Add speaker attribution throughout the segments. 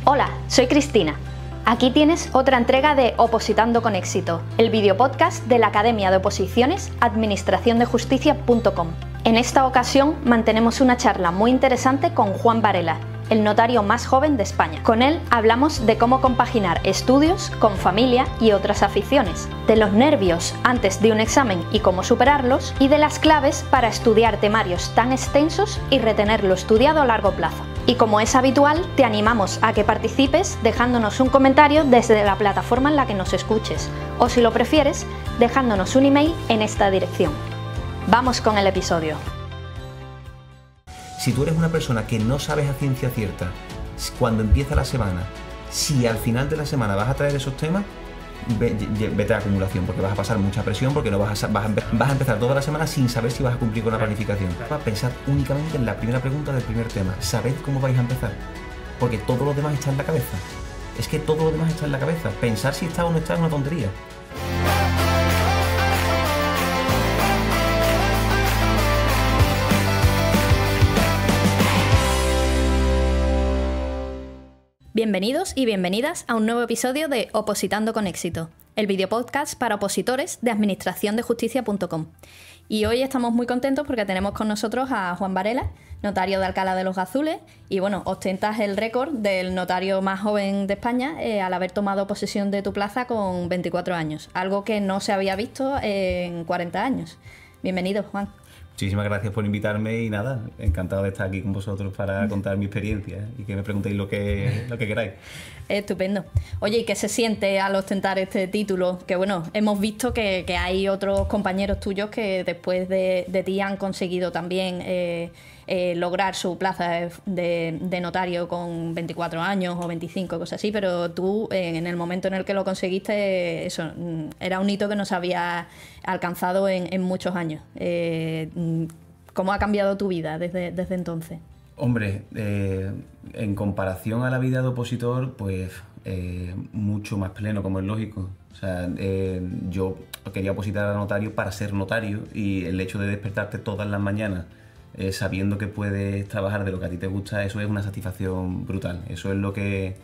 Speaker 1: Hola, soy Cristina. Aquí tienes otra entrega de Opositando con Éxito, el videopodcast de la Academia de Oposiciones administraciondejusticia.com. En esta ocasión mantenemos una charla muy interesante con Juan Varela, el notario más joven de España. Con él hablamos de cómo compaginar estudios con familia y otras aficiones, de los nervios antes de un examen y cómo superarlos, y de las claves para estudiar temarios tan extensos y retener lo estudiado a largo plazo. Y como es habitual, te animamos a que participes dejándonos un comentario desde la plataforma en la que nos escuches, o si lo prefieres, dejándonos un email en esta dirección. Vamos con el episodio.
Speaker 2: Si tú eres una persona que no sabes a ciencia cierta cuando empieza la semana, si al final de la semana vas a traer esos temas, vete a acumulación, porque vas a pasar mucha presión, porque no vas a empezar toda la semana sin saber si vas a cumplir con la planificación. Vas a pensar únicamente en la primera pregunta del primer tema. Sabed cómo vais a empezar, porque todo lo demás está en la cabeza. Es que todo lo demás está en la cabeza. Pensar si está o no está es una tontería.
Speaker 1: Bienvenidos y bienvenidas a un nuevo episodio de Opositando con Éxito, el videopodcast para opositores de administraciondejusticia.com. Y hoy estamos muy contentos porque tenemos con nosotros a Juan Varela, notario de Alcalá de los Gazules, y bueno, ostentas el récord del notario más joven de España al haber tomado posesión de tu plaza con 24 años, algo que no se había visto en 40 años. Bienvenido, Juan.
Speaker 2: Muchísimas gracias por invitarme y nada, encantado de estar aquí con vosotros para contar mi experiencia y que me preguntéis lo que queráis.
Speaker 1: Estupendo. Oye, ¿y qué se siente al ostentar este título? Que bueno, hemos visto que hay otros compañeros tuyos que después de ti han conseguido también lograr su plaza de notario con 24 años o 25, cosas así, pero tú en el momento en el que lo conseguiste, eso era un hito que no se había alcanzado en muchos años. ¿Cómo ha cambiado tu vida desde entonces?
Speaker 2: Hombre, en comparación a la vida de opositor, pues mucho más pleno, como es lógico. O sea, yo quería opositar a notario para ser notario, y el hecho de despertarte todas las mañanas sabiendo que puedes trabajar de lo que a ti te gusta, eso es una satisfacción brutal. Eso es lo que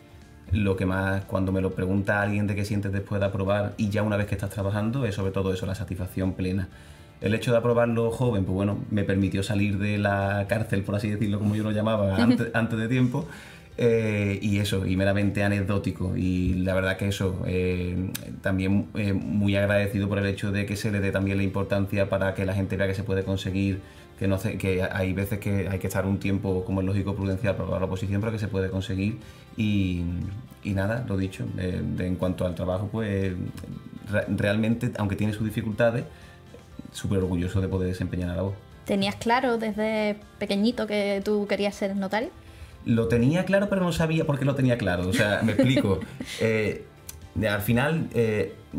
Speaker 2: más, cuando me lo pregunta alguien de qué sientes después de aprobar y ya una vez que estás trabajando, es sobre todo eso, la satisfacción plena. El hecho de aprobarlo joven, pues bueno, me permitió salir de la cárcel, por así decirlo, como yo lo llamaba, antes de tiempo. Y eso, y meramente anecdótico. Y la verdad que eso, también muy agradecido por el hecho de que se le dé también la importancia para que la gente vea que se puede conseguir, que hay veces que hay que estar un tiempo, como es lógico, prudencial para probar la oposición, pero que se puede conseguir. Y nada, lo dicho, en cuanto al trabajo, pues realmente, aunque tiene sus dificultades, súper orgulloso de poder desempeñar la labor.
Speaker 1: ¿Tenías claro desde pequeñito que tú querías ser notario?
Speaker 2: Lo tenía claro, pero no sabía por qué lo tenía claro. O sea, me explico. Al final,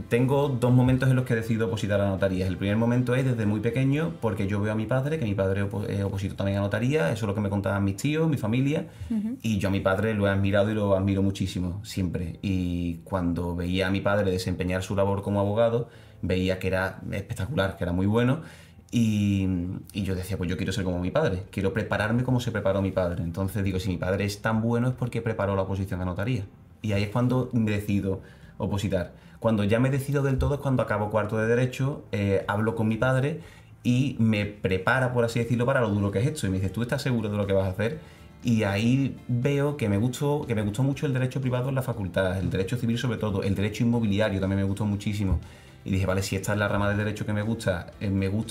Speaker 2: tengo dos momentos en los que decido opositar a notarías. El primer momento es desde muy pequeño, porque yo veo a mi padre, que mi padre opositó también a notaría. Eso es lo que me contaban mis tíos, mi familia. Y yo a mi padre lo he admirado y lo admiro muchísimo, siempre. Y cuando veía a mi padre desempeñar su labor como abogado, veía que era espectacular, que era muy bueno. Y yo decía, pues yo quiero ser como mi padre, quiero prepararme como se preparó mi padre. Entonces digo, si mi padre es tan bueno es porque preparó la oposición a notaría. Y ahí es cuando me decido opositar. Cuando ya me decido del todo es cuando acabo cuarto de Derecho, hablo con mi padre y me prepara, por así decirlo, para lo duro que es esto. Y me dice, ¿tú estás seguro de lo que vas a hacer? Y ahí veo que me gustó mucho el derecho privado en la facultad, el derecho civil sobre todo, el derecho inmobiliario también me gustó muchísimo. Y dije, vale, si esta es la rama de derecho que me gusta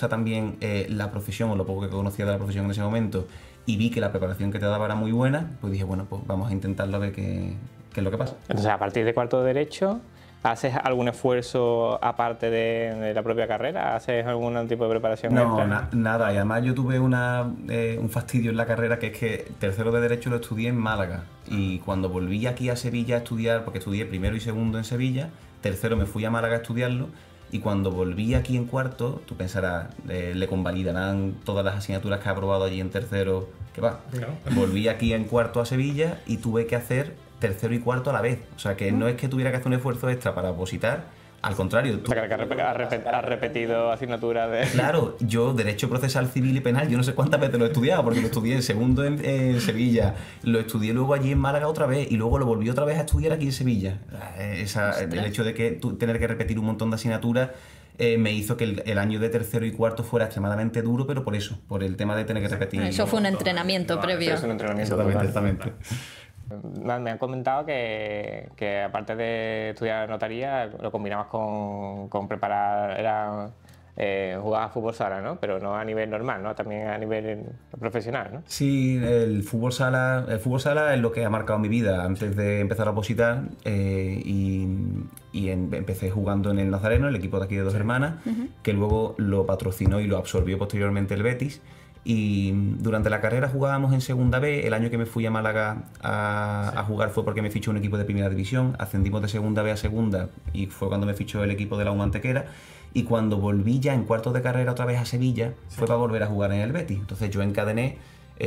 Speaker 2: también la profesión, o lo poco que conocía de la profesión en ese momento, y vi que la preparación que te daba era muy buena, pues dije, bueno, pues vamos a intentarlo a ver qué es lo que pasa.
Speaker 3: Entonces, a partir de cuarto de Derecho, ¿haces algún esfuerzo aparte de la propia carrera? ¿Haces algún tipo de preparación?
Speaker 2: No, nada. Y además yo tuve un fastidio en la carrera, que es que tercero de Derecho lo estudié en Málaga. Y cuando volví aquí a Sevilla a estudiar, porque estudié primero y segundo en Sevilla, tercero me fui a Málaga a estudiarlo, y cuando volví aquí en cuarto, tú pensarás, le convalidarán todas las asignaturas que ha aprobado allí en tercero, que va. No. Volví aquí en cuarto a Sevilla y tuve que hacer tercero y cuarto a la vez. O sea que no es que tuviera que hacer un esfuerzo extra para opositar, Al contrario.
Speaker 3: O sea, que has repetido asignaturas de...
Speaker 2: Claro, yo Derecho Procesal Civil y Penal, yo no sé cuántas veces lo he estudiado, porque lo estudié en segundo en Sevilla, lo estudié luego allí en Málaga otra vez, y luego lo volví otra vez a estudiar aquí en Sevilla. El hecho de que tener que repetir un montón de asignaturas me hizo que el año de tercero y cuarto fuera extremadamente duro, pero por eso, por el tema de tener que repetir.
Speaker 1: Eso fue un entrenamiento previo.
Speaker 3: Es un entrenamiento.
Speaker 2: Exactamente.
Speaker 3: Me han comentado que aparte de estudiar notaría, lo combinabas con preparar, jugabas fútbol sala, ¿no? Pero no a nivel normal, ¿no? También a nivel profesional, ¿no?
Speaker 2: Sí, el fútbol sala es lo que ha marcado mi vida antes de empezar a opositar, empecé jugando en el Nazareno, el equipo de aquí de Dos Hermanas, que luego lo patrocinó y lo absorbió posteriormente el Betis. Y durante la carrera jugábamos en Segunda B. El año que me fui a Málaga a jugar fue porque me fichó un equipo de Primera División. Ascendimos de Segunda B a Segunda y fue cuando me fichó el equipo de la Humantequera. Y cuando volví ya en cuartos de carrera otra vez a Sevilla, fue para volver a jugar en el Betis. Entonces yo encadené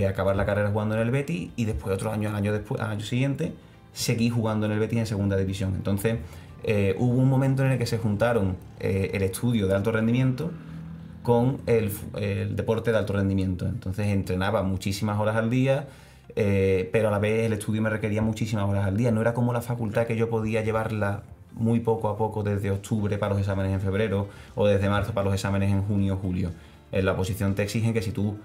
Speaker 2: acabar la carrera jugando en el Betis y después otro año, al año siguiente, seguí jugando en el Betis en Segunda División. Entonces hubo un momento en el que se juntaron el estudio de alto rendimiento con el deporte de alto rendimiento. Entonces entrenaba muchísimas horas al día, pero a la vez el estudio me requería muchísimas horas al día. No era como la facultad, que yo podía llevarla muy poco a poco desde octubre para los exámenes en febrero o desde marzo para los exámenes en junio o julio. En la oposición te exigen que si tú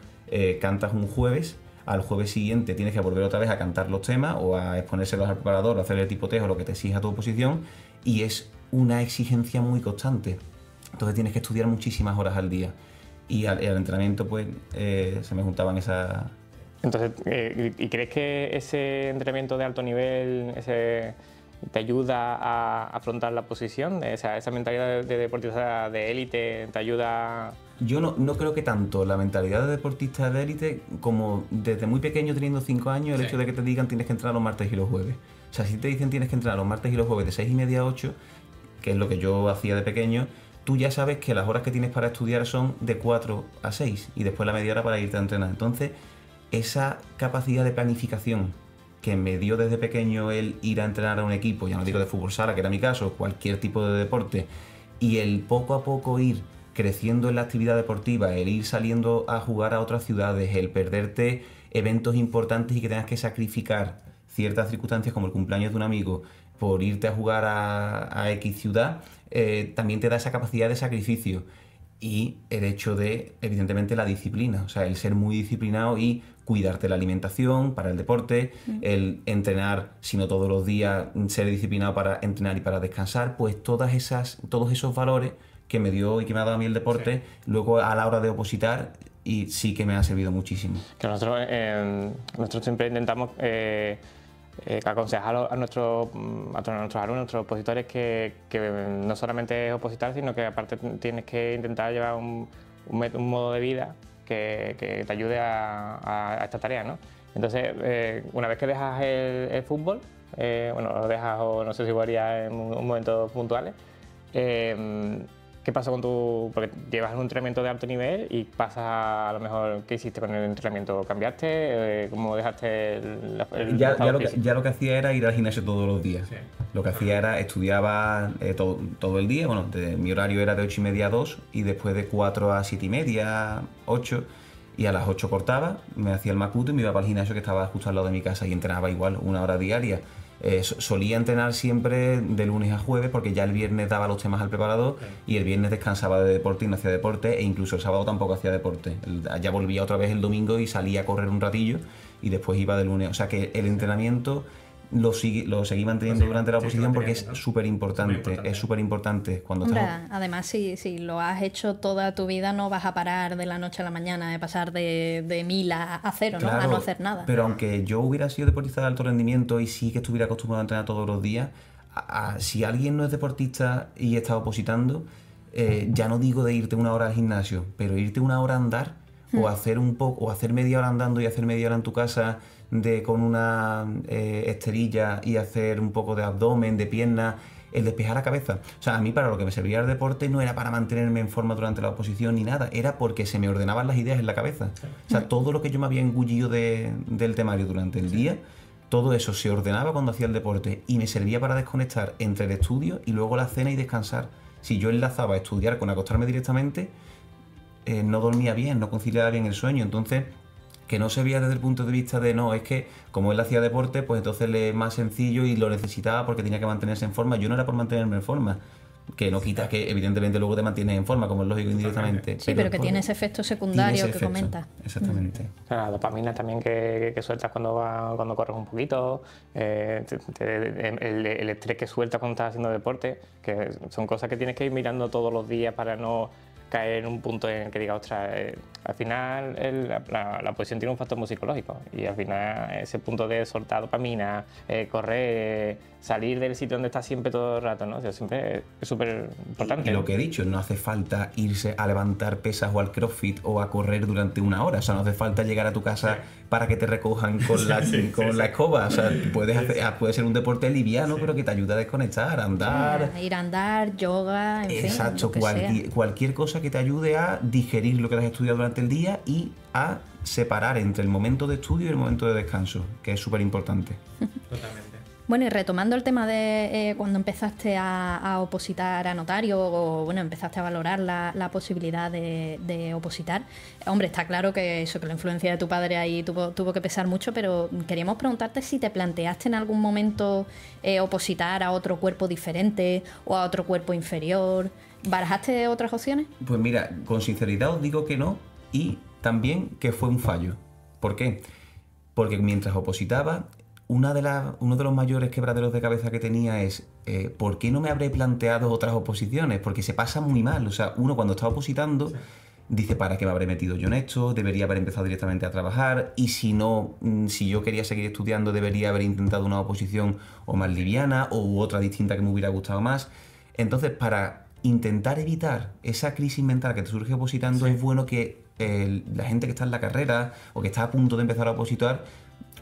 Speaker 2: cantas un jueves, al jueves siguiente tienes que volver otra vez a cantar los temas o a exponérselos al preparador o hacer el tipoteo o lo que te exija tu oposición, y es una exigencia muy constante. Entonces tienes que estudiar muchísimas horas al día y al entrenamiento pues se me juntaban esas...
Speaker 3: Entonces, ¿y crees que ese entrenamiento de alto nivel te ayuda a afrontar la posición? Esa mentalidad de deportista de élite te ayuda...
Speaker 2: Yo no creo que tanto la mentalidad de deportista de élite como desde muy pequeño, teniendo 5 años, el hecho de que te digan tienes que entrenar los martes y los jueves. O sea, si te dicen tienes que entrenar los martes y los jueves de 6:30 a 8, que es lo que yo hacía de pequeño, tú ya sabes que las horas que tienes para estudiar son de 4 a 6 y después la media hora para irte a entrenar. Entonces, esa capacidad de planificación que me dio desde pequeño el ir a entrenar a un equipo, ya no digo de fútbol sala, que era mi caso, cualquier tipo de deporte, y el poco a poco ir creciendo en la actividad deportiva, el ir saliendo a jugar a otras ciudades, el perderte eventos importantes y que tengas que sacrificar ciertas circunstancias como el cumpleaños de un amigo por irte a jugar a X ciudad, también te da esa capacidad de sacrificio. Y el hecho de, evidentemente, la disciplina, o sea, el ser muy disciplinado y cuidarte la alimentación para el deporte, el entrenar, si no todos los días, ser disciplinado para entrenar y para descansar, pues todos esos valores que me dio y que me ha dado a mí el deporte, luego a la hora de opositar, y sí que me ha servido muchísimo.
Speaker 3: Que nosotros siempre intentamos aconsejar a nuestros alumnos, a nuestros opositores, que no solamente es opositar, sino que aparte tienes que intentar llevar un modo de vida que te ayude a esta tarea, ¿no? Entonces, una vez que dejas el fútbol, lo dejas, o no sé si jugarías en un momentos puntuales, ¿qué pasa con porque llevas un entrenamiento de alto nivel y pasas a lo mejor, ¿qué hiciste con el entrenamiento? ¿Cambiaste? ¿Cómo dejaste
Speaker 2: ya lo que hacía era ir al gimnasio todos los días. Sí. Lo que hacía era, estudiaba todo el día, mi horario era de 8:30 a 2 y después de 4 a 7:30, 8, y a las 8 cortaba, me hacía el macuto y me iba para el gimnasio que estaba justo al lado de mi casa y entrenaba igual 1 hora diaria. Solía entrenar siempre de lunes a jueves porque ya el viernes daba los temas al preparador y el viernes descansaba de deporte y no hacía deporte, e incluso el sábado tampoco hacía deporte. Ya volvía otra vez el domingo y salía a correr un ratillo y después iba de lunes. O sea que el entrenamiento lo seguí manteniendo durante la oposición porque es súper importante. Es súper importante cuando estás...
Speaker 1: Además, si lo has hecho toda tu vida, no vas a parar de la noche a la mañana, de pasar de 1000 a 0, ¿no? A no hacer nada.
Speaker 2: Pero aunque yo hubiera sido deportista de alto rendimiento y sí que estuviera acostumbrado a entrenar todos los días, si alguien no es deportista y está opositando, ya no digo de irte 1 hora al gimnasio, pero irte 1 hora a andar o hacer media hora andando y hacer media hora en tu casa con una esterilla y hacer un poco de abdomen, de pierna, el despejar la cabeza. O sea, a mí para lo que me servía el deporte no era para mantenerme en forma durante la oposición ni nada, era porque se me ordenaban las ideas en la cabeza. O sea, todo lo que yo me había engullido del temario durante el día, todo eso se ordenaba cuando hacía el deporte y me servía para desconectar entre el estudio y luego la cena y descansar. si yo enlazaba estudiar con acostarme directamente, no dormía bien, no conciliaba bien el sueño. Entonces, que no se veía desde el punto de vista de no, es que como él hacía deporte, pues entonces le es más sencillo y lo necesitaba porque tenía que mantenerse en forma. Yo no era por mantenerme en forma, que no quita que evidentemente luego te mantienes en forma, como es lógico indirectamente.
Speaker 1: Sí, pero que tiene ese efecto secundario que comentas.
Speaker 2: Exactamente.
Speaker 3: La dopamina también que sueltas cuando corres un poquito, el estrés que sueltas cuando estás haciendo deporte, que son cosas que tienes que ir mirando todos los días para no caer en un punto en el que diga, ostras, al final la posición tiene un factor muy psicológico y al final ese punto de soltar dopamina, correr, salir del sitio donde estás siempre todo el rato, ¿no? O sea, siempre es súper importante.
Speaker 2: Y lo que he dicho, no hace falta irse a levantar pesas o al CrossFit o a correr durante una hora, o sea, no hace falta llegar a tu casa para que te recojan con la escoba, o sea, puede ser un deporte liviano, pero que te ayuda a desconectar, a andar.
Speaker 1: Ir a andar, yoga, en fin.
Speaker 2: Exacto, cualquier cosa que te ayude a digerir lo que has estudiado durante el día y a separar entre el momento de estudio y el momento de descanso, que es súper importante.
Speaker 3: Totalmente.
Speaker 1: Bueno, y retomando el tema de cuando empezaste a opositar a notario o bueno, empezaste a valorar la posibilidad de opositar, hombre, está claro que eso, que la influencia de tu padre ahí tuvo que pesar mucho, pero queríamos preguntarte si te planteaste en algún momento opositar a otro cuerpo diferente o a otro cuerpo inferior. ¿Barajaste otras opciones?
Speaker 2: Pues mira, con sinceridad os digo que no, y también que fue un fallo. ¿Por qué? Porque mientras opositaba, uno de los mayores quebraderos de cabeza que tenía es ¿por qué no me habré planteado otras oposiciones? Porque se pasa muy mal. O sea, uno cuando está opositando dice, ¿para qué me habré metido yo en esto? Debería haber empezado directamente a trabajar, y si no, si yo quería seguir estudiando, debería haber intentado una oposición o más liviana u otra distinta que me hubiera gustado más. Entonces, para intentar evitar esa crisis mental que te surge opositando, es bueno que la gente que está en la carrera o que está a punto de empezar a opositar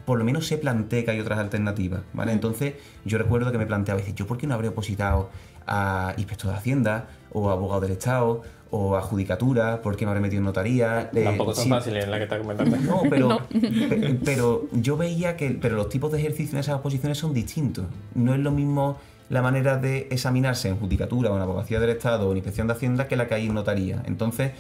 Speaker 2: por lo menos se plantee que hay otras alternativas, ¿vale? Entonces yo recuerdo que me planteaba, dice, ¿yo por qué no habría opositado a inspector de Hacienda o a abogado del Estado o a judicatura? ¿Por qué me habré metido en notaría?
Speaker 3: Tampoco son fáciles la que estás comentando.
Speaker 2: No, pero yo veía que los tipos de ejercicio en esas oposiciones son distintos. No es lo mismo la manera de examinarse en judicatura o en abogacía del Estado o en inspección de Hacienda que la que hay en notaría. Entonces,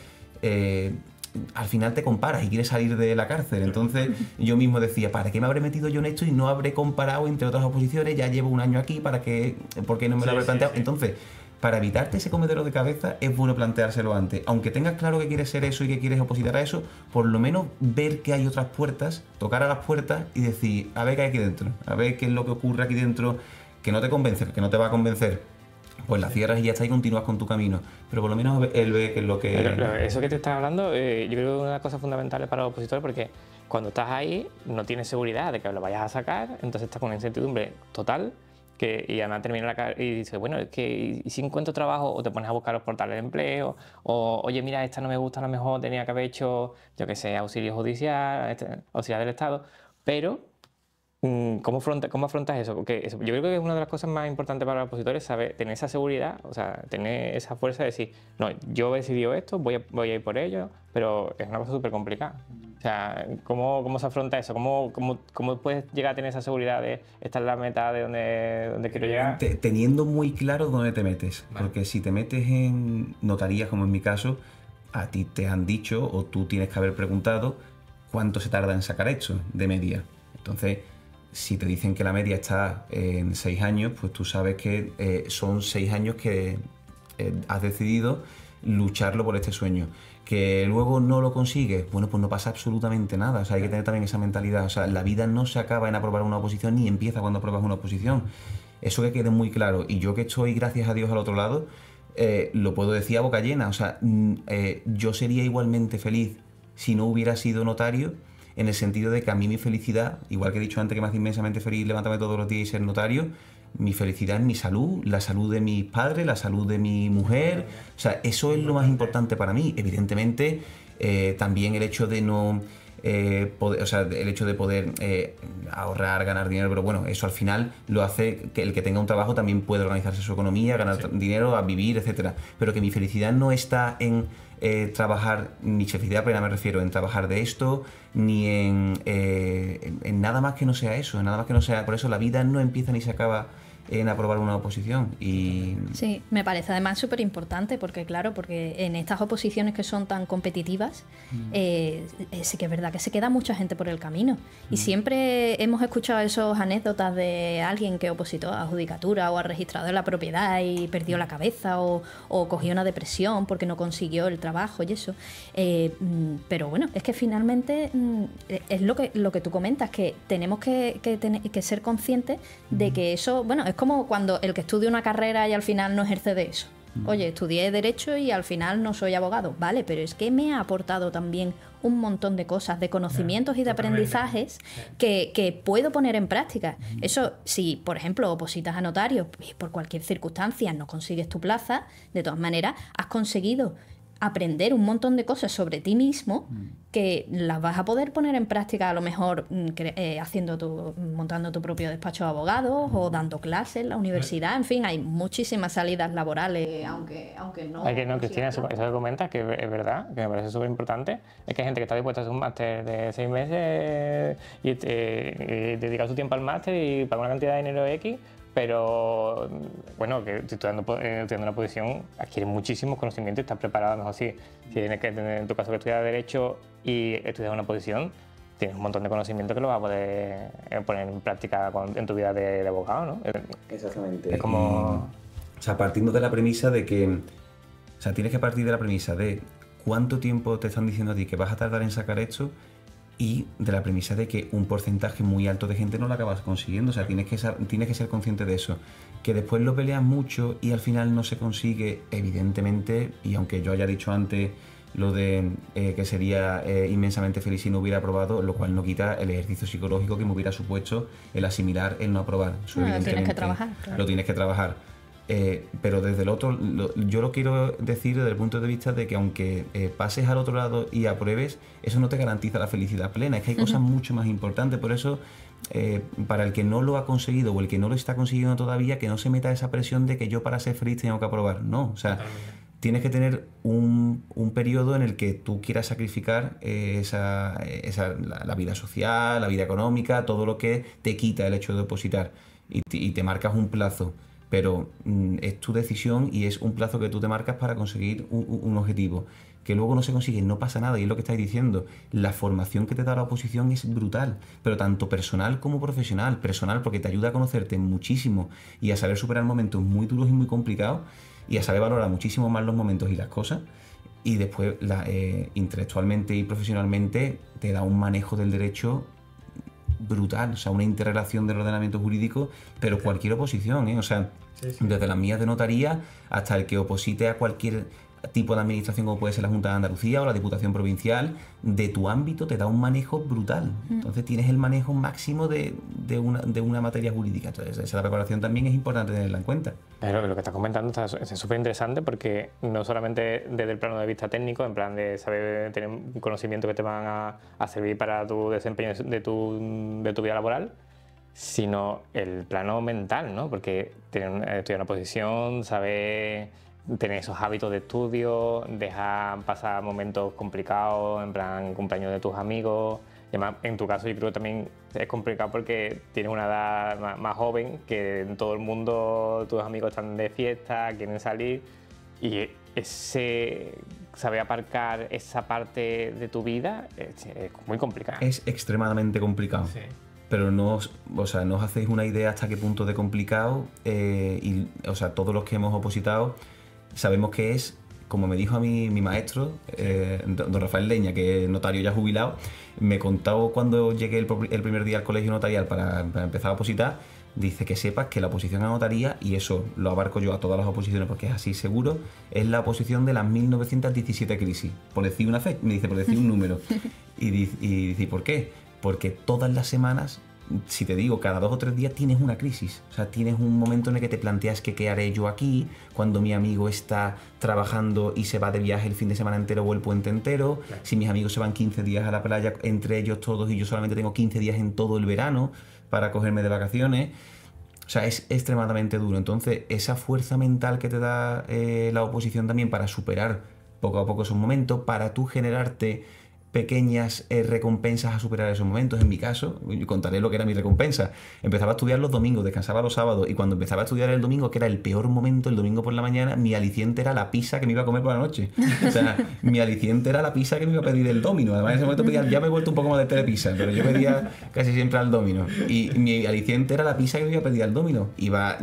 Speaker 2: al final te comparas y quieres salir de la cárcel. Entonces yo mismo decía, ¿para qué me habré metido yo en esto y no habré comparado entre otras oposiciones? Ya llevo un año aquí, ¿por qué no me lo habré planteado? Entonces, para evitarte ese comedero de cabeza, es bueno planteárselo antes. Aunque tengas claro que quieres ser eso y que quieres opositar a eso, por lo menos ver que hay otras puertas, tocar a las puertas y decir, a ver qué hay aquí dentro, a ver qué es lo que ocurre aquí dentro, que no te convence, que no te va a convencer. Pues la cierras y ya está y continúas con tu camino. Pero por lo menos él ve que es lo que...
Speaker 3: Eso que te estás hablando, yo creo que es una de las cosas fundamentales para los opositores, porque cuando estás ahí no tienes seguridad de que lo vayas a sacar, entonces estás con una incertidumbre total, y además termina la carrera y dices, bueno, es que ¿y si encuentro trabajo? O te pones a buscar los portales de empleo, o oye, mira, esta no me gusta, a lo mejor tenía que haber hecho, yo que sé, auxilio judicial, auxiliar del Estado, pero... ¿Cómo afrontas eso? Porque yo creo que es una de las cosas más importantes para los opositores, saber tener esa seguridad, o sea, tener esa fuerza de decir, no, yo he decidido esto, voy a ir por ello, pero es una cosa súper complicada. O sea, ¿cómo se afronta eso? ¿Cómo puedes llegar a tener esa seguridad de esta es la meta de donde quiero llegar?
Speaker 2: Teniendo muy claro dónde te metes, vale. Porque si te metes en notarías, como en mi caso, a ti te han dicho o tú tienes que haber preguntado cuánto se tarda en sacar esto de media. Entonces, si te dicen que la media está en 6 años, pues tú sabes que son 6 años que has decidido lucharlo por este sueño. Que luego no lo consigues, bueno, pues no pasa absolutamente nada. O sea, hay que tener también esa mentalidad. O sea, la vida no se acaba en aprobar una oposición ni empieza cuando apruebas una oposición. Eso que quede muy claro. Y yo que estoy, gracias a Dios, al otro lado, lo puedo decir a boca llena. O sea, yo sería igualmente feliz si no hubiera sido notario, en el sentido de que a mí mi felicidad, igual que he dicho antes que me hace inmensamente feliz levantarme todos los días y ser notario, mi felicidad es mi salud, la salud de mis padres, la salud de mi mujer. O sea, eso es lo más importante para mí. Evidentemente, también el hecho de no... el hecho de poder ahorrar, ganar dinero, pero bueno, eso al final lo hace que el que tenga un trabajo también puede organizarse su economía, ganar dinero, a vivir, etcétera. Pero que mi felicidad no está en trabajar, ni felicidad plena me refiero, en trabajar de esto, ni en nada más que no sea eso, en nada más que no sea. Por eso la vida no empieza ni se acaba en aprobar una oposición. Y
Speaker 1: sí, me parece además súper importante porque, claro, porque en estas oposiciones que son tan competitivas, sí que es verdad que se queda mucha gente por el camino. Y siempre hemos escuchado esas anécdotas de alguien que opositó a judicatura o a registrador de la propiedad y perdió la cabeza o cogió una depresión porque no consiguió el trabajo y eso. Pero bueno, es que finalmente es lo que tú comentas, que tenemos que ser conscientes de que eso, bueno, es como cuando el que estudia una carrera y al final no ejerce de eso. Oye, estudié Derecho y al final no soy abogado. Vale, pero es que me ha aportado también un montón de cosas, de conocimientos y de aprendizajes que puedo poner en práctica. Eso, si por ejemplo opositas a notario y por cualquier circunstancia no consigues tu plaza, de todas maneras has conseguido aprender un montón de cosas sobre ti mismo que las vas a poder poner en práctica a lo mejor montando tu propio despacho de abogados o dando clases en la universidad. En fin, hay muchísimas salidas laborales, aunque no...
Speaker 3: Hay que no, Cristina, eso que comentas, que es verdad, que me parece súper importante, es que hay gente que está dispuesta a hacer un máster de 6 meses y dedicar su tiempo al máster y pagar una cantidad de dinero X, pero bueno, que estudiando una posición adquiere muchísimos conocimientos y estás preparado. A lo mejor si tienes que tener, en tu caso, que estudiar Derecho y estudiar una posición, tienes un montón de conocimientos que lo vas a poder poner en práctica en tu vida de abogado, ¿no?
Speaker 2: Exactamente.
Speaker 3: Es como...
Speaker 2: O sea, partiendo de la premisa de que... O sea, tienes que partir de la premisa de cuánto tiempo te están diciendo a ti que vas a tardar en sacar esto y de la premisa de que un porcentaje muy alto de gente no lo acabas consiguiendo. O sea, tienes que ser consciente de eso. Que después lo peleas mucho y al final no se consigue, evidentemente, y aunque yo haya dicho antes lo de que sería inmensamente feliz si no hubiera aprobado, lo cual no quita el ejercicio psicológico que me hubiera supuesto el asimilar, el no aprobar. Eso,
Speaker 1: bueno, tienes que trabajar, claro.
Speaker 2: Lo tienes que trabajar. Pero desde el otro, yo lo quiero decir desde el punto de vista de que aunque pases al otro lado y apruebes, eso no te garantiza la felicidad plena. Es que hay cosas mucho más importantes. Por eso, para el que no lo ha conseguido o el que no lo está consiguiendo todavía, que no se meta esa presión de que yo para ser feliz tengo que aprobar. No, o sea, tienes que tener un periodo en el que tú quieras sacrificar la vida social, la vida económica, todo lo que te quita el hecho de opositar y te marcas un plazo. Pero es tu decisión y es un plazo que tú te marcas para conseguir un objetivo. Que luego no se consigue, no pasa nada, y es lo que estáis diciendo. La formación que te da la oposición es brutal, pero tanto personal como profesional. Personal porque te ayuda a conocerte muchísimo y a saber superar momentos muy duros y muy complicados y a saber valorar muchísimo más los momentos y las cosas. Y después, intelectualmente y profesionalmente, te da un manejo del derecho brutal, o sea, una interrelación del ordenamiento jurídico, pero cualquier oposición, o sea, desde las mías de notaría hasta el que oposite a cualquier tipo de administración como puede ser la Junta de Andalucía o la Diputación Provincial, de tu ámbito te da un manejo brutal. Entonces tienes el manejo máximo de una materia jurídica. Entonces esa preparación también es importante tenerla en cuenta.
Speaker 3: Pero lo que estás comentando es súper interesante porque no solamente desde el plano de vista técnico, en plan de saber tener un conocimiento que te van a servir para tu desempeño de tu vida laboral, sino el plano mental, ¿no? Porque estudiar una posición, saber tener esos hábitos de estudio, dejar pasar momentos complicados, en plan cumpleaños de tus amigos. Y además, en tu caso yo creo que también es complicado porque tienes una edad más joven, que en todo el mundo tus amigos están de fiesta, quieren salir, y ese saber aparcar esa parte de tu vida es muy complicado.
Speaker 2: Es extremadamente complicado. Sí. Pero no os hacéis una idea hasta qué punto de complicado, todos los que hemos opositado sabemos que es, como me dijo a mí mi maestro, don Rafael Leña, que es notario ya jubilado, me contó cuando llegué el primer día al colegio notarial para empezar a opositar, dice que sepas que la oposición a notaría, y eso lo abarco yo a todas las oposiciones porque es así seguro, es la oposición de las 1917 crisis, por decir una fecha, me dice, por decir un número. Y dice, ¿por qué? Porque todas las semanas, si te digo, cada 2 o 3 días tienes una crisis. O sea, tienes un momento en el que te planteas que qué haré yo aquí, cuando mi amigo está trabajando y se va de viaje el fin de semana entero o el puente entero, claro. Si mis amigos se van 15 días a la playa entre ellos todos y yo solamente tengo 15 días en todo el verano para cogerme de vacaciones. O sea, es extremadamente duro. Entonces, esa fuerza mental que te da la oposición también para superar poco a poco esos momentos, para tú generarte pequeñas recompensas a superar esos momentos. En mi caso, yo contaré lo que era mi recompensa. Empezaba a estudiar los domingos, descansaba los sábados, y cuando empezaba a estudiar el domingo, que era el peor momento, el domingo por la mañana, mi aliciente era la pizza que me iba a comer por la noche. O sea, mi aliciente era la pizza que me iba a pedir el Domino. Además, en ese momento pedía, ya me he vuelto un poco más de telepizza, pero yo pedía casi siempre al Domino. Y mi aliciente era la pizza que me iba a pedir al Domino.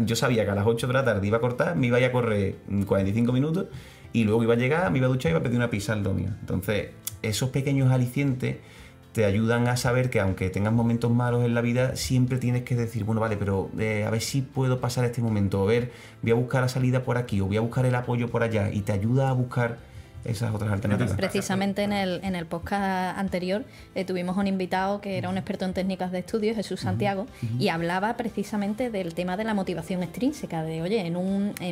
Speaker 2: Yo sabía que a las 8 de la tarde iba a cortar, me iba a ir a correr 45 minutos, y luego iba a llegar, me iba a duchar y iba a pedir una pizza al Domino. Entonces, esos pequeños alicientes te ayudan a saber que aunque tengas momentos malos en la vida, siempre tienes que decir, bueno, vale, pero a ver si puedo pasar este momento, a ver, voy a buscar la salida por aquí o voy a buscar el apoyo por allá, y te ayuda a buscar esas otras alternativas.
Speaker 1: Precisamente en el podcast anterior tuvimos un invitado que era un experto en técnicas de estudio, Jesús Santiago, y hablaba precisamente del tema de la motivación extrínseca, de oye, en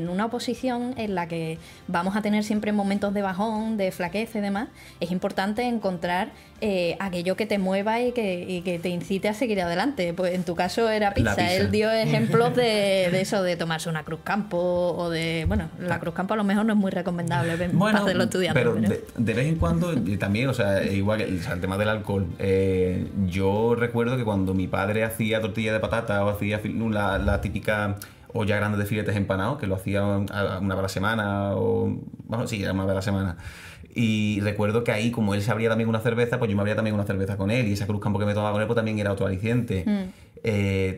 Speaker 1: una oposición en la que vamos a tener siempre momentos de bajón, de flaqueza y demás, es importante encontrar aquello que te mueva y que te incite a seguir adelante. Pues en tu caso era pizza. Él dio ejemplos de eso, de tomarse una Cruz Campo o de... Bueno, la Cruz Campo a lo mejor no es muy recomendable para hacerlo estudiando.
Speaker 2: Pero de vez en cuando también, o sea, igual el tema del alcohol. Yo recuerdo que cuando mi padre hacía tortilla de patata o hacía la típica olla grande de filetes empanados, que lo hacía una vez a la semana, era una vez a la semana. Y recuerdo que ahí, como él se abría también una cerveza, pues yo me abría también una cerveza con él, y esa Cruz Campo que me tomaba con él pues también era otro aliciente.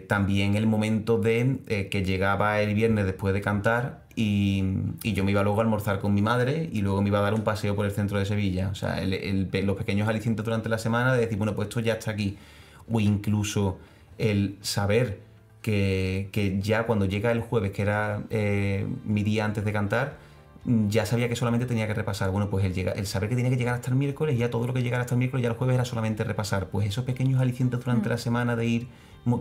Speaker 2: También el momento de que llegaba el viernes después de cantar y yo me iba luego a almorzar con mi madre y luego me iba a dar un paseo por el centro de Sevilla. O sea, los pequeños alicientes durante la semana de decir, bueno, pues esto ya está aquí. O incluso el saber que ya cuando llega el jueves, que era mi día antes de cantar, ya sabía que solamente tenía que repasar. Bueno, pues el saber que tenía que llegar hasta el miércoles, ya todo lo que llegara hasta el miércoles, ya el jueves era solamente repasar. Pues esos pequeños alicientes durante la semana de ir,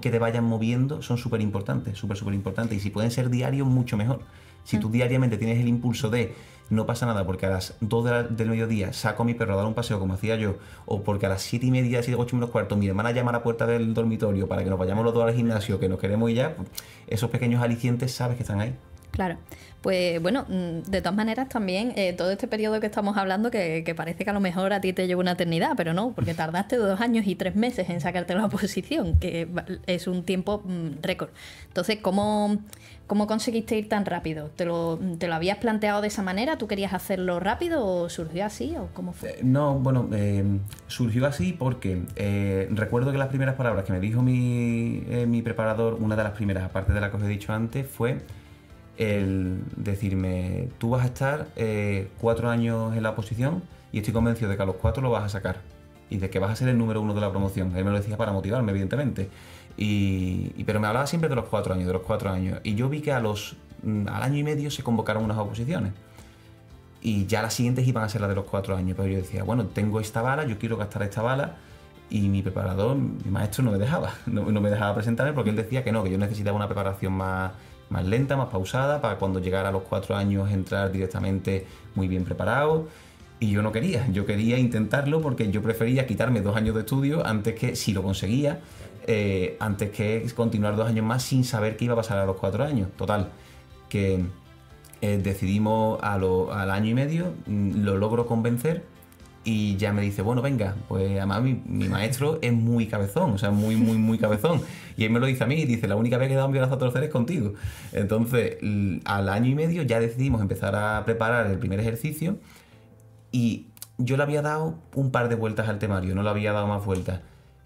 Speaker 2: que te vayan moviendo, son súper importantes, súper importantes. Y si pueden ser diarios, mucho mejor. Si tú diariamente tienes el impulso de no pasa nada porque a las 2 del mediodía saco a mi perro a dar un paseo como hacía yo, o porque a las 7:30, 8 menos cuarto mi hermana llama a la puerta del dormitorio para que nos vayamos los dos al gimnasio, que nos queremos ir ya, pues esos pequeños alicientes sabes que están ahí.
Speaker 1: Claro, pues bueno, de todas maneras también todo este periodo que estamos hablando, que parece que a lo mejor a ti te lleva una eternidad, pero no, porque tardaste 2 años y 3 meses en sacarte la oposición, que es un tiempo récord. Entonces, ¿cómo conseguiste ir tan rápido? ¿Te lo habías planteado de esa manera? ¿Tú querías hacerlo rápido o surgió así o cómo fue?
Speaker 2: No, bueno, surgió así porque recuerdo que las primeras palabras que me dijo mi preparador, una de las primeras, aparte de la que os he dicho antes, fue el decirme, tú vas a estar 4 años en la oposición y estoy convencido de que a los 4 lo vas a sacar y de que vas a ser el número 1 de la promoción. Él me lo decía para motivarme, evidentemente. Pero me hablaba siempre de los 4 años. Y yo vi que al año y medio se convocaron unas oposiciones. Y ya las siguientes iban a ser las de los 4 años. Pero yo decía, bueno, tengo esta bala, yo quiero gastar esta bala. Y mi preparador, mi maestro, no me dejaba presentarme porque él decía que no, que yo necesitaba una preparación más lenta, más pausada, para cuando llegara a los 4 años entrar directamente muy bien preparado. Y yo no quería, yo quería intentarlo porque yo prefería quitarme 2 años de estudio antes que, si lo conseguía, antes que continuar 2 años más sin saber qué iba a pasar a los 4 años. Total, que decidimos al año y medio, lo logro convencer y ya me dice, bueno, venga, pues además mi maestro es muy cabezón, o sea, muy cabezón. Y él me lo dice a mí, dice, la única vez que he dado un brazo a torcer es contigo. Entonces, al año y medio ya decidimos empezar a preparar el primer ejercicio y yo le había dado un par de vueltas al temario, no le había dado más vueltas.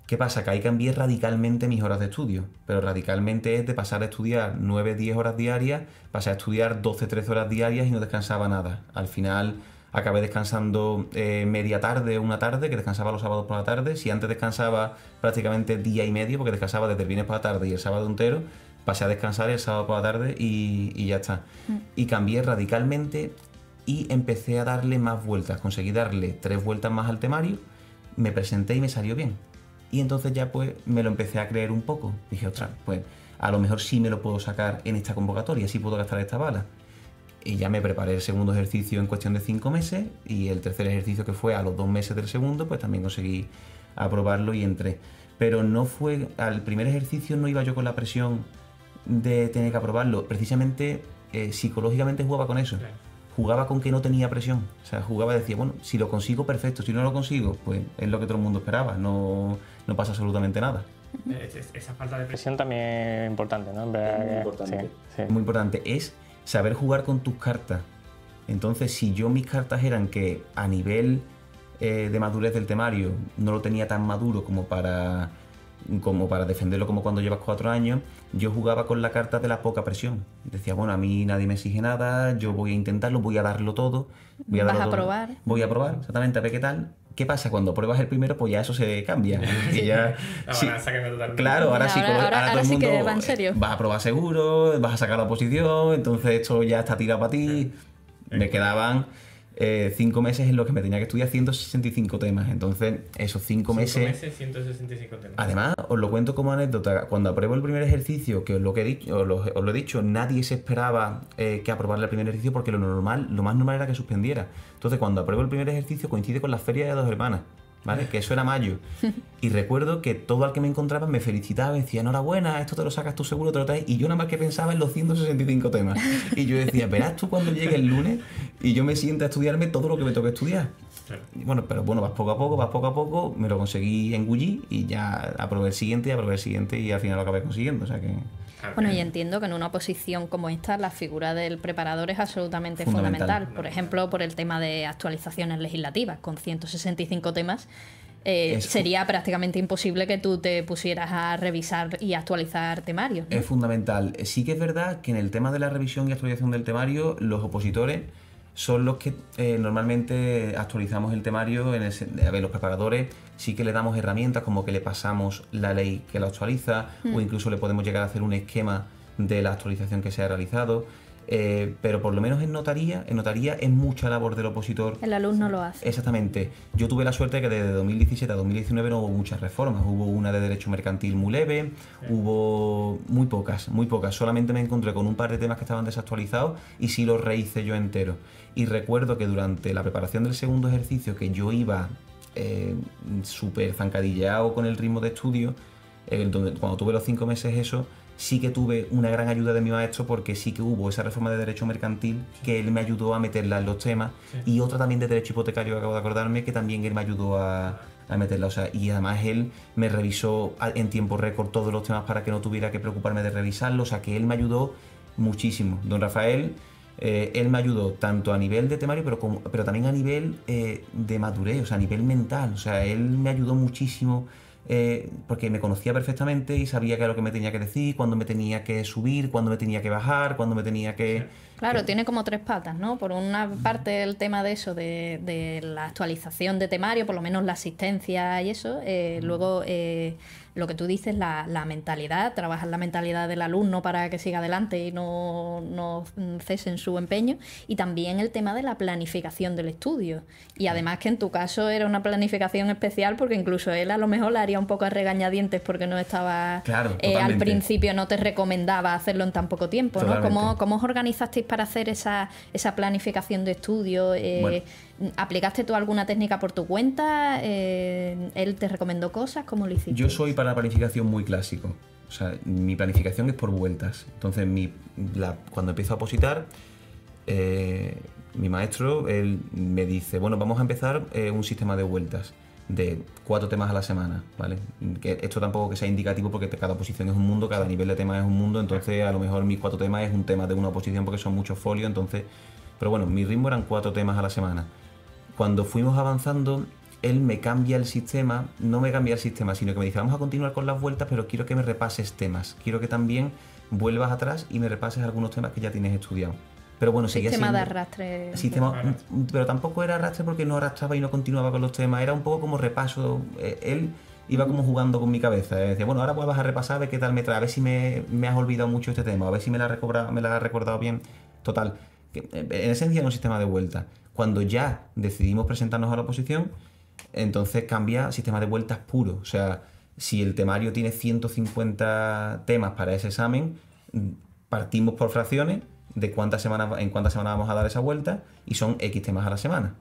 Speaker 2: ¿Qué pasa? Que ahí cambié radicalmente mis horas de estudio, pero radicalmente es de pasar a estudiar 9-10 horas diarias, pasar a estudiar 12-13 horas diarias y no descansaba nada. Al final acabé descansando media tarde, una tarde, que descansaba los sábados por la tarde. Si antes descansaba prácticamente día y medio, porque descansaba desde el viernes por la tarde y el sábado entero, pasé a descansar el sábado por la tarde y ya está. Y cambié radicalmente y empecé a darle más vueltas. Conseguí darle 3 vueltas más al temario, me presenté y me salió bien. Y entonces ya pues me lo empecé a creer un poco. Dije, ostras, pues a lo mejor sí me lo puedo sacar en esta convocatoria, sí puedo gastar esta bala. Y ya me preparé el segundo ejercicio en cuestión de 5 meses y el tercer ejercicio, que fue a los 2 meses del segundo, pues también conseguí aprobarlo y entré. Pero no fue, al primer ejercicio no iba yo con la presión de tener que aprobarlo, precisamente psicológicamente jugaba con eso. jugaba con que no tenía presión. O sea, jugaba y decía, bueno, si lo consigo, perfecto. Si no lo consigo, pues es lo que todo el mundo esperaba. No pasa absolutamente nada.
Speaker 3: Esa falta de presión también es importante, ¿no? En verdad,
Speaker 2: Es muy importante.
Speaker 3: Sí, sí.
Speaker 2: Muy importante. Es saber jugar con tus cartas. Entonces, si yo mis cartas eran que a nivel de madurez del temario no lo tenía tan maduro como para defenderlo como cuando llevas 4 años, yo jugaba con la carta de la poca presión. Decía, bueno, a mí nadie me exige nada, yo voy a intentarlo, voy a darlo todo. Voy a
Speaker 1: probar.
Speaker 2: Voy a probar, exactamente, a ver qué tal. ¿Qué pasa? Cuando pruebas el primero, pues ya eso se cambia. Y ya, sí, claro, ahora sí, ahora todo el mundo
Speaker 1: que va en serio.
Speaker 2: vas a probar seguro, vas a sacar la oposición, entonces esto ya está tirado para ti. Me quedaban 5 meses en los que me tenía que estudiar 165 temas. Entonces, esos 5 meses...
Speaker 3: 165 temas.
Speaker 2: Además, os lo cuento como anécdota. Cuando apruebo el primer ejercicio, que os lo he dicho, nadie se esperaba que aprobara el primer ejercicio porque lo más normal era que suspendiera. Entonces, cuando apruebo el primer ejercicio, coincide con la feria de 2 hermanas, ¿vale? Que eso era mayo. Y recuerdo que todo al que me encontraba me felicitaba, me decía, enhorabuena, esto te lo sacas tú seguro, te lo traes. Y yo nada más que pensaba en los 165 temas. Y yo decía, verás tú cuando llegue el lunes y yo me sienta a estudiarme todo lo que me toque estudiar. Y bueno, pero bueno, vas poco a poco, me lo conseguí engullir y ya aprobé el siguiente y al final lo acabé consiguiendo, o sea que...
Speaker 1: Bueno, y entiendo que en una oposición como esta la figura del preparador es absolutamente fundamental. Por ejemplo, por el tema de actualizaciones legislativas, con 165 temas, sería prácticamente imposible que tú te pusieras a revisar y actualizar temarios, ¿no?
Speaker 2: Es fundamental. Sí que es verdad que en el tema de la revisión y actualización del temario, los opositores son los que normalmente actualizamos el temario. A ver, los preparadores sí que le damos herramientas, como que le pasamos la ley que la actualiza, o incluso le podemos llegar a hacer un esquema de la actualización que se ha realizado. Pero por lo menos en notaría es mucha labor del opositor.
Speaker 1: El alumno lo hace.
Speaker 2: Exactamente. Yo tuve la suerte de que desde 2017 a 2019 no hubo muchas reformas. Hubo una de derecho mercantil muy leve, hubo muy pocas. Solamente me encontré con un par de temas que estaban desactualizados y sí los rehice yo entero. Y recuerdo que durante la preparación del segundo ejercicio, que yo iba súper zancadilleado con el ritmo de estudio, cuando tuve los 5 meses eso, sí que tuve una gran ayuda de mi maestro, porque sí que hubo esa reforma de derecho mercantil que él me ayudó a meterla en los temas, y otra también de derecho hipotecario que acabo de acordarme, que también él me ayudó a meterla, o sea, y además él me revisó en tiempo récord todos los temas para que no tuviera que preocuparme de revisarlo, o sea que él me ayudó muchísimo. Don Rafael, él me ayudó tanto a nivel de temario, pero también a nivel de madurez, o sea, a nivel mental, o sea, él me ayudó muchísimo. Porque me conocía perfectamente y sabía qué era lo que me tenía que decir, cuándo me tenía que subir, cuándo me tenía que bajar, cuándo me tenía que...
Speaker 1: Claro, tiene como 3 patas, ¿no? Por una parte el tema de eso, de la actualización de temario, por lo menos la asistencia y eso. Luego lo que tú dices, la mentalidad, trabajar la mentalidad del alumno para que siga adelante y no cese en su empeño. Y también el tema de la planificación del estudio. Y además que en tu caso era una planificación especial, porque incluso él a lo mejor la haría un poco a regañadientes porque no estaba...
Speaker 2: Claro,
Speaker 1: al principio no te recomendaba hacerlo en tan poco tiempo, ¿no? ¿Cómo os organizasteis para hacer esa planificación de estudio?
Speaker 2: Bueno.
Speaker 1: ¿Aplicaste tú alguna técnica por tu cuenta? ¿Él te recomendó cosas? ¿Cómo lo hiciste?
Speaker 2: Yo soy para la planificación muy clásico. O sea, mi planificación es por vueltas. Entonces, cuando empiezo a opositar, mi maestro, él me dice, bueno, vamos a empezar un sistema de vueltas de 4 temas a la semana, ¿vale? Que esto tampoco que sea indicativo, porque cada oposición es un mundo, cada nivel de tema es un mundo, entonces a lo mejor mis 4 temas es un tema de una oposición porque son muchos folios, entonces... Pero bueno, mi ritmo eran 4 temas a la semana. Cuando fuimos avanzando, él me cambia el sistema, no me cambia el sistema, sino que me dice, vamos a continuar con las vueltas, pero quiero que me repases temas, quiero que también vuelvas atrás y me repases algunos temas que ya tienes estudiado. Pero bueno, seguía siendo...
Speaker 1: Sistema de arrastre.
Speaker 2: Pero tampoco era arrastre porque no arrastraba y no continuaba con los temas, era un poco como repaso. Él iba como jugando con mi cabeza. Decía, bueno, ahora vas a repasar, a ver qué tal me trae, a ver si me has olvidado mucho este tema, a ver si me la has recordado bien. Total, que en esencia era un sistema de vuelta. Cuando ya decidimos presentarnos a la oposición, entonces cambia sistema de vueltas puro. O sea, si el temario tiene 150 temas para ese examen, partimos por fracciones de en cuántas semanas vamos a dar esa vuelta, y son X temas a la semana.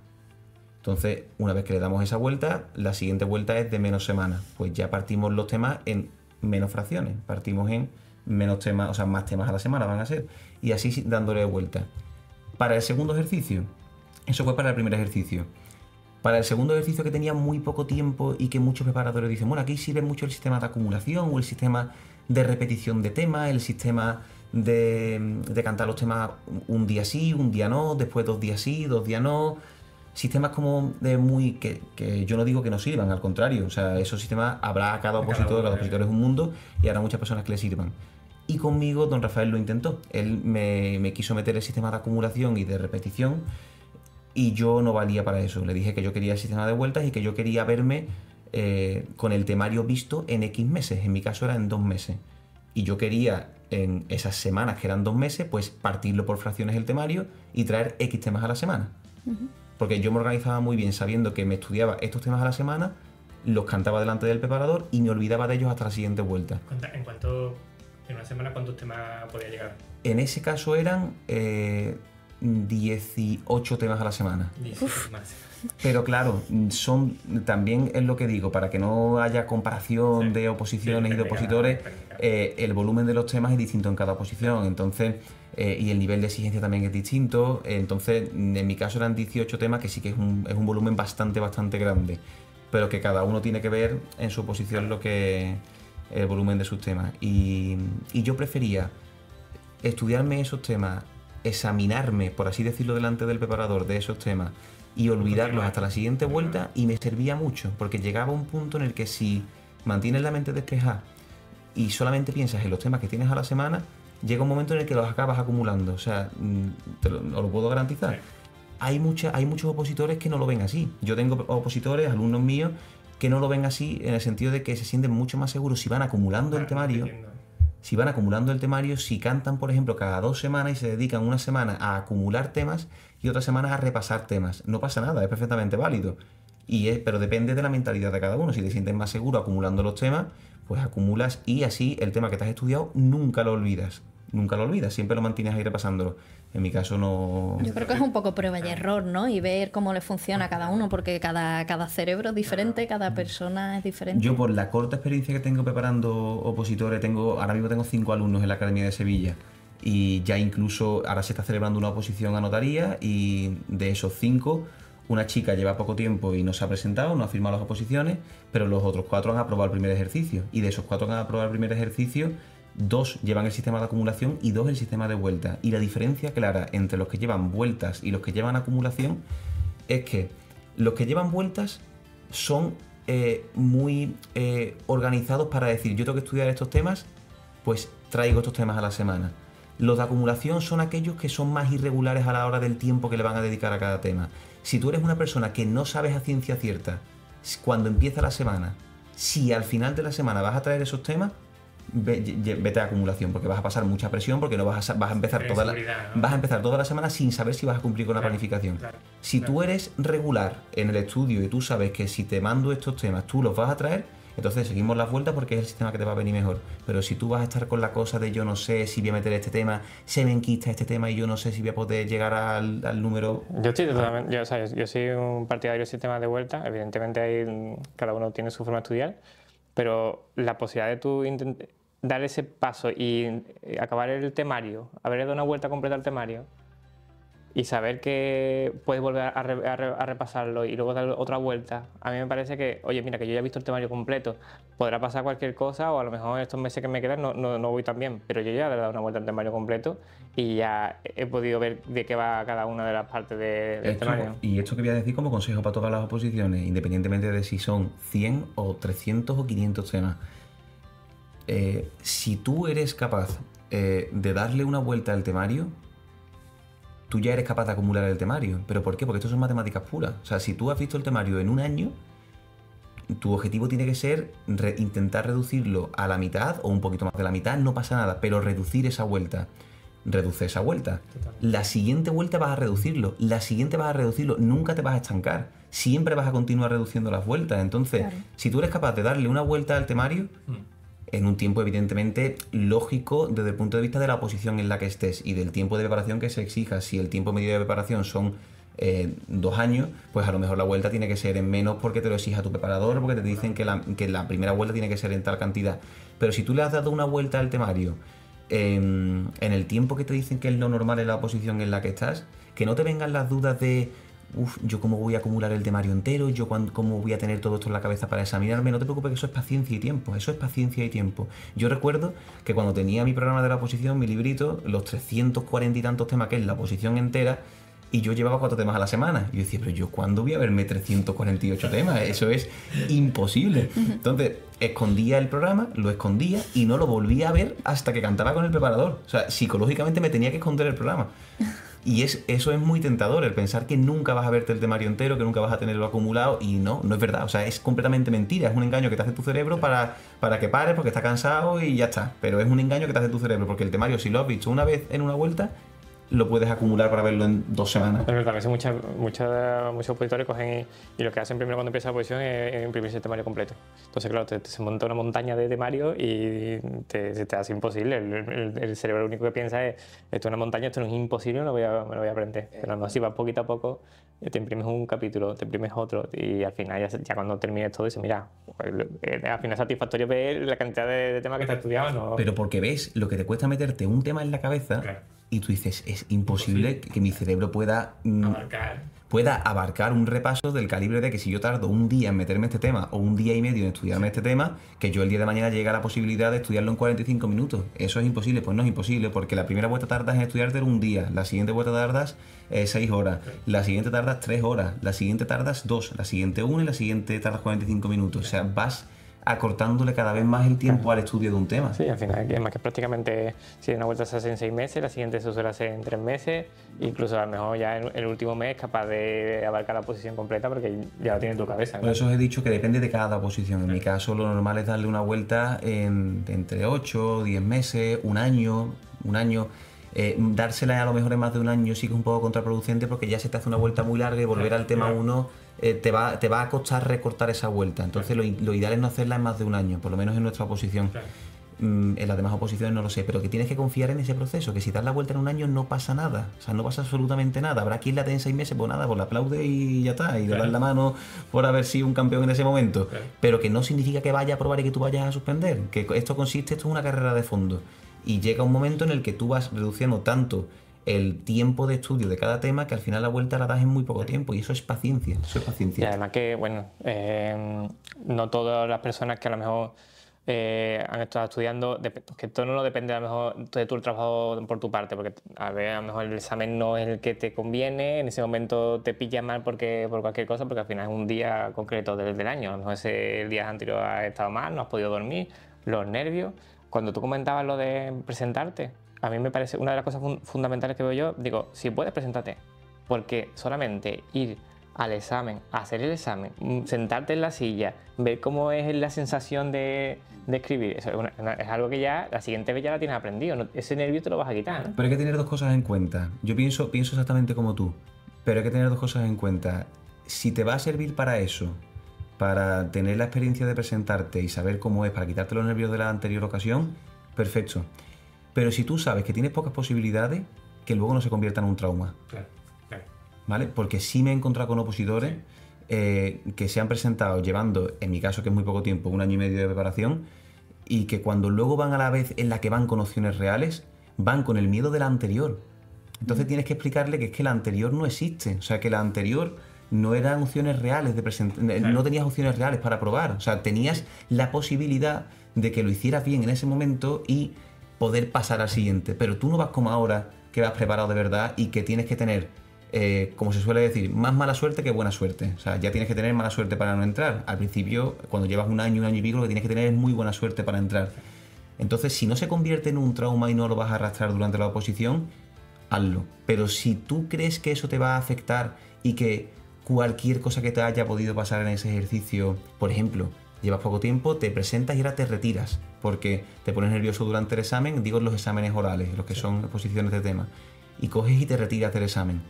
Speaker 2: Entonces, una vez que le damos esa vuelta, la siguiente vuelta es de menos semanas. Pues ya partimos los temas en menos fracciones, partimos en menos temas, o sea, más temas a la semana van a ser, y así dándole vuelta. Para el segundo ejercicio, eso fue para el primer ejercicio. Para el segundo ejercicio, que tenía muy poco tiempo y que muchos preparadores dicen, bueno, aquí sirve mucho el sistema de acumulación o el sistema de repetición de temas, el sistema de cantar los temas un día sí, un día no, después 2 días sí, 2 días no. Sistemas como de muy... que yo no digo que no sirvan, al contrario. O sea, esos sistemas habrá a cada opositor es un mundo y habrá muchas personas que le sirvan. Y conmigo, don Rafael lo intentó. Él me quiso meter el sistema de acumulación y de repetición y yo no valía para eso. Le dije que yo quería el sistema de vueltas y que yo quería verme con el temario visto en X meses. En mi caso era en 2 meses. Y yo quería, en esas semanas que eran 2 meses, pues partirlo por fracciones el temario y traer X temas a la semana. Porque yo me organizaba muy bien sabiendo que me estudiaba estos temas a la semana, los cantaba delante del preparador y me olvidaba de ellos hasta la siguiente vuelta.
Speaker 4: En una semana, ¿cuántos temas podía llegar?
Speaker 2: En ese caso eran 18 temas a la semana.
Speaker 4: 18 más.
Speaker 2: Pero claro, también es lo que digo, para que no haya comparación de oposiciones y de opositores, el volumen de los temas es distinto en cada oposición, entonces, y el nivel de exigencia también es distinto, entonces en mi caso eran 18 temas, que sí que es un volumen bastante grande, pero que cada uno tiene que ver en su oposición el volumen de sus temas. Y yo prefería estudiarme esos temas, examinarme, por así decirlo, delante del preparador de esos temas y olvidarlos hasta la siguiente vuelta, y me servía mucho, porque llegaba un punto en el que si mantienes la mente despejada y solamente piensas en los temas que tienes a la semana, llega un momento en el que los acabas acumulando. O sea, os lo puedo garantizar.
Speaker 4: Sí.
Speaker 2: Hay muchos opositores que no lo ven así. Yo tengo opositores, alumnos míos, que no lo ven así, en el sentido de que se sienten mucho más seguros si van acumulando el temario. Si van acumulando el temario, si cantan, por ejemplo, cada 2 semanas y se dedican una semana a acumular temas y otra semana a repasar temas. No pasa nada, es perfectamente válido. Pero depende de la mentalidad de cada uno. Si te sientes más seguro acumulando los temas, pues acumulas, y así el tema que te has estudiado nunca lo olvidas. Nunca lo olvidas, siempre lo mantienes ahí repasándolo. En mi caso no...
Speaker 1: Yo creo que es un poco prueba y error, ¿no? Y ver cómo le funciona a cada uno, porque cada cerebro es diferente, cada persona es diferente.
Speaker 2: Yo, por la corta experiencia que tengo preparando opositores, ahora mismo tengo 5 alumnos en la Academia de Sevilla, y ya incluso ahora se está celebrando una oposición a notaría, y de esos 5, una chica lleva poco tiempo y no se ha presentado, no ha firmado las oposiciones, pero los otros 4 han aprobado el primer ejercicio, y de esos 4 que han aprobado el primer ejercicio, 2 llevan el sistema de acumulación y 2 el sistema de vuelta. Y la diferencia clara entre los que llevan vueltas y los que llevan acumulación es que los que llevan vueltas son muy organizados para decir, yo tengo que estudiar estos temas, pues traigo estos temas a la semana. Los de acumulación son aquellos que son más irregulares a la hora del tiempo que le van a dedicar a cada tema. Si tú eres una persona que no sabes a ciencia cierta cuando empieza la semana, si al final de la semana vas a traer esos temas, vete a acumulación, porque vas a pasar mucha presión, porque no vas a empezar toda la semana sin saber si vas a cumplir con la planificación. Si tú eres regular en el estudio y tú sabes que si te mando estos temas tú los vas a traer, entonces seguimos las vueltas porque es el sistema que te va a venir mejor. Pero si tú vas a estar con la cosa de yo no sé si voy a meter este tema, se me enquista este tema y yo no sé si voy a poder llegar al número...
Speaker 3: Yo soy un partidario del sistema de vuelta. Evidentemente cada uno tiene su forma de estudiar, pero la posibilidad de tú dar ese paso y acabar el temario, haber dado una vuelta completa al temario y saber que puedes volver a repasarlo y luego dar otra vuelta, a mí me parece que, oye, mira, que yo ya he visto el temario completo, podrá pasar cualquier cosa, o a lo mejor estos meses que me quedan no voy tan bien, pero yo ya he dado una vuelta al temario completo y ya he podido ver de qué va cada una de las partes del temario.
Speaker 2: Y esto que voy a decir como consejo para todas las oposiciones, independientemente de si son 100 o 300 o 500 temas. Si tú eres capaz de darle una vuelta al temario, tú ya eres capaz de acumular el temario. ¿Pero por qué? Porque esto son matemáticas puras. O sea, si tú has visto el temario en un año, tu objetivo tiene que ser intentar reducirlo a la mitad o un poquito más de la mitad, no pasa nada, pero reducir esa vuelta. Reduce esa vuelta. Totalmente. La siguiente vuelta vas a reducirlo, la siguiente vas a reducirlo, nunca te vas a estancar. Siempre vas a continuar reduciendo las vueltas. Entonces, claro, si tú eres capaz de darle una vuelta al temario, en un tiempo evidentemente lógico desde el punto de vista de la oposición en la que estés y del tiempo de preparación que se exija. Si el tiempo medio de preparación son 2 años, pues a lo mejor la vuelta tiene que ser en menos porque te lo exija tu preparador, porque te dicen que la primera vuelta tiene que ser en tal cantidad. Pero si tú le has dado una vuelta al temario en el tiempo que te dicen que es lo normal en la oposición en la que estás, que no te vengan las dudas de yo cómo voy a acumular el temario entero, yo cómo voy a tener todo esto en la cabeza para examinarme. No te preocupes, que eso es paciencia y tiempo, eso es paciencia y tiempo. Yo recuerdo que cuando tenía mi programa de la oposición, mi librito, los 340 y tantos temas que es la oposición entera, y yo llevaba 4 temas a la semana. Y yo decía, pero yo ¿cuándo voy a verme 348 temas? Eso es imposible. Entonces, escondía el programa, lo escondía y no lo volvía a ver hasta que cantaba con el preparador. O sea, psicológicamente me tenía que esconder el programa. Y eso es muy tentador, el pensar que nunca vas a verte el temario entero, que nunca vas a tenerlo acumulado, y no es verdad. O sea, es completamente mentira, es un engaño que te hace tu cerebro para que pares, porque está cansado y ya está. Pero es un engaño que te hace tu cerebro, porque el temario, si lo has visto una vez en una vuelta, lo puedes acumular para verlo en 2 semanas.
Speaker 3: Es verdad, a veces muchos opositores cogen y lo que hacen primero cuando empieza la oposición es imprimirse el temario completo. Entonces, claro, se monta una montaña de temario y se te hace imposible. El cerebro lo único que piensa es, esto es una montaña, esto no es imposible, me lo voy a aprender. Pero no, si vas poquito a poco, te imprimes un capítulo, te imprimes otro, y al final ya cuando termines todo dices, mira, al final es satisfactorio ver la cantidad de temas que te has estudiado, ¿no?
Speaker 2: Pero porque ves lo que te cuesta meterte un tema en la cabeza, claro. Y tú dices, es imposible que mi cerebro pueda abarcar un repaso del calibre de que si yo tardo un día en meterme este tema o un día y medio en estudiarme este tema, que yo el día de mañana llegue a la posibilidad de estudiarlo en 45 minutos. Eso es imposible. Pues no es imposible, porque la primera vuelta tardas en estudiártelo un día, la siguiente vuelta tardas 6 horas, la siguiente tardas 3 horas, la siguiente tardas 2, la siguiente 1 y la siguiente tardas 45 minutos. O sea, vas acortándole cada vez más el tiempo al estudio de un tema.
Speaker 3: Sí, al final, además que prácticamente si una vuelta se hace en 6 meses, la siguiente se suele hacer en 3 meses, incluso a lo mejor ya en el último mes es capaz de abarcar la posición completa porque ya lo tiene en tu cabeza, ¿no?
Speaker 2: Por eso os he dicho que depende de cada posición. En mi caso lo normal es darle una vuelta entre 8, 10 meses, un año. Dársela a lo mejor en más de un año sí que es un poco contraproducente, porque ya se te hace una vuelta muy larga y volver al tema 1 te va a costar recortar esa vuelta. Entonces lo ideal es no hacerla en más de un año, por lo menos en nuestra oposición. En las demás oposiciones no lo sé, pero que tienes que confiar en ese proceso, que si das la vuelta en un año no pasa nada, o sea, no pasa absolutamente nada. Habrá quien la dé en 6 meses, pues nada, pues la aplaude y ya está, y le das la mano por haber sido un campeón en ese momento, pero que no significa que vaya a probar y que tú vayas a suspender, que esto es una carrera de fondo. Y llega un momento en el que tú vas reduciendo tanto el tiempo de estudio de cada tema que al final la vuelta la das en muy poco tiempo, y eso es paciencia,
Speaker 3: Y además que, bueno, no todas las personas que a lo mejor han estado estudiando, que todo no depende a lo mejor de tu trabajo por tu parte, porque a lo mejor el examen no es el que te conviene, en ese momento te pilla mal por cualquier cosa, porque al final es un día concreto del año, a lo mejor el día anterior has estado mal, no has podido dormir, los nervios. Cuando tú comentabas lo de presentarte, a mí me parece una de las cosas fundamentales que veo yo, digo, si puedes, preséntate, porque solamente ir al examen, hacer el examen, sentarte en la silla, ver cómo es la sensación de escribir, eso es algo que ya la siguiente vez ya la tienes aprendido, ¿no? Ese nervio te lo vas a quitar, ¿no?
Speaker 2: Pero hay que tener 2 cosas en cuenta. Yo pienso exactamente como tú, pero hay que tener 2 cosas en cuenta. Si te va a servir para eso, para tener la experiencia de presentarte y saber cómo es, para quitarte los nervios de la anterior ocasión, perfecto. Pero si tú sabes que tienes pocas posibilidades, que luego no se convierta en un trauma.
Speaker 4: Claro.
Speaker 2: ¿Vale? Porque sí me he encontrado con opositores que se han presentado llevando, en mi caso que es muy poco tiempo, 1 año y medio de preparación, y que cuando luego van a la vez en la que van con opciones reales, van con el miedo de la anterior. Entonces tienes que explicarle que es que la anterior no existe, o sea, que la anterior no eran opciones reales de presentar, no tenías opciones reales para probar, o sea, tenías la posibilidad de que lo hicieras bien en ese momento y poder pasar al siguiente, pero tú no vas como ahora, que vas preparado de verdad y que tienes que tener, como se suele decir, más mala suerte que buena suerte. O sea, ya tienes que tener mala suerte para no entrar. Al principio, cuando llevas un año y pico, lo que tienes que tener es muy buena suerte para entrar. Entonces, si no se convierte en un trauma y no lo vas a arrastrar durante la oposición, hazlo. Pero si tú crees que eso te va a afectar y que cualquier cosa que te haya podido pasar en ese ejercicio, por ejemplo, llevas poco tiempo, te presentas y ahora te retiras porque te pones nervioso durante el examen, digo los exámenes orales, los que son exposiciones de tema, y coges y te retiras del examen.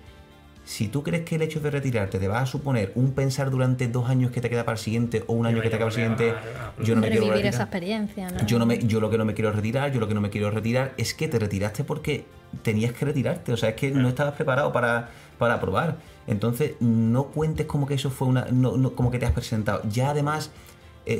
Speaker 2: Si tú crees que el hecho de retirarte te va a suponer un pensar durante 2 años que te queda para el siguiente o un año que te queda para el siguiente, yo no me quiero retirar.
Speaker 1: Esa experiencia, ¿no?
Speaker 2: Yo lo que no me quiero retirar es que te retiraste porque tenías que retirarte, o sea, es que no estabas preparado para probar. Entonces, no cuentes como que eso fue como que te has presentado. Ya además,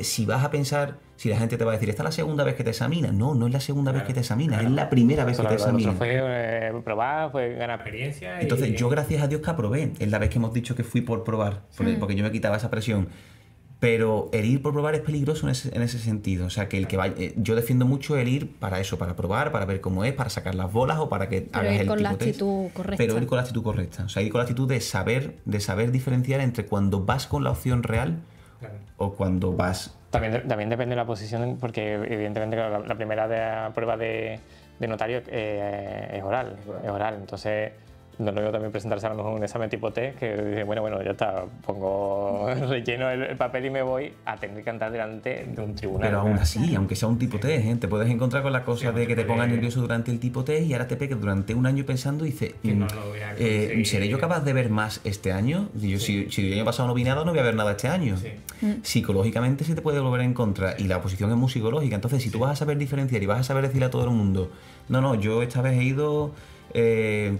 Speaker 2: si vas a pensar, si la gente te va a decir, esta es la segunda vez que te examina. No, no es la segunda vez que te examina, es la primera vez que te examina.
Speaker 3: Fue probar, fue ganar experiencia.
Speaker 2: Entonces, yo gracias a Dios que aprobé. Es la vez que hemos dicho que fui por probar, porque yo me quitaba esa presión. Pero el ir por probar es peligroso en ese sentido. O sea, que el que vaya, yo defiendo mucho el ir para eso, para probar, para ver cómo es, para sacar las bolas o para que hagas el tipo test.
Speaker 1: Pero ir con la actitud correcta.
Speaker 2: Pero ir con la actitud correcta. O sea, ir con la actitud de saber diferenciar entre cuando vas con la opción real o cuando vas...
Speaker 3: También depende de la posición, porque evidentemente la primera prueba de notario es oral. Entonces... No es lo mismo también presentarse a lo mejor un examen tipo test que dice, bueno, ya está, relleno el papel y me voy a tener que cantar delante de un tribunal.
Speaker 2: Pero aún así, aunque sea un tipo test, te puedes encontrar con la cosa de que te pongas nervioso durante el tipo test y ahora te pegues durante un año pensando y dices, ¿seré yo capaz de ver más este año? Si el año pasado no vi nada, no voy a ver nada este año. Sí. Psicológicamente se te puede volver en contra y la oposición es muy psicológica. Entonces, si tú vas a saber diferenciar y vas a saber decirle a todo el mundo, no, yo esta vez he ido...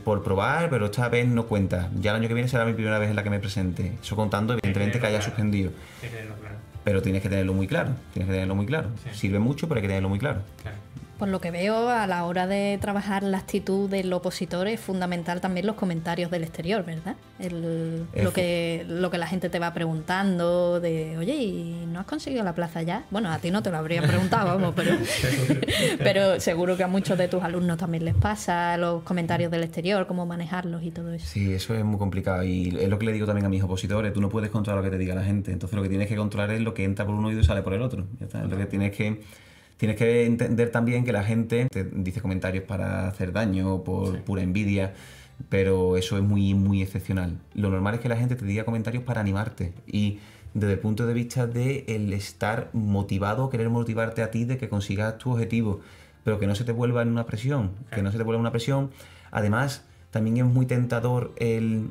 Speaker 2: por probar, pero esta vez no cuenta. Ya el año que viene será mi primera vez en la que me presente. Eso contando, evidentemente, que haya suspendido. Pero tienes que tenerlo muy claro. Sí. Sirve mucho, pero hay que tenerlo muy claro.
Speaker 1: Por lo que veo, a la hora de trabajar la actitud del opositor es fundamental también los comentarios del exterior, ¿verdad? Lo que la gente te va preguntando de, oye, ¿y no has conseguido la plaza ya? Bueno, a ti no te lo habría preguntado, vamos, pero seguro que a muchos de tus alumnos también les pasa los comentarios del exterior, cómo manejarlos y todo eso.
Speaker 2: Sí, eso es muy complicado y es lo que le digo también a mis opositores. Tú no puedes controlar lo que te diga la gente, entonces lo que tienes que controlar es lo que entra por un oído y sale por el otro. Ya está. Lo que tienes que entender también que la gente te dice comentarios para hacer daño, por pura envidia, pero eso es muy, muy excepcional. Lo normal es que la gente te diga comentarios para animarte y desde el punto de vista de el estar motivado, querer motivarte a ti de que consigas tu objetivo, pero que no se te vuelva en una presión, Además, también es muy tentador el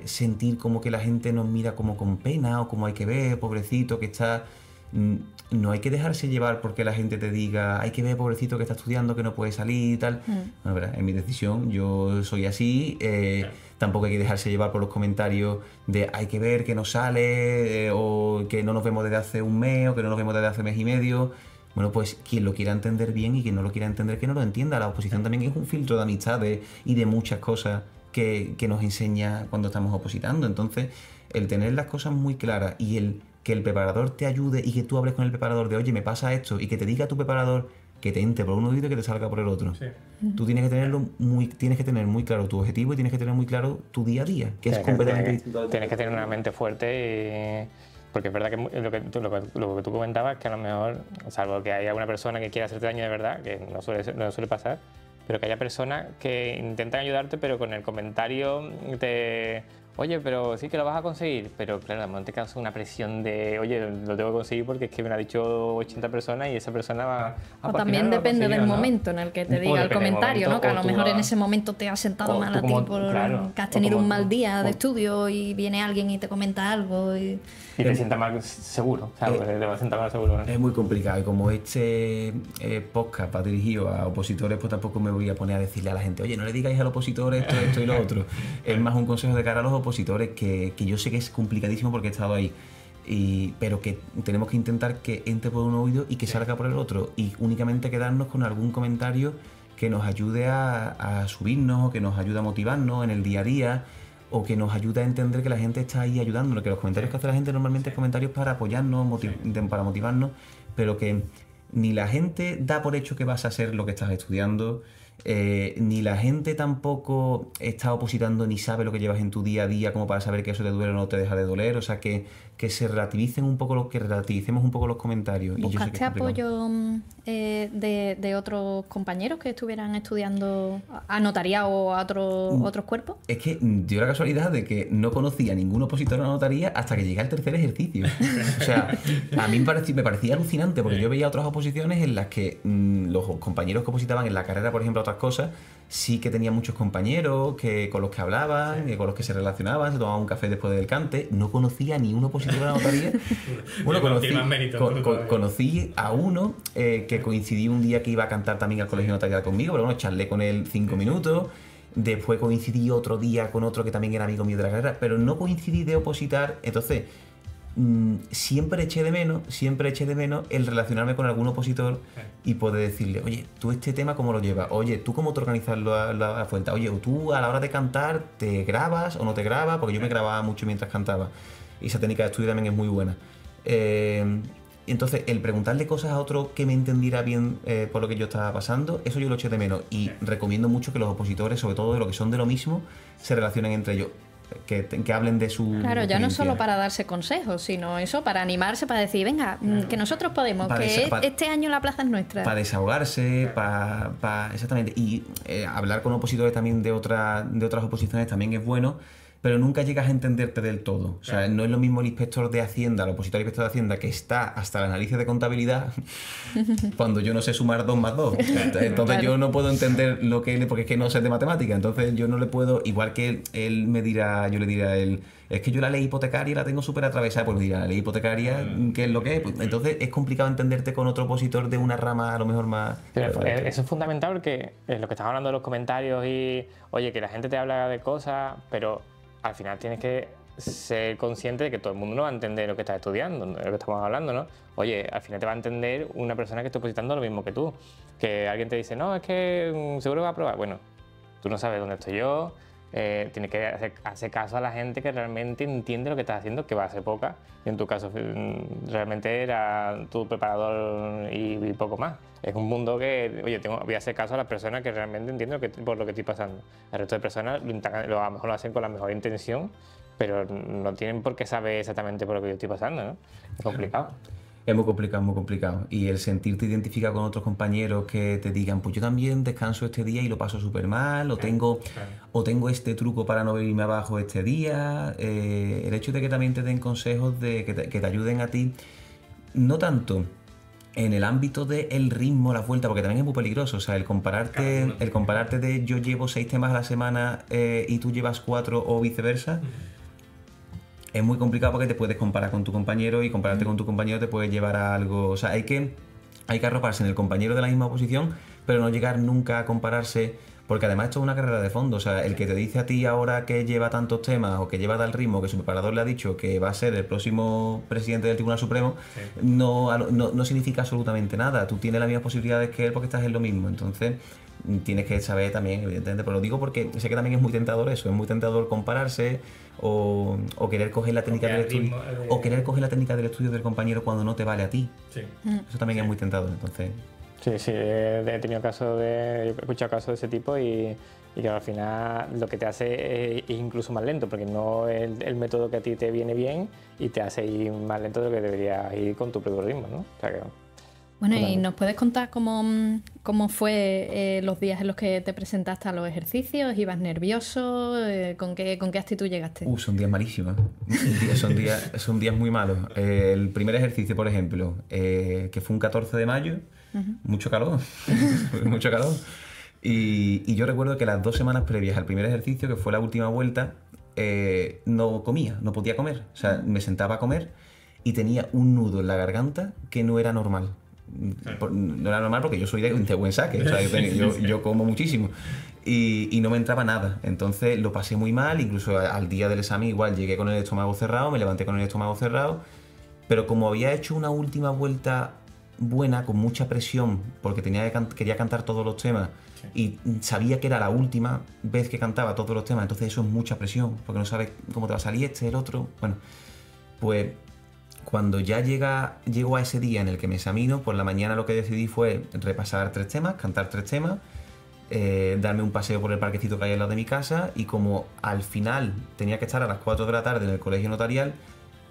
Speaker 2: sentir como que la gente nos mira como con pena o como hay que ver, pobrecito, que está... No hay que dejarse llevar porque la gente te diga, hay que ver, pobrecito, que está estudiando, que no puede salir y tal. Bueno, ¿verdad? Es mi decisión, yo soy así. Tampoco hay que dejarse llevar por los comentarios de hay que ver que no sale, o que no nos vemos desde hace un mes, o que no nos vemos desde hace mes y medio. Bueno, pues quien lo quiera entender bien y quien no lo quiera entender que no lo entienda. La oposición también es un filtro de amistades y de muchas cosas que nos enseña cuando estamos opositando. Entonces, el tener las cosas muy claras y que el preparador te ayude y que tú hables con el preparador de, oye, me pasa esto, y que te diga a tu preparador que te entre por un oído y que te salga por el otro. Sí. Tú tienes que tener muy claro tu objetivo y tienes que tener muy claro tu día a día, que es completamente distinto.
Speaker 3: Tienes que tener una mente fuerte porque es verdad que lo que tú comentabas, que a lo mejor, salvo que haya una persona que quiera hacerte daño de verdad, que no suele pasar, pero que haya personas que intentan ayudarte, pero con el comentario oye, pero sí que lo vas a conseguir, pero claro, de momento te causa una presión de, oye, lo tengo que conseguir porque es que me lo ha dicho 80 personas y esa persona va
Speaker 1: a... O también depende del momento en el que te diga el comentario, ¿no? Que a lo mejor en ese momento te ha sentado mal a ti que has tenido un mal día de estudio y viene alguien y te comenta algo y
Speaker 3: te sientas más seguro, ¿sabes? Te va a sentar más seguro, ¿no?
Speaker 2: Es muy complicado y como este podcast va dirigido a opositores, pues tampoco me voy a poner a decirle a la gente, oye, no le digáis al opositor esto y lo otro. Es más un consejo de cara a los opositores que yo sé que es complicadísimo porque he estado ahí, pero que tenemos que intentar que entre por un oído y que salga por el otro y únicamente quedarnos con algún comentario que nos ayude a subirnos o que nos ayude a motivarnos en el día a día o que nos ayude a entender que la gente está ahí ayudándonos, que los comentarios que hace la gente normalmente es comentarios para apoyarnos, para motivarnos, pero que ni la gente da por hecho que vas a hacer lo que estás estudiando, ni la gente tampoco está opositando ni sabe lo que llevas en tu día a día como para saber que eso te duele o no te deja de doler, o sea que se relativicemos un poco los comentarios.
Speaker 1: ¿Buscaste apoyo de otros compañeros que estuvieran estudiando a notaría o a otros cuerpos?
Speaker 2: Es que dio la casualidad de que no conocía a ningún opositor a la notaría hasta que llegué al tercer ejercicio. O sea, a mí me parecía alucinante porque yo veía otras oposiciones en las que los compañeros que opositaban en la carrera, por ejemplo, otras cosas, sí que tenía muchos compañeros con los que hablaban, con los que se relacionaban, se tomaban un café después del cante. No conocía ni un opositor de la notaría. Bueno, conocí a uno que coincidí un día que iba a cantar también al colegio notarial conmigo, pero bueno, charlé con él 5 minutos. Después coincidí otro día con otro que también era amigo mío de la carrera, pero no coincidí de opositar. Entonces, siempre eché de menos el relacionarme con algún opositor y poder decirle, oye, tú este tema cómo lo llevas, oye, tú cómo te organizas la fuente, oye, tú a la hora de cantar te grabas o no te grabas, porque yo me grababa mucho mientras cantaba y esa técnica de estudio también es muy buena. Entonces, el preguntarle cosas a otro que me entendiera bien por lo que yo estaba pasando, eso yo lo eché de menos y recomiendo mucho que los opositores, sobre todo de lo que son de lo mismo, se relacionen entre ellos. Que hablen de su
Speaker 5: Claro, ya no
Speaker 2: experiencia.
Speaker 5: solo para darse consejos, sino eso, para animarse, para decir, venga, que nosotros podemos,
Speaker 2: Para
Speaker 5: este año la plaza es nuestra.
Speaker 2: Para desahogarse, exactamente. Y hablar con opositores también de otras oposiciones también es bueno, pero nunca llegas a entenderte del todo. O sea, no es lo mismo el inspector de Hacienda, el opositor inspector de Hacienda, que está hasta las narices de contabilidad, cuando yo no sé sumar 2 más 2. Entonces
Speaker 5: Claro.
Speaker 2: yo no puedo entender lo que él, porque es que no sé de matemática. Entonces yo no le puedo, igual que él me dirá, yo le diré a él, es que yo la ley hipotecaria la tengo súper atravesada, pues le dirá, la ley hipotecaria, ¿qué es lo que es? Pues, entonces es complicado entenderte con otro opositor de una rama a lo mejor más...
Speaker 3: Pero eso es fundamental porque lo que estamos hablando de los comentarios y, oye, que la gente te habla de cosas, pero al final tienes que ser consciente de que todo el mundo no va a entender lo que estás estudiando, de lo que estamos hablando, ¿no? Oye, al final te va a entender una persona que está opositando lo mismo que tú. Que alguien te dice, no, es que seguro va a aprobar. Bueno, tú no sabes dónde estoy yo, tienes que hacer caso a la gente que realmente entiende lo que estás haciendo, que va a ser poca. Y en tu caso realmente era tu preparador y poco más. Es un mundo que, oye, voy a hacer caso a las personas que realmente entienden por lo que estoy pasando. El resto de personas a lo mejor lo hacen con la mejor intención, pero no tienen por qué saber exactamente por lo que yo estoy pasando, ¿no? Es complicado.
Speaker 2: Es muy complicado, muy complicado. Y el sentirte identificado con otros compañeros que te digan, pues yo también descanso este día y lo paso súper mal, o tengo este truco para no venirme abajo este día. El hecho de que también te den consejos que te ayuden a ti, no tanto en el ámbito del ritmo, la vuelta, porque también es muy peligroso. O sea, el compararte de yo llevo 6 temas a la semana y tú llevas 4 o viceversa. Es muy complicado porque te puedes comparar con tu compañero y compararte con tu compañero te puede llevar a algo... O sea, hay que arroparse en el compañero de la misma posición, pero no llegar nunca a compararse, porque además esto es una carrera de fondo. O sea, el que te dice a ti ahora que lleva tantos temas o que lleva tal ritmo, que su preparador le ha dicho que va a ser el próximo presidente del Tribunal Supremo, no significa absolutamente nada. Tú tienes las mismas posibilidades que él porque estás en lo mismo. Entonces tienes que saber también, evidentemente, pero lo digo porque sé que también es muy tentador eso, es muy tentador compararse o querer coger la técnica del estudio o querer coger la técnica del estudio del compañero cuando no te vale a ti.
Speaker 4: Sí.
Speaker 2: Eso también es muy tentador, entonces.
Speaker 3: Sí, he tenido he escuchado casos de ese tipo y que al final lo que te hace es incluso más lento, porque no es el método que a ti te viene bien y te hace ir más lento de lo que deberías ir con tu propio ritmo, ¿no? O sea que,
Speaker 5: Bueno, ¿y nos puedes contar cómo fue los días en los que te presentaste a los ejercicios? ¿Ibas nervioso? ¿Con qué actitud llegaste?
Speaker 2: Son días malísimos. Son días muy malos. El primer ejercicio, por ejemplo, que fue un 14 de mayo, mucho calor, mucho calor. Y yo recuerdo que las 2 semanas previas al primer ejercicio, que fue la última vuelta, no comía, no podía comer. O sea, me sentaba a comer y tenía un nudo en la garganta que no era normal. No era normal porque yo soy de buen saque, o sea, yo como muchísimo y no me entraba nada, entonces lo pasé muy mal, incluso al día del examen igual llegué con el estómago cerrado, me levanté con el estómago cerrado, pero como había hecho una última vuelta buena, con mucha presión, porque quería cantar todos los temas y sabía que era la última vez que cantaba todos los temas, entonces eso es mucha presión, porque no sabes cómo te va a salir el otro, bueno, pues cuando ya llego a ese día en el que me examino, por la mañana lo que decidí fue repasar 3 temas, cantar 3 temas, darme un paseo por el parquecito que hay al lado de mi casa y como al final tenía que estar a las 4 de la tarde en el colegio notarial,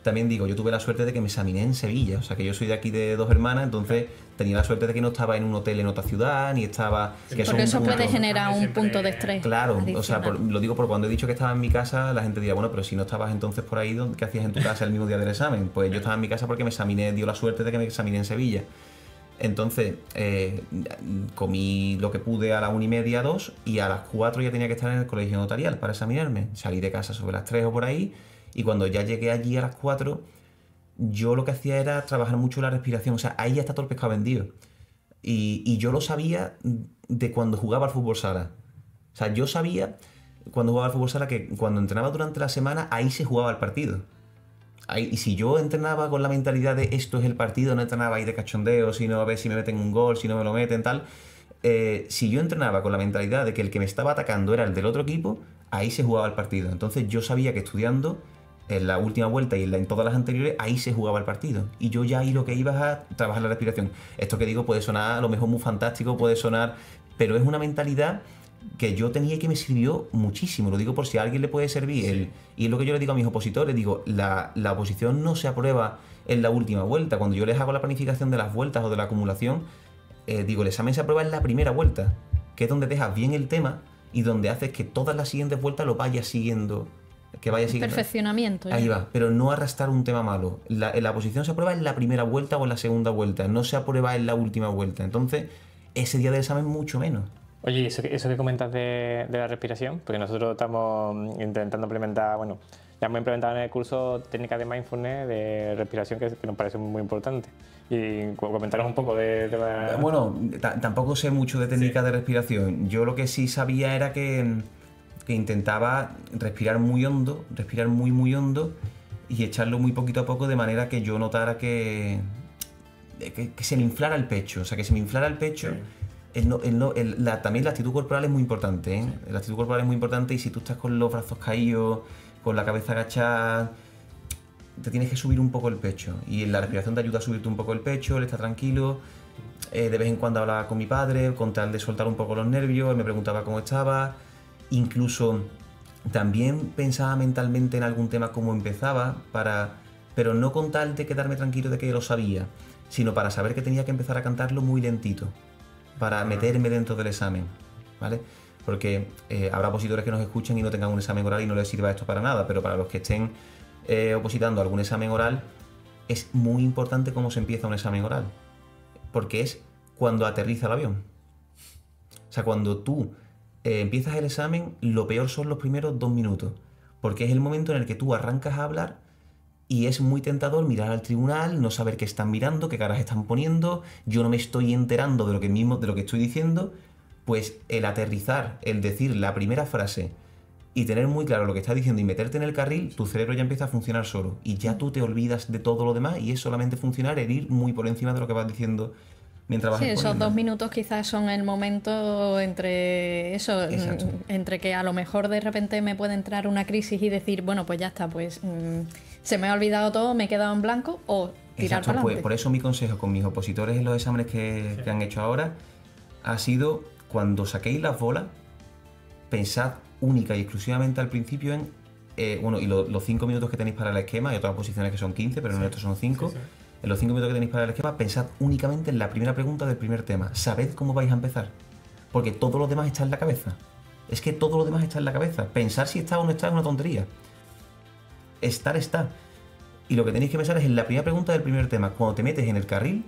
Speaker 2: también digo, yo tuve la suerte de que me examiné en Sevilla, o sea que yo soy de aquí de 2 hermanas, entonces tenía la suerte de que no estaba en un hotel en otra ciudad, ni estaba...
Speaker 5: Porque eso puede generar un punto de estrés.
Speaker 2: Claro,
Speaker 5: adicional.
Speaker 2: o sea, lo digo por cuando he dicho que estaba en mi casa, la gente dirá, bueno, pero si no estabas entonces por ahí, ¿qué hacías en tu casa el mismo día del examen? Pues yo estaba en mi casa porque me examiné, dio la suerte de que me examiné en Sevilla. Entonces, comí lo que pude a las 1:30, 2, y a las 4 ya tenía que estar en el colegio notarial para examinarme. Salí de casa sobre las 3 o por ahí, y cuando ya llegué allí a las 4, yo lo que hacía era trabajar mucho la respiración. O sea, ahí ya está todo el pescado vendido. Y yo lo sabía de cuando jugaba al fútbol sala. O sea, yo sabía cuando jugaba al fútbol sala que cuando entrenaba durante la semana, ahí se jugaba el partido. Y si yo entrenaba con la mentalidad de esto es el partido, no entrenaba ahí de cachondeo, sino a ver si me meten un gol, si no me lo meten, tal. Si yo entrenaba con la mentalidad de que el que me estaba atacando era el del otro equipo, ahí se jugaba el partido. Entonces yo sabía que estudiando en la última vuelta y en todas las anteriores, ahí se jugaba el partido. Y yo ya ahí lo que iba es a trabajar la respiración. Esto que digo puede sonar a lo mejor muy fantástico, puede sonar, pero es una mentalidad que yo tenía y que me sirvió muchísimo. Lo digo por si a alguien le puede servir. Y es lo que yo le digo a mis opositores, digo, la oposición no se aprueba en la última vuelta. Cuando yo les hago la planificación de las vueltas o de la acumulación, digo, el examen se aprueba en la primera vuelta, que es donde dejas bien el tema y donde haces que todas las siguientes vueltas lo vayas siguiendo. Que vaya siguiendo.
Speaker 5: Perfeccionamiento.
Speaker 2: Ahí va, pero no arrastrar un tema malo. La oposición se aprueba en la primera vuelta o en la segunda vuelta, no se aprueba en la última vuelta. Entonces, ese día del examen mucho menos.
Speaker 3: Oye, ¿y eso que comentas de la respiración? Porque nosotros estamos intentando implementar, bueno, ya hemos implementado en el curso técnicas de mindfulness, de respiración, que nos parece muy importante. Y comentaros un poco de la...
Speaker 2: Bueno, tampoco sé mucho de técnicas de respiración. Yo lo que sí sabía era que intentaba respirar muy hondo, respirar muy muy hondo y echarlo muy poquito a poco de manera que yo notara que se me inflara el pecho. O sea, que se me inflara el pecho... Sí. También la actitud corporal es muy importante, ¿eh? La actitud corporal es muy importante y si tú estás con los brazos caídos, con la cabeza agachada, te tienes que subir un poco el pecho. Y la respiración te ayuda a subirte un poco el pecho, él está tranquilo. De vez en cuando hablaba con mi padre, con tal de soltar un poco los nervios, él me preguntaba cómo estaba. Incluso también pensaba mentalmente en algún tema cómo empezaba, pero no con tal de quedarme tranquilo de que lo sabía, sino para saber que tenía que empezar a cantarlo muy lentito, para meterme dentro del examen, ¿vale? Porque habrá opositores que nos escuchen y no tengan un examen oral y no les sirva esto para nada, pero para los que estén opositando algún examen oral, es muy importante cómo se empieza un examen oral, porque es cuando aterriza el avión. O sea, cuando tú empiezas el examen, lo peor son los primeros 2 minutos, porque es el momento en el que tú arrancas a hablar y es muy tentador mirar al tribunal, no saber qué están mirando, qué caras están poniendo, yo no me estoy enterando de lo que estoy diciendo. Pues el aterrizar, el decir la primera frase y tener muy claro lo que estás diciendo y meterte en el carril, tu cerebro ya empieza a funcionar solo y ya tú te olvidas de todo lo demás y es solamente funcionar, el ir muy por encima de lo que vas diciendo mientras vas exponiendo.
Speaker 5: Esos 2 minutos quizás son el momento entre eso, entre que a lo mejor de repente me puede entrar una crisis y decir, bueno, pues ya está, pues se me ha olvidado todo, me he quedado en blanco, o tirar para adelante.
Speaker 2: Pues, por eso mi consejo con mis opositores en los exámenes que han hecho ahora ha sido, cuando saquéis las bolas, pensad única y exclusivamente al principio en, y los 5 minutos que tenéis para el esquema, hay otras posiciones que son 15, pero en estos son 5. Sí. En los 5 minutos que tenéis para el esquema, pensad únicamente en la primera pregunta del primer tema. Sabed cómo vais a empezar, porque todo lo demás está en la cabeza. Es que todo lo demás está en la cabeza. Pensar si está o no está es una tontería. Estar está. Y lo que tenéis que pensar es en la primera pregunta del primer tema. Cuando te metes en el carril,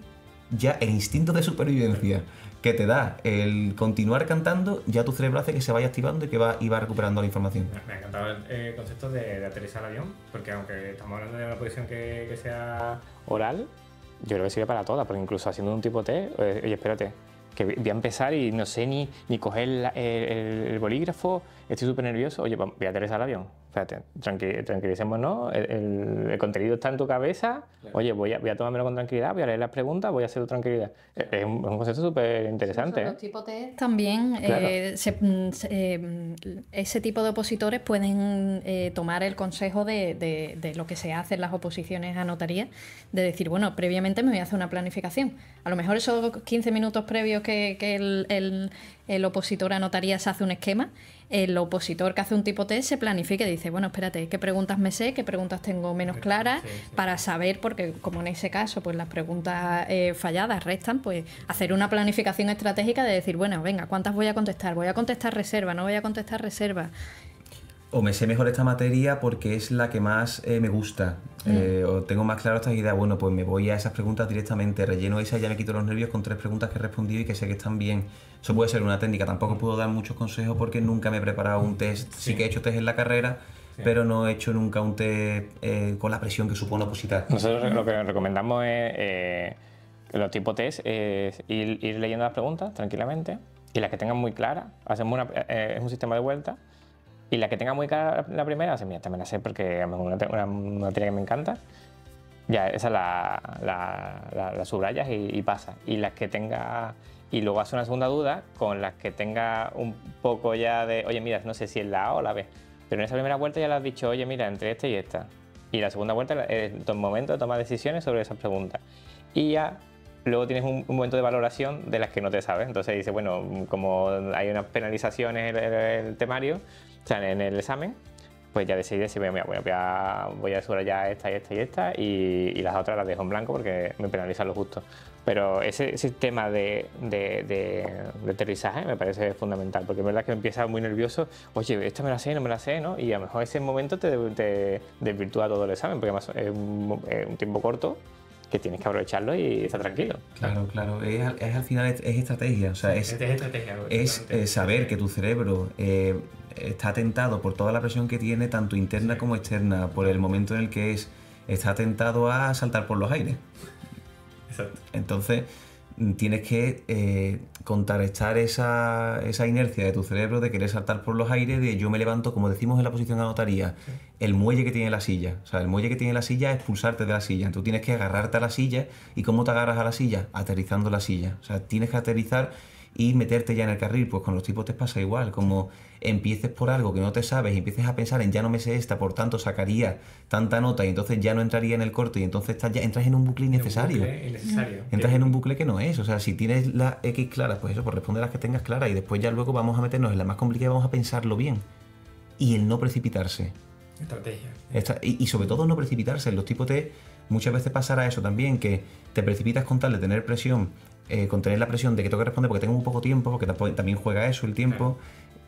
Speaker 2: ya el instinto de supervivencia que te da el continuar cantando, ya tu cerebro hace que se vaya activando y que va recuperando la información.
Speaker 4: Me ha encantado el concepto de aterrizar el avión, porque aunque estamos hablando de una posición que sea
Speaker 3: oral, yo creo que sirve para todas, porque incluso haciendo un tipo T, oye, espérate, que voy a empezar y no sé ni coger el bolígrafo, estoy súper nervioso, oye, voy a aterrizar el avión. Espérate, tranquilicémonos, el contenido está en tu cabeza, claro. Oye, voy a tomármelo con tranquilidad, voy a leer las preguntas, voy a hacerlo con tranquilidad. Es un concepto súper interesante.
Speaker 5: Los tipos T también, claro. Ese tipo de opositores pueden tomar el consejo de lo que se hace en las oposiciones a notaría, de decir, bueno, previamente me voy a hacer una planificación. A lo mejor esos 15 minutos previos que el opositor a notaría se hace un esquema, el opositor que hace un tipo T se planifica y dice, bueno, espérate, ¿qué preguntas me sé? ¿Qué preguntas tengo menos claras? Sí. Para saber, porque como en ese caso pues las preguntas falladas restan, pues hacer una planificación estratégica de decir, bueno, venga, ¿cuántas voy a contestar? ¿Voy a contestar reserva? ¿No voy a contestar reserva?
Speaker 2: O me sé mejor esta materia porque es la que más me gusta, o tengo más claro estas ideas, bueno, pues me voy a esas preguntas directamente, relleno esas, ya me quito los nervios con 3 preguntas que he respondido y que sé que están bien. Eso puede ser una técnica, tampoco puedo dar muchos consejos porque nunca me he preparado un test, sí que he hecho test en la carrera, pero no he hecho nunca un test con la presión que supone opositar.
Speaker 3: Nosotros lo que recomendamos es los tipos test, es ir leyendo las preguntas tranquilamente y las que tengan muy claras, hacemos es un sistema de vuelta. Y la que tenga muy clara la primera, o sea, mira, esta me la sé porque a lo mejor una materia que me encanta, ya esa la subrayas y pasa. Y las que tenga... Y luego hace una segunda duda con las que tenga un poco ya de, oye, mira, no sé si es la A o la B. Pero en esa primera vuelta ya le has dicho, oye, mira, entre esta y esta. Y la segunda vuelta es el momento de tomar decisiones sobre esas preguntas. Y ya luego tienes un momento de valoración de las que no te sabes. Entonces dices, bueno, como hay unas penalizaciones en el temario, o sea, en el examen, pues ya decides si voy a subrayar esta y esta y esta y las otras las dejo en blanco porque me penalizan lo justo. Pero ese tema de aterrizaje me parece fundamental, porque es verdad que me empieza muy nervioso, oye, esta me la sé, no me la sé, ¿no? Y a lo mejor ese momento te desvirtúa todo el examen, porque además es un tiempo corto que tienes que aprovecharlo y estar tranquilo.
Speaker 2: Claro, claro, es al final es estrategia, o sea, es saber que tu cerebro está tentado por toda la presión que tiene, tanto interna como externa, por el momento en el que está tentado a saltar por los aires.
Speaker 4: Exacto.
Speaker 2: Entonces tienes que contrarrestar esa inercia de tu cerebro de querer saltar por los aires, de yo me levanto, como decimos en la posición anotaría, el muelle que tiene la silla. O sea, el muelle que tiene la silla es pulsarte de la silla. Tú tienes que agarrarte a la silla. ¿Y cómo te agarras a la silla? Aterrizando la silla. O sea, tienes que aterrizar y meterte ya en el carril. Pues con los tipos te pasa igual. Como empieces por algo que no te sabes y empieces a pensar en ya no me sé esta, por tanto sacaría tanta nota y entonces ya no entraría en el corte y entonces entras en un bucle innecesario. Entras en un bucle que no es. O sea, si tienes las X claras, pues eso, pues responde las que tengas claras y después ya luego vamos a meternos en la más complicada y vamos a pensarlo bien. Y el no precipitarse.
Speaker 4: Estrategia.
Speaker 2: Y sobre todo no precipitarse. En los tipos T muchas veces pasará eso también, que te precipitas con tal de tener presión, con tener la presión de que tengo que responder porque tengo muy poco tiempo, porque también juega eso el tiempo.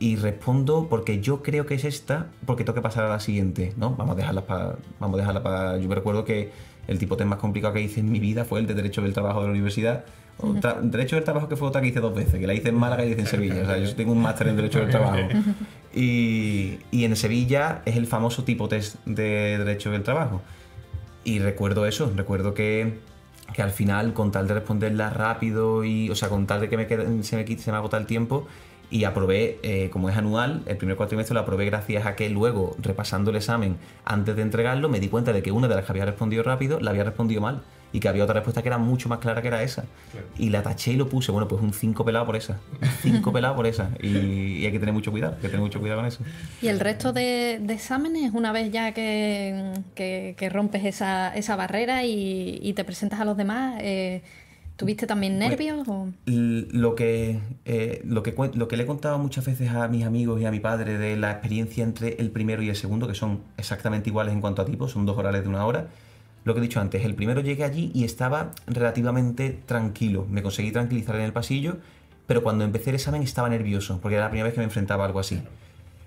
Speaker 2: Y respondo porque yo creo que es esta, porque tengo que pasar a la siguiente, ¿no? Vamos a dejarla para... Yo me recuerdo que el tipo de más complicado que hice en mi vida fue el de Derecho del Trabajo de la universidad. Derecho del Trabajo, que fue otra que hice 2 veces, que la hice en Málaga y la hice en Sevilla. O sea, yo tengo un máster en Derecho del Trabajo. Y en Sevilla es el famoso tipo test de Derecho del Trabajo. Y recuerdo eso, recuerdo que al final, con tal de responderla rápido, o sea, con tal de que se me agota el tiempo, y aprobé, como es anual, el primer cuatrimestre lo aprobé gracias a que luego, repasando el examen antes de entregarlo, me di cuenta de que una de las que había respondido rápido la había respondido mal y que había otra respuesta que era mucho más clara, que era esa. Claro. Y la taché y lo puse, bueno, pues un 5 pelado por esa. 5 pelado por esa. Y hay que tener mucho cuidado, con eso.
Speaker 5: ¿Y el resto de exámenes, una vez ya que rompes esa barrera y te presentas a los demás, ¿tuviste también nervios?
Speaker 2: Pues, lo que le he contado muchas veces a mis amigos y a mi padre de la experiencia entre el primero y el segundo, que son exactamente iguales en cuanto a tipos, son 2 orales de 1 hora. Lo que he dicho antes, el primero llegué allí y estaba relativamente tranquilo. Me conseguí tranquilizar en el pasillo, pero cuando empecé el examen estaba nervioso, porque era la primera vez que me enfrentaba a algo así.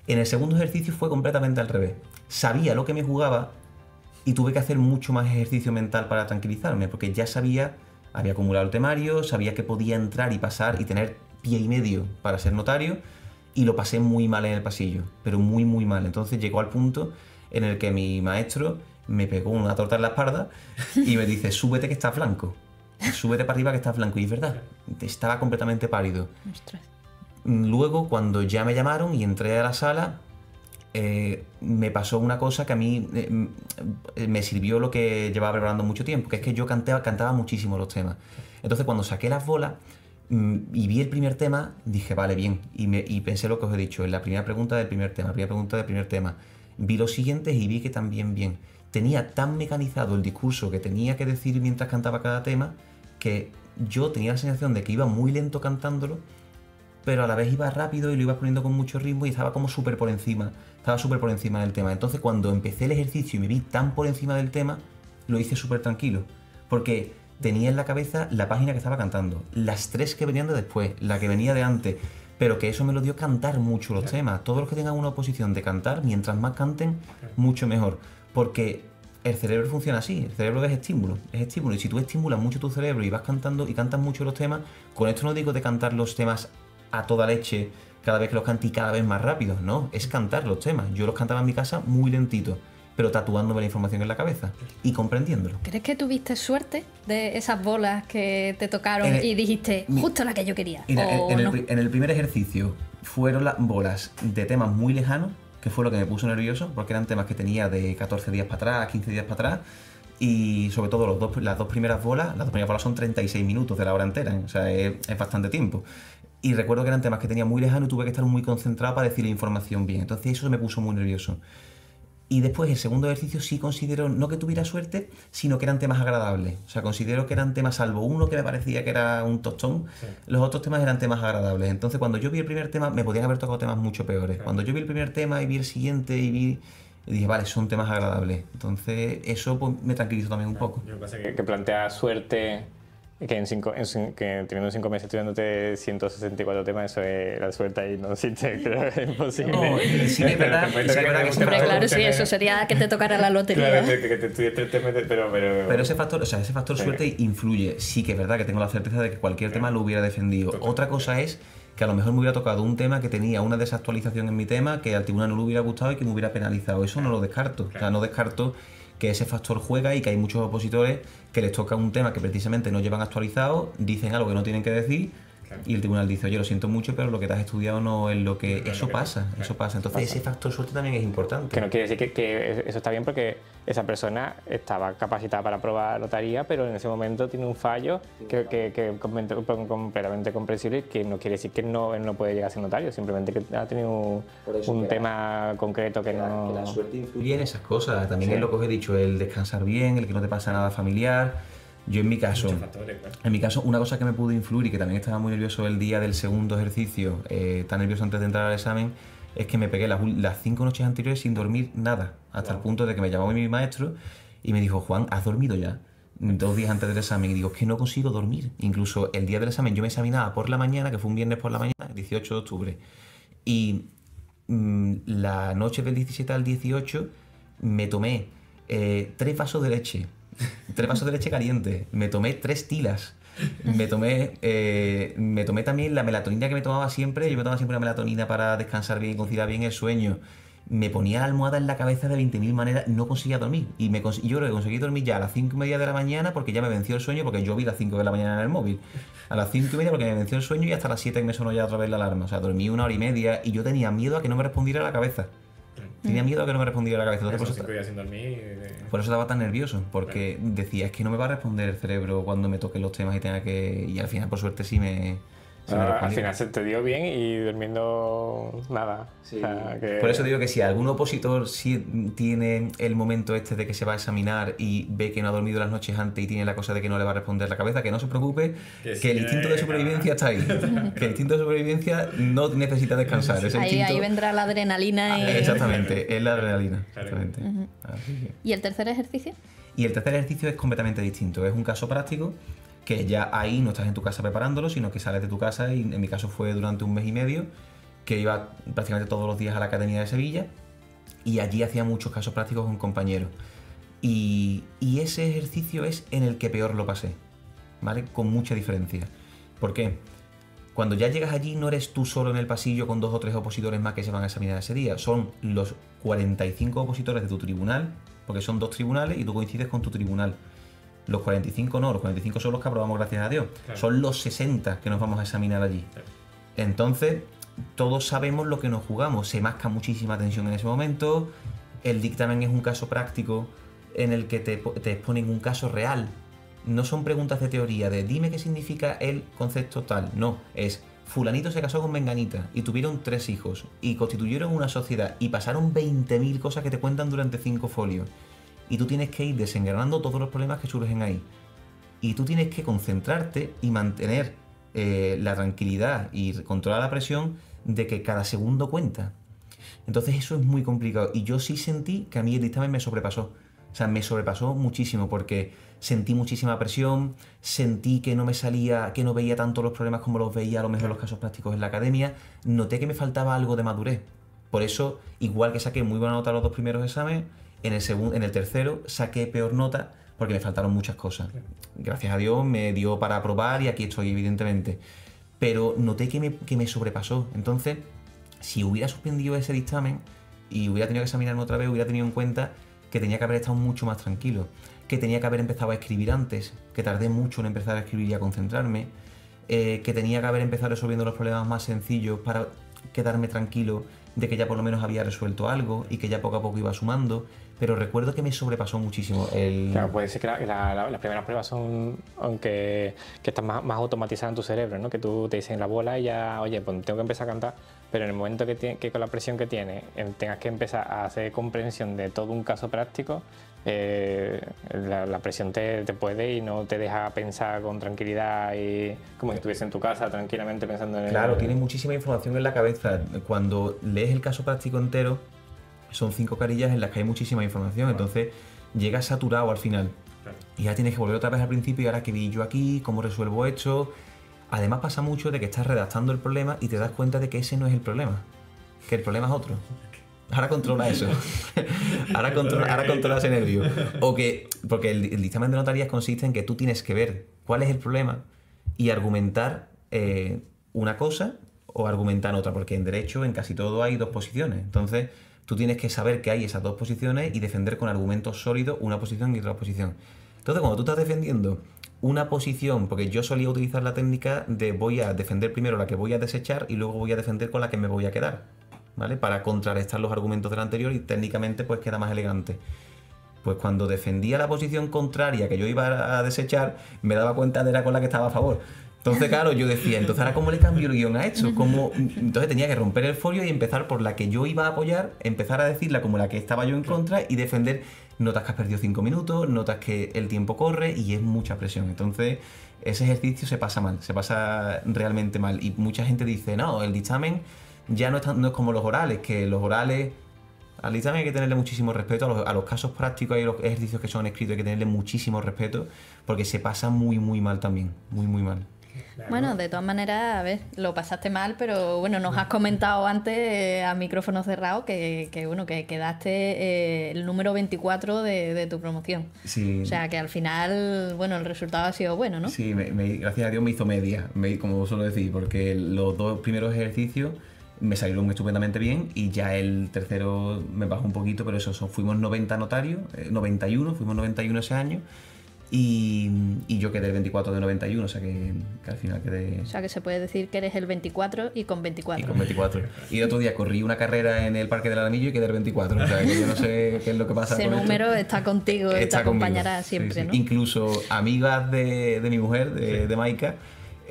Speaker 2: En el segundo ejercicio fue completamente al revés. Sabía lo que me jugaba y tuve que hacer mucho más ejercicio mental para tranquilizarme, porque ya había acumulado el temario, sabía que podía entrar y pasar y tener pie y medio para ser notario, y lo pasé muy mal en el pasillo, pero muy muy mal. Entonces llegó al punto en el que mi maestro me pegó una torta en la espalda y me dice, súbete que estás blanco, súbete para arriba que estás blanco. Y es verdad, estaba completamente pálido.
Speaker 5: Ostras.
Speaker 2: Luego, cuando ya me llamaron y entré a la sala, me pasó una cosa que a mí me sirvió lo que llevaba preparando mucho tiempo, que es que yo cantaba muchísimo los temas. Entonces, cuando saqué las bolas y vi el primer tema, dije, vale, bien. Y pensé lo que os he dicho, en la primera pregunta del primer tema. Vi los siguientes y vi que también bien. Tenía tan mecanizado el discurso que tenía que decir mientras cantaba cada tema, que yo tenía la sensación de que iba muy lento cantándolo, pero a la vez iba rápido y lo iba poniendo con mucho ritmo y estaba como súper por encima del tema. Entonces, cuando empecé el ejercicio y me vi tan por encima del tema, lo hice súper tranquilo, porque tenía en la cabeza la página que estaba cantando, las 3 que venían de después, la que venía de antes, pero que eso me lo dio cantar mucho los temas. Todos los que tengan una oposición de cantar, mientras más canten, mucho mejor, porque el cerebro funciona así, el cerebro es estímulo, y si tú estimulas mucho tu cerebro y vas cantando y cantas mucho los temas, con esto no digo de cantar los temas a toda leche cada vez que los cante y cada vez más rápido, no, es cantar los temas. Yo los cantaba en mi casa muy lentito, pero tatuándome la información en la cabeza y comprendiéndolo.
Speaker 5: ¿Crees que tuviste suerte de esas bolas que te tocaron y dijiste, justo la que yo quería?
Speaker 2: En el primer ejercicio fueron las bolas de temas muy lejanos, que fue lo que me puso nervioso, porque eran temas que tenía de 14 días para atrás, 15 días para atrás, y sobre todo las dos primeras bolas son 36 minutos de la hora entera, o sea, es bastante tiempo. Y recuerdo que eran temas que tenía muy lejanos y tuve que estar muy concentrado para decir la información bien, entonces eso me puso muy nervioso. Y después el segundo ejercicio sí considero, no que tuviera suerte, sino que eran temas agradables. O sea, considero que eran temas, salvo uno que me parecía que era un tostón, sí. Los otros temas eran temas agradables. Entonces cuando yo vi el primer tema, me podían haber tocado temas mucho peores. Claro. Cuando yo vi el primer tema y vi el siguiente y dije, vale, son temas agradables. Entonces eso pues, me tranquilizó también un poco.
Speaker 3: Yo pensé que plantea suerte... Que teniendo 5 meses estudiándote 164 temas, eso es la suerte ahí, no existe, creo que es imposible. No,
Speaker 2: sí que es verdad.
Speaker 5: Hombre, claro, sí, eso sería que te tocara la lotería.
Speaker 3: Claro, que te estudies 3 temas,
Speaker 2: pero ese factor, suerte influye. Sí que es verdad que tengo la certeza de que cualquier tema lo hubiera defendido. Total. Otra cosa es que a lo mejor me hubiera tocado un tema que tenía una desactualización en mi tema, que al tribunal no le hubiera gustado y que me hubiera penalizado. Eso no lo descarto. O sea, no descarto que ese factor juega y que hay muchos opositores que les toca un tema que precisamente no llevan actualizado, dicen algo que no tienen que decir, claro. Y el tribunal dice, oye, lo siento mucho, pero lo que te has estudiado no es lo que... Eso pasa. Entonces ese factor suerte también es importante.
Speaker 3: Que no quiere decir que eso está bien porque esa persona estaba capacitada para aprobar notaría, pero en ese momento tiene un fallo que es completamente comprensible, que no quiere decir que él no puede llegar a ser notario, simplemente que ha tenido un tema concreto que no...
Speaker 2: Que la suerte influye en esas cosas, también sí. Es lo que os he dicho, el descansar bien, el que no te pasa nada familiar. Yo en mi caso, una cosa que me pudo influir y que también estaba muy nervioso el día del segundo ejercicio, tan nervioso antes de entrar al examen, es que me pegué las 5 noches anteriores sin dormir nada, hasta el punto de que me llamó mi maestro y me dijo, Juan, ¿has dormido ya? 2 días antes del examen, y digo, es que no consigo dormir. Incluso el día del examen yo me examinaba por la mañana, que fue un viernes por la mañana, el 18 de octubre, y la noche del 17 al 18 me tomé 3 vasos de leche. 3 vasos de leche caliente, me tomé 3 tilas, me tomé también la melatonina que me tomaba siempre. Yo me tomaba siempre una melatonina para descansar bien y conciliar bien el sueño. Me ponía la almohada en la cabeza de 20.000 maneras, no conseguía dormir. Y yo creo que conseguí dormir ya a las 5:30 de la mañana porque ya me venció el sueño, porque yo vi las 5 de la mañana en el móvil. A las 5:30 porque me venció el sueño y hasta las 7 que me sonó ya otra vez la alarma. O sea, dormí 1 hora y media y yo tenía miedo a que no me respondiera la cabeza. Tenía miedo a que no me respondiera la cabeza. Entonces, por eso estaba tan nervioso, porque decía, es que no me va a responder el cerebro cuando me toquen los temas y tenga que... Y al final, por suerte, sí me
Speaker 3: al final se te dio bien y durmiendo nada.
Speaker 2: Sí.
Speaker 3: O sea, que...
Speaker 2: Por eso digo que si algún opositor sí tiene el momento este de que se va a examinar y ve que no ha dormido las noches antes y tiene la cosa de que no le va a responder la cabeza, que no se preocupe, que el instinto de supervivencia está ahí. Que el instinto de supervivencia no necesita descansar. Ese
Speaker 5: ahí vendrá la adrenalina.
Speaker 2: Exactamente, es la adrenalina. Exactamente.
Speaker 5: Así que... ¿Y el tercer ejercicio?
Speaker 2: Y el tercer ejercicio es completamente distinto. Es un caso práctico que ya ahí no estás en tu casa preparándolo, sino que sales de tu casa, y en mi caso fue durante 1 mes y medio, que iba prácticamente todos los días a la Academia de Sevilla y allí hacía muchos casos prácticos con compañeros. Y ese ejercicio es en el que peor lo pasé, ¿vale? Con mucha diferencia. ¿Por qué? Cuando ya llegas allí no eres tú solo en el pasillo con 2 o 3 opositores más que se van a examinar ese día, son los 45 opositores de tu tribunal, porque son 2 tribunales y tú coincides con tu tribunal. Los 45 no, los 45 son los que aprobamos, gracias a Dios. Claro. Son los 60 que nos vamos a examinar allí. Claro. Entonces, todos sabemos lo que nos jugamos. Se masca muchísima tensión en ese momento. El dictamen es un caso práctico en el que te exponen un caso real. No son preguntas de teoría de dime qué significa el concepto tal. No, es fulanito se casó con menganita y tuvieron 3 hijos y constituyeron una sociedad y pasaron 20.000 cosas que te cuentan durante 5 folios. Y tú tienes que ir desengranando todos los problemas que surgen ahí. Y tú tienes que concentrarte y mantener la tranquilidad y controlar la presión de que cada segundo cuenta. Entonces eso es muy complicado. Y yo sí sentí que a mí el dictamen me sobrepasó. O sea, me sobrepasó muchísimo porque sentí muchísima presión, sentí que no me salía, que no veía tanto los problemas como los veía a lo mejor los casos prácticos en la academia. Noté que me faltaba algo de madurez. Por eso, igual que saqué muy buena nota en los 2 primeros exámenes, en el tercero saqué peor nota porque me faltaron muchas cosas. Gracias a Dios me dio para aprobar y aquí estoy, evidentemente. Pero noté que me sobrepasó. Entonces, si hubiera suspendido ese dictamen y hubiera tenido que examinarme otra vez, hubiera tenido en cuenta que tenía que haber estado mucho más tranquilo, que tenía que haber empezado a escribir antes, que tardé mucho en empezar a escribir y a concentrarme, que tenía que haber empezado resolviendo los problemas más sencillos para quedarme tranquilo de que ya por lo menos había resuelto algo y que ya poco a poco iba sumando, pero recuerdo que me sobrepasó muchísimo.
Speaker 3: Claro, puede ser que las primeras pruebas son que están más automatizadas en tu cerebro, ¿no? Que tú te dices en la bola y ya, oye, pues tengo que empezar a cantar, pero en el momento que con la presión que tienes tengas que empezar a hacer comprensión de todo un caso práctico, la presión te puede y no te deja pensar con tranquilidad y como si estuviese en tu casa tranquilamente pensando en
Speaker 2: Claro, tienes muchísima información en la cabeza. Cuando lees el caso práctico entero, son 5 carillas en las que hay muchísima información, entonces llegas saturado al final. Y ya tienes que volver otra vez al principio y ahora qué vi yo aquí, cómo resuelvo esto. Además pasa mucho de que estás redactando el problema y te das cuenta de que ese no es el problema, que el problema es otro. Ahora controla eso. ahora controla ese nervio. Porque el dictamen de notarías consiste en que tú tienes que ver cuál es el problema y argumentar una cosa o argumentar otra, porque en derecho en casi todo hay 2 posiciones. Entonces tú tienes que saber que hay esas 2 posiciones y defender con argumentos sólidos una posición y otra posición. Entonces cuando tú estás defendiendo una posición, porque yo solía utilizar la técnica de voy a defender primero la que voy a desechar y luego voy a defender con la que me voy a quedar, ¿vale? Para contrarrestar los argumentos del anterior y técnicamente pues queda más elegante. Pues cuando defendía la posición contraria que yo iba a desechar, me daba cuenta de la con la que estaba a favor. Entonces, claro, yo decía, entonces ahora ¿cómo le cambio el guión a esto? Entonces tenía que romper el folio y empezar por la que yo iba a apoyar, empezar a decirla como la que estaba yo en contra y defender notas que has perdido 5 minutos, notas que el tiempo corre y es mucha presión. Entonces ese ejercicio se pasa mal, se pasa realmente mal. Y mucha gente dice, no, el dictamen ya no es como los orales, que los orales... Al dictamen hay que tenerle muchísimo respeto, a los casos prácticos y a los ejercicios que son escritos hay que tenerle muchísimo respeto porque se pasa muy, muy mal también, muy, muy mal.
Speaker 5: Bueno, de todas maneras, a ver, lo pasaste mal, pero bueno, nos has comentado antes a micrófono cerrado que bueno, que quedaste el número 24 de tu promoción.
Speaker 2: Sí.
Speaker 5: O sea, que al final, bueno, el resultado ha sido bueno, ¿no?
Speaker 2: Sí, gracias a Dios me hizo media, como suelo decir, porque los 2 primeros ejercicios me salieron estupendamente bien y ya el tercero me bajó un poquito, pero fuimos 90 notarios, 91, fuimos 91 ese año. Y yo quedé el 24 de 91, o sea que al final quedé...
Speaker 5: O sea que se puede decir que eres el 24 y con 24.
Speaker 2: Y con 24. Y el otro día corrí una carrera en el Parque del Alamillo y quedé el 24. O sea que yo no sé qué es lo que pasa.
Speaker 5: Ese número está contigo, te acompañará siempre, sí. ¿No?
Speaker 2: Incluso amigas de mi mujer, de Maika,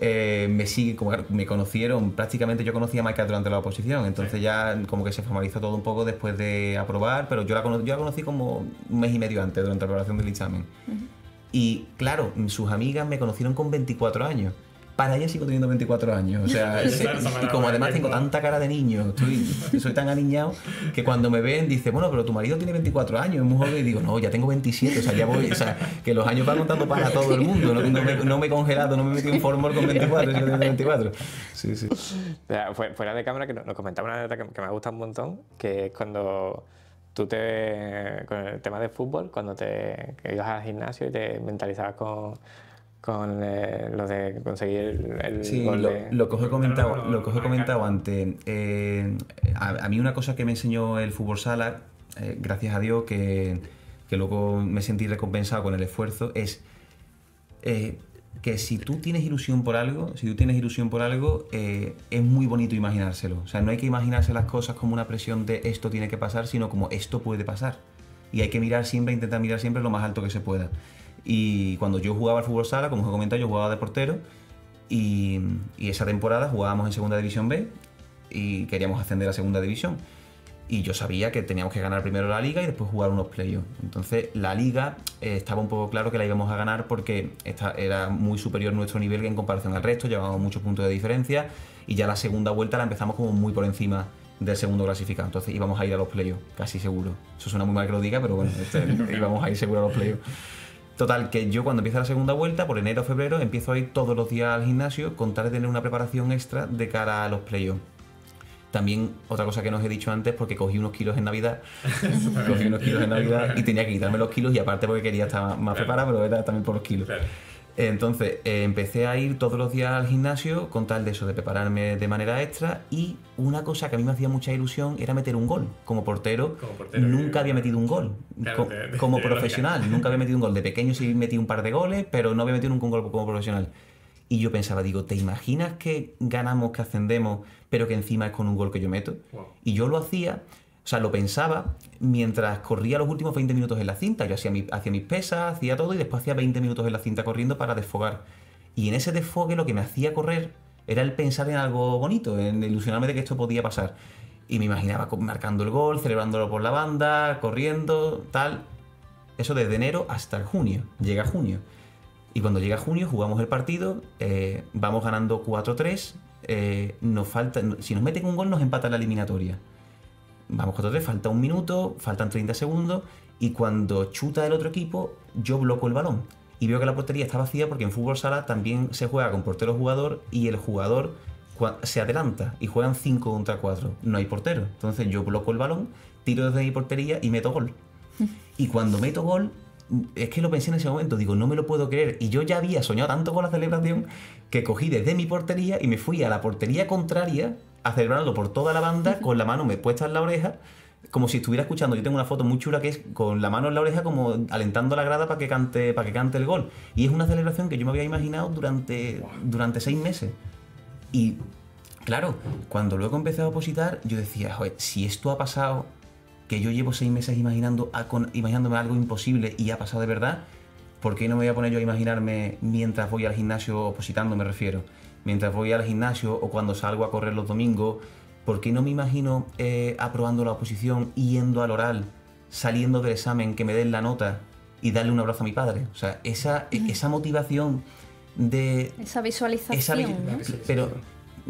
Speaker 2: me siguen, como me conocieron, prácticamente yo conocía a Maika durante la oposición, entonces ya como que se formalizó todo un poco después de aprobar, pero yo la conocí como un mes y medio antes, durante la preparación del examen. Y claro, sus amigas me conocieron con 24 años. Para ella sigo teniendo 24 años. O sea, y como además tengo tanta cara de niño, soy tan aniñado, que cuando me ven dicen, bueno, pero tu marido tiene 24 años, es muy joven. Y digo, no, ya tengo 27, o sea, ya voy. O sea, que los años van contando para todo el mundo. No me he congelado, no me he metido en formol con 24, sigo teniendo 24. Sí, sí.
Speaker 3: Fuera de cámara, que nos comentaba una anécdota que me ha gustado un montón, que es cuando... con el tema de fútbol, cuando que ibas al gimnasio y te mentalizabas con lo de conseguir el gol de...
Speaker 2: Lo que os he comentado antes. A mí una cosa que me enseñó el fútbol sala, gracias a Dios, que luego me sentí recompensado con el esfuerzo, es que si tú tienes ilusión por algo, es muy bonito imaginárselo. O sea, no hay que imaginarse las cosas como una presión de esto tiene que pasar, sino como esto puede pasar. Y hay que intentar mirar siempre lo más alto que se pueda. Y cuando yo jugaba al fútbol sala, como os he comentado, yo jugaba de portero y esa temporada jugábamos en Segunda División B y queríamos ascender a Segunda División. Y yo sabía que teníamos que ganar primero la Liga y después jugar unos playoffs. Entonces la Liga estaba un poco claro que la íbamos a ganar porque era muy superior nuestro nivel en comparación al resto, llevábamos muchos puntos de diferencia y ya la segunda vuelta la empezamos como muy por encima del segundo clasificado. Entonces íbamos a ir a los playoffs, casi seguro. Eso suena muy mal que lo diga, pero bueno, íbamos a ir seguro a los playoffs. Total, que yo cuando empieza la segunda vuelta, por enero o febrero, empiezo a ir todos los días al gimnasio con tal de tener una preparación extra de cara a los playoffs. También, otra cosa que no os he dicho antes, porque cogí unos kilos en Navidad y tenía que quitarme los kilos y aparte porque quería estar más preparado, pero era también por los kilos. Claro. Entonces empecé a ir todos los días al gimnasio con tal de eso, de prepararme de manera extra, y una cosa que a mí me hacía mucha ilusión era meter un gol. Como portero nunca había metido un gol. Claro, como profesional nunca había metido un gol. De pequeño sí metí un par de goles, pero no había metido nunca un gol como profesional. Y yo pensaba, digo, ¿te imaginas que ganamos, que ascendemos, pero que encima es con un gol que yo meto?
Speaker 4: Wow.
Speaker 2: Y yo lo hacía, o sea, lo pensaba mientras corría los últimos 20 minutos en la cinta. Yo hacía mis pesas, hacía todo y después hacía 20 minutos en la cinta corriendo para desfogar. Y en ese desfogue lo que me hacía correr era el pensar en algo bonito, en ilusionarme de que esto podía pasar. Y me imaginaba marcando el gol, celebrándolo por la banda, corriendo, tal. Eso desde enero hasta junio. Llega junio. Y cuando llega junio jugamos el partido, vamos ganando 4-3. Si nos meten un gol nos empata la eliminatoria. Vamos 4-3, falta un minuto, faltan 30 segundos. Y cuando chuta el otro equipo, yo bloco el balón. Y veo que la portería está vacía porque en fútbol sala también se juega con portero-jugador y el jugador se adelanta y juegan 5 contra 4. No hay portero. Entonces yo bloco el balón, tiro desde mi portería y meto gol. Y cuando meto gol, es que lo pensé en ese momento, digo, no me lo puedo creer. Y yo ya había soñado tanto con la celebración que cogí desde mi portería y me fui a la portería contraria a celebrarlo por toda la banda con la mano puesta en la oreja, como si estuviera escuchando. Yo tengo una foto muy chula que es con la mano en la oreja como alentando a la grada para que cante el gol. Y es una celebración que yo me había imaginado durante 6 meses. Y claro, cuando luego empecé a opositar, yo decía, joder, si esto ha pasado, que yo llevo 6 meses imaginándome algo imposible y ha pasado de verdad, ¿por qué no me voy a poner yo a imaginarme mientras voy al gimnasio opositando, me refiero? Mientras voy al gimnasio o cuando salgo a correr los domingos, ¿por qué no me imagino aprobando la oposición, yendo al oral, saliendo del examen, que me den la nota y darle un abrazo a mi padre? O sea, esa motivación de...
Speaker 5: Esa visualización, ¿no?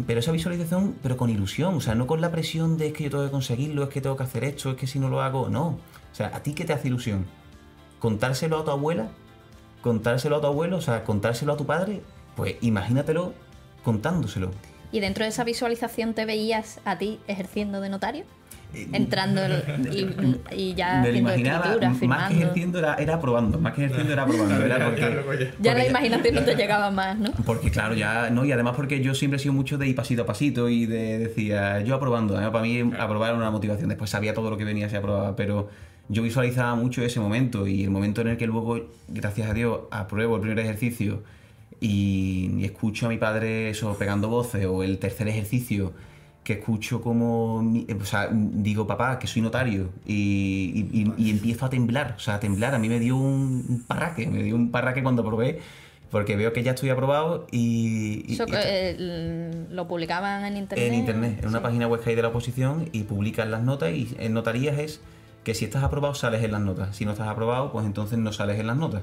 Speaker 2: Pero esa visualización, pero con ilusión, o sea, no con la presión de es que yo tengo que conseguirlo, es que tengo que hacer esto, es que si no lo hago, no. O sea, ¿a ti qué te hace ilusión? ¿Contárselo a tu abuela? ¿Contárselo a tu abuelo? O sea, ¿contárselo a tu padre? Pues imagínatelo contándoselo.
Speaker 5: ¿Y dentro de esa visualización te veías a ti ejerciendo de notario? Entrando y ya
Speaker 2: me lo
Speaker 5: haciendo
Speaker 2: imaginaba,
Speaker 5: escritura, firmando.
Speaker 2: más que ejerciendo era aprobando, era porque,
Speaker 5: Ya la imaginación no te llegaba más, ¿no?
Speaker 2: Porque claro, ya no, y además porque yo siempre he sido mucho de ir pasito a pasito y decía, yo aprobando, para mí aprobar era una motivación, después sabía todo lo que venía si aprobaba, pero yo visualizaba mucho ese momento y el momento en el que luego, gracias a Dios, apruebo el primer ejercicio y escucho a mi padre eso pegando voces, o el tercer ejercicio que escucho como, o sea, digo, papá, que soy notario, y empiezo a temblar, o sea, a temblar. A mí me dio un parraque cuando probé, porque veo que ya estoy aprobado y
Speaker 5: Eso lo publicaban en internet.
Speaker 2: En internet, en una página web que hay de la oposición, y publican las notas, y en notarías es que si estás aprobado sales en las notas, si no estás aprobado, pues entonces no sales en las notas.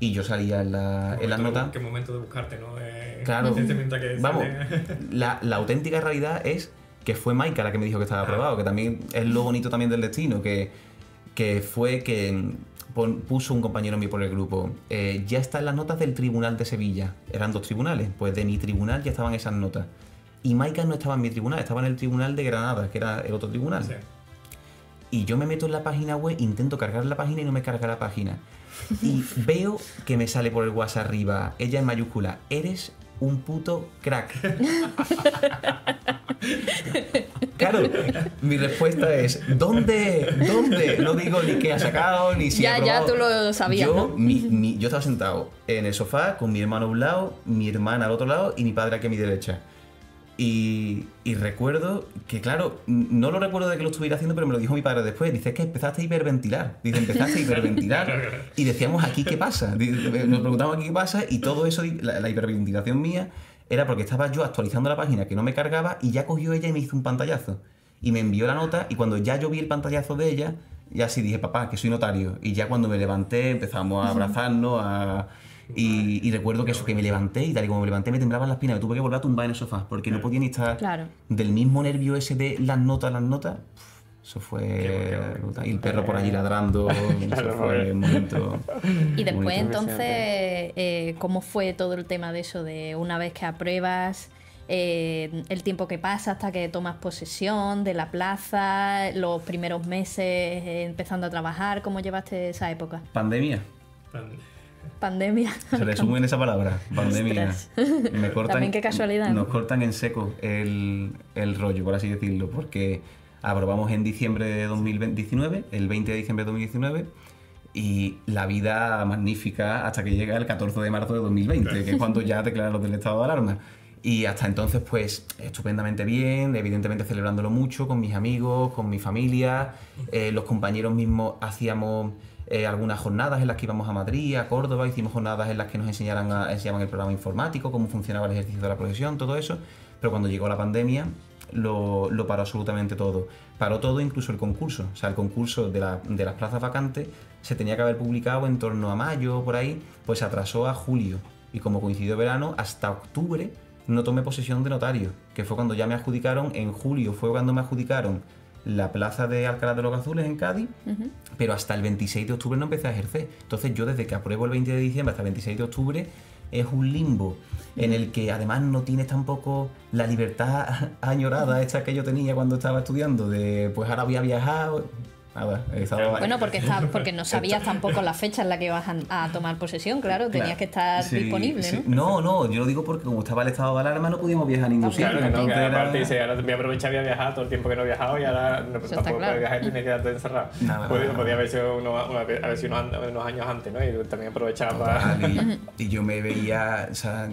Speaker 2: Y yo salía en las notas.
Speaker 4: Qué momento de buscarte, ¿no?
Speaker 2: Claro, vamos, la auténtica realidad es que fue Maika la que me dijo que estaba aprobado, que también es lo bonito también del destino, que fue que puso un compañero mío por el grupo, ya están las notas del Tribunal de Sevilla, eran 2 tribunales, pues de mi tribunal ya estaban esas notas. Y Maika no estaba en mi tribunal, estaba en el Tribunal de Granada, que era el otro tribunal. Sí. Y yo me meto en la página web, intento cargar la página y no me carga la página. Y veo que me sale por el WhatsApp arriba, ella en mayúscula, eres un puto crack. Claro, mi respuesta es, ¿dónde? No digo ni qué ha sacado, ni si ha probado.
Speaker 5: Ya tú lo sabías,
Speaker 2: yo,
Speaker 5: ¿no?
Speaker 2: yo estaba sentado en el sofá con mi hermano a un lado, mi hermana al otro lado y mi padre aquí a mi derecha. Y recuerdo que, claro, no lo recuerdo de que lo estuviera haciendo, pero me lo dijo mi padre después. Dice, es que empezaste a hiperventilar. Y decíamos, ¿aquí qué pasa? Nos preguntamos aquí qué pasa, y todo eso, la hiperventilación mía, era porque estaba yo actualizando la página que no me cargaba, y ya cogió ella y me hizo un pantallazo. Y me envió la nota, y cuando ya yo vi el pantallazo de ella, ya sí dije, papá, que soy notario. Y ya cuando me levanté empezamos a abrazarnos, y recuerdo que eso, que me levanté, y tal y como me levanté me temblaban las piernas, me tuve que volver a tumbar en el sofá porque no podía ni estar.
Speaker 5: Claro.
Speaker 2: Del mismo nervio ese de las notas, eso fue brutal. Y el perro por allí ladrando, eso fue un momento.
Speaker 5: Y después entonces, ¿cómo fue todo el tema de eso? De una vez que apruebas, el tiempo que pasa hasta que tomas posesión de la plaza, los primeros meses empezando a trabajar, ¿cómo llevaste esa época?
Speaker 2: Pandemia. Se resume en esa palabra, pandemia. Me cortan,
Speaker 5: también qué casualidad.
Speaker 2: Nos cortan en seco el rollo, por así decirlo, porque aprobamos en diciembre de 2019, el 20 de diciembre de 2019, Y la vida magnífica hasta que llega el 14 de marzo de 2020, que es cuando ya declararon del estado de alarma. Y hasta entonces, pues, estupendamente bien, evidentemente celebrándolo mucho con mis amigos, con mi familia, los compañeros mismos hacíamos algunas jornadas en las que íbamos a Madrid, a Córdoba, hicimos jornadas en las que nos enseñaban el programa informático, cómo funcionaba el ejercicio de la profesión, todo eso. Pero cuando llegó la pandemia, lo paró absolutamente todo. Paró todo, incluso el concurso. O sea, el concurso de las plazas vacantes se tenía que haber publicado en torno a mayo, por ahí, pues se atrasó a julio. Y como coincidió verano, hasta octubre no tomé posesión de notario, que fue cuando ya me adjudicaron, en julio fue cuando me adjudicaron la plaza de Alcalá de los Gazules en Cádiz, pero hasta el 26 de octubre no empecé a ejercer. Entonces yo desde que apruebo el 20 de diciembre hasta el 26 de octubre es un limbo en el que además no tienes tampoco la libertad añorada esta que yo tenía cuando estaba estudiando, de pues ahora voy a viajar. Nada,
Speaker 5: bueno, porque no sabías tampoco la fecha en la que ibas a tomar posesión, claro, tenías que estar disponible,
Speaker 2: sí.
Speaker 5: ¿no?
Speaker 2: No, yo lo digo porque como estaba el estado de alarma no podíamos viajar a ningún sitio.
Speaker 3: Claro, que aparte dice, ahora voy a aprovechar de viajar todo el tiempo que no he viajado y ahora tampoco puedo viajar y tienes que quedarte encerrado. Podría haber sido unos años antes, ¿no? Y también aprovechaba para...
Speaker 2: Y yo me veía, o sea,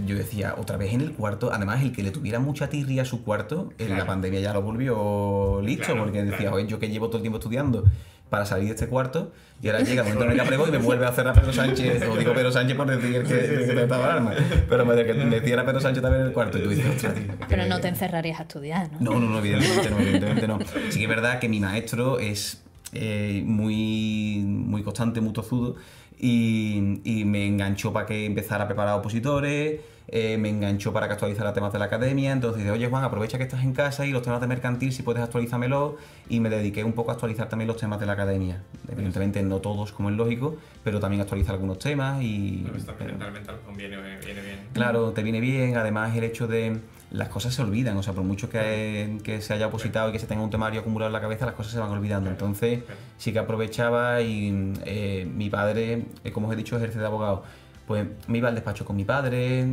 Speaker 2: yo decía, otra vez en el cuarto, además el que le tuviera mucha tirria a su cuarto, en la pandemia ya lo volvió listo, porque decía, oye, yo que llevo todo el tiempo estudiando para salir de este cuarto y ahora llega el momento en el que apruebo y me vuelve a hacer a Pedro Sánchez, o digo Pedro Sánchez por decir que estaba alarma, pero me decía a Pedro Sánchez también en el cuarto y tú dices, ostras, tío,
Speaker 5: pero no te encerrarías a estudiar, ¿no?
Speaker 2: No, evidentemente no. Sí que es verdad que mi maestro es muy constante, muy tozudo y me enganchó para que empezara a preparar opositores, me enganchó para que actualizara temas de la academia. Entonces dice, oye Juan, aprovecha que estás en casa y los temas de mercantil, si puedes actualízamelos, y me dediqué un poco a actualizar también los temas de la academia. Evidentemente no todos, como es lógico, pero también actualizar algunos temas y...
Speaker 4: Pero esto fundamentalmente viene bien.
Speaker 2: Claro, te viene bien, además el hecho de... Las cosas se olvidan, o sea, por mucho que se haya opositado y que se tenga un temario acumulado en la cabeza, las cosas se van olvidando. Entonces sí que aprovechaba y mi padre, como os he dicho, ejerce de abogado. Pues me iba al despacho con mi padre,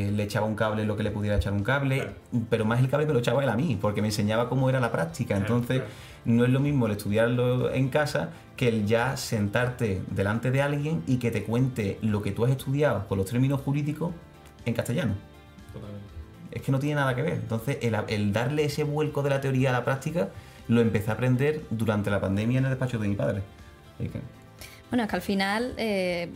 Speaker 2: le echaba un cable lo que le pudiera echar un cable, pero más el cable me lo echaba él a mí, porque me enseñaba cómo era la práctica. Entonces no es lo mismo el estudiarlo en casa que el ya sentarte delante de alguien y que te cuente lo que tú has estudiado con los términos jurídicos en castellano.
Speaker 4: Totalmente.
Speaker 2: Es que no tiene nada que ver. Entonces el darle ese vuelco de la teoría a la práctica lo empecé a aprender durante la pandemia en el despacho de mi padre.
Speaker 5: Bueno, es que al final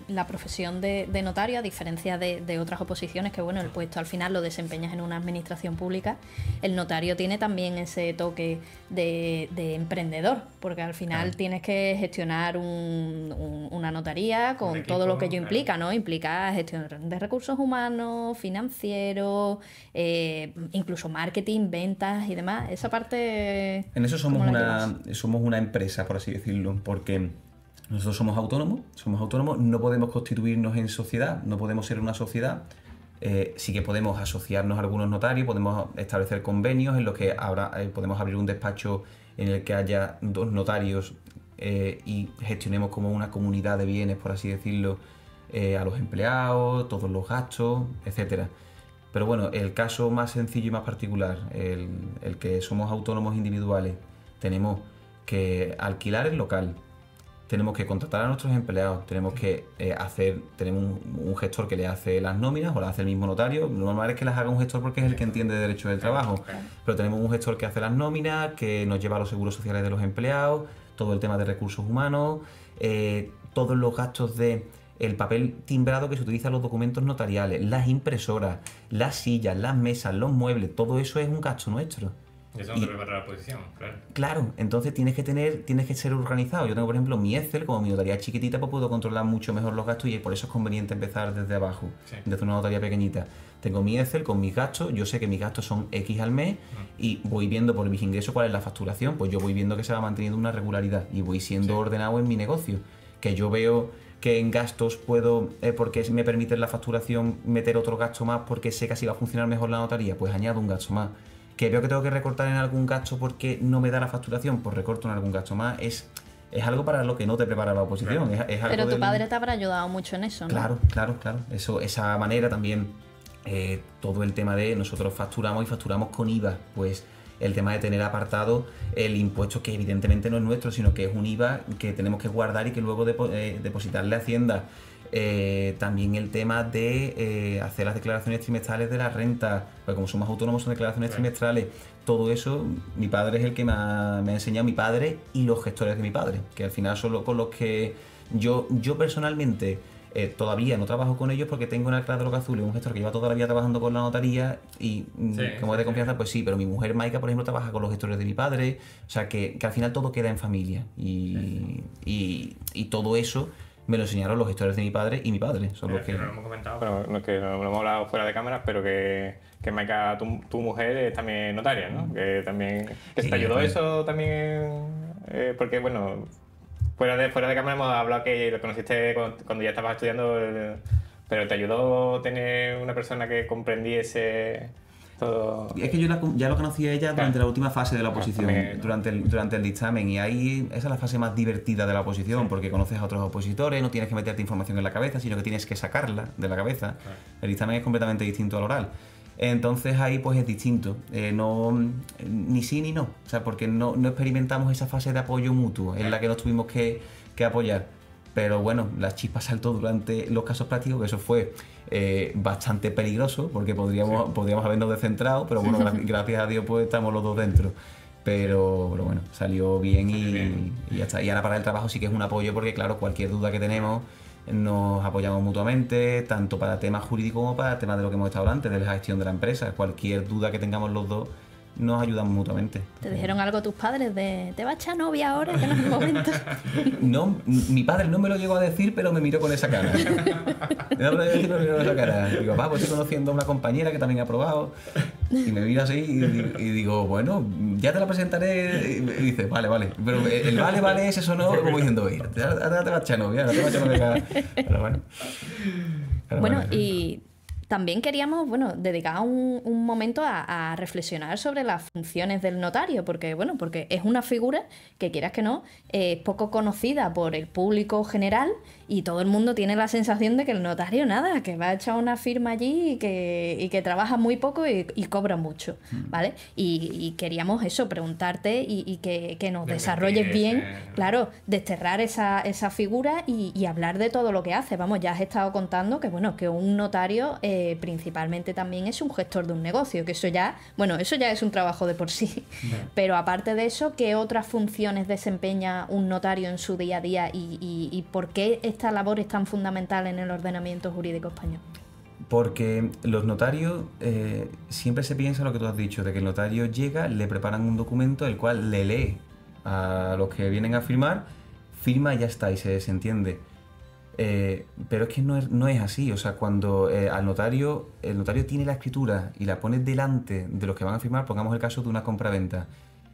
Speaker 5: la profesión de notario, a diferencia de otras oposiciones, que bueno, el puesto al final lo desempeñas en una administración pública, el notario tiene también ese toque de emprendedor, porque al final tienes que gestionar una notaría con equipo, todo lo que ello implica, ¿no? Implica gestión de recursos humanos, financieros, incluso marketing, ventas y demás. Esa parte...
Speaker 2: En eso somos una empresa, por así decirlo, porque... Nosotros somos autónomos, no podemos constituirnos en sociedad, no podemos ser una sociedad. Sí que podemos asociarnos a algunos notarios, podemos establecer convenios en los que podemos abrir un despacho en el que haya 2 notarios y gestionemos como una comunidad de bienes, por así decirlo, a los empleados, todos los gastos, etcétera. Pero bueno, el caso más sencillo y más particular, el que somos autónomos individuales, tenemos que alquilar el local, tenemos que contratar a nuestros empleados, tenemos que tenemos un gestor que le hace las nóminas o las hace el mismo notario. Lo normal es que las haga un gestor porque es el que entiende de derecho del trabajo, pero tenemos un gestor que hace las nóminas, que nos lleva a los seguros sociales de los empleados, todo el tema de recursos humanos, todos los gastos de el papel timbrado que se utiliza en los documentos notariales, las impresoras, las sillas, las mesas, los muebles, todo eso es un gasto nuestro.
Speaker 4: Eso no te prepara la posición, claro.
Speaker 2: Claro, entonces tienes que ser organizado. Yo tengo, por ejemplo, mi Excel, como mi notaría es chiquitita, pues puedo controlar mucho mejor los gastos y por eso es conveniente empezar desde abajo, desde una notaría pequeñita. Tengo mi Excel con mis gastos, yo sé que mis gastos son X al mes y voy viendo por mis ingresos cuál es la facturación, pues yo voy viendo que se va manteniendo una regularidad y voy siendo ordenado en mi negocio. Que yo veo que en gastos puedo, porque me permite la facturación, meter otro gasto más porque sé que así va a funcionar mejor la notaría, pues añado un gasto más. Que veo que tengo que recortar en algún gasto porque no me da la facturación, pues recorto en algún gasto más. Es algo para lo que no te prepara la oposición.
Speaker 4: Claro.
Speaker 2: Es algo
Speaker 5: pero tu padre te habrá ayudado mucho en eso, ¿no?
Speaker 2: Claro. Esa manera también, todo el tema de nosotros facturamos con IVA, pues el tema de tener apartado el impuesto que evidentemente no es nuestro, sino que es un IVA que tenemos que guardar y que luego depositarle a Hacienda. También el tema de hacer las declaraciones trimestrales de la renta, porque como somos autónomos son declaraciones trimestrales. Todo eso, mi padre es el que me ha enseñado, mi padre y los gestores de mi padre, que al final son con los que yo personalmente todavía no trabajo con ellos porque tengo en Alcalá de los Azules un gestor que lleva toda la vida trabajando con la notaría y como es de confianza, pues sí, pero mi mujer Maika, por ejemplo, trabaja con los gestores de mi padre, o sea que al final todo queda en familia y todo eso me lo enseñaron los gestores de mi padre y mi padre. Son los que
Speaker 3: no lo hemos comentado, pero que no lo hemos hablado fuera de cámara, pero que Maika, tu mujer es también notaria, ¿no? Que también que te ayudó eso también, porque bueno, fuera de cámara hemos hablado que lo conociste cuando ya estabas estudiando, pero te ayudó tener una persona que comprendiese todo.
Speaker 2: Es que yo ya lo conocí a ella durante la última fase de la oposición, durante el dictamen, y ahí esa es la fase más divertida de la oposición, porque conoces a otros opositores, no tienes que meterte información en la cabeza, sino que tienes que sacarla de la cabeza. El dictamen es completamente distinto al oral. Entonces ahí pues es distinto, ni sí ni no, o sea, porque no experimentamos esa fase de apoyo mutuo en la que nos tuvimos que apoyar. Pero bueno, la chispa saltó durante los casos prácticos, que eso fue bastante peligroso, porque podríamos habernos descentrado, pero bueno, gracias a Dios pues estamos los dos dentro. Pero bueno, salió bien y ya está. Y ahora para el trabajo sí que es un apoyo, porque claro, cualquier duda que tenemos nos apoyamos mutuamente, tanto para temas jurídicos como para temas de lo que hemos estado hablando antes, de la gestión de la empresa. Cualquier duda que tengamos los dos, nos ayudamos mutuamente.
Speaker 5: ¿Te dijeron algo tus padres de te va a echar novia ahora, que no es el momento?
Speaker 2: No, mi padre no me lo llegó a decir, pero me miró con esa cara. No me lo llegó a decir, pero me miró con esa cara. Digo, papá, pues estoy conociendo a una compañera que también ha aprobado. Y me mira así y digo, bueno, ya te la presentaré. Y dice, vale. Pero el vale ese sonó como diciendo, oye, ahora te va a echar novia, ahora te va a echar novia. Pero bueno.
Speaker 5: Bueno, y también queríamos, dedicar un momento a reflexionar sobre las funciones del notario, porque es una figura que, quieras que no, es poco conocida por el público general y todo el mundo tiene la sensación de que el notario nada, que va a echar una firma allí y que trabaja muy poco y cobra mucho, ¿vale? Y queríamos eso, preguntarte y que nos desarrolles bien, claro, desterrar esa figura y hablar de todo lo que hace. Vamos, ya has estado contando que un notario principalmente también es un gestor de un negocio, que eso ya es un trabajo de por sí. Pero aparte de eso, ¿qué otras funciones desempeña un notario en su día a día y por qué esta labor es tan fundamental en el ordenamiento jurídico español?
Speaker 2: Porque los notarios, siempre se piensa lo que tú has dicho, de que el notario llega, le preparan un documento, el cual le lee a los que vienen a firmar, firma y ya está, y se desentiende. Pero es que no es así, o sea, cuando el notario tiene la escritura y la pone delante de los que van a firmar, pongamos el caso de una compraventa,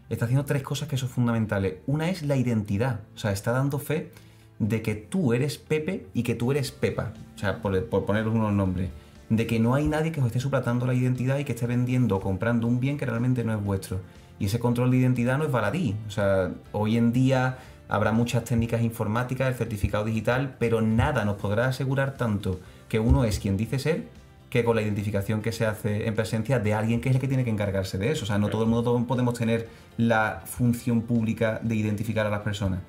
Speaker 2: está haciendo tres cosas que son fundamentales. Una es la identidad, o sea, está dando fe de que tú eres Pepe y que tú eres Pepa, o sea, por poner unos nombres, de que no hay nadie que os esté suplantando la identidad y que esté vendiendo o comprando un bien que realmente no es vuestro. Y ese control de identidad no es baladí, o sea, hoy en día habrá muchas técnicas informáticas, el certificado digital, pero nada nos podrá asegurar tanto que uno es quien dice ser, que con la identificación que se hace en presencia de alguien que es el que tiene que encargarse de eso. O sea, no todo el mundo podemos tener la función pública de identificar a las personas.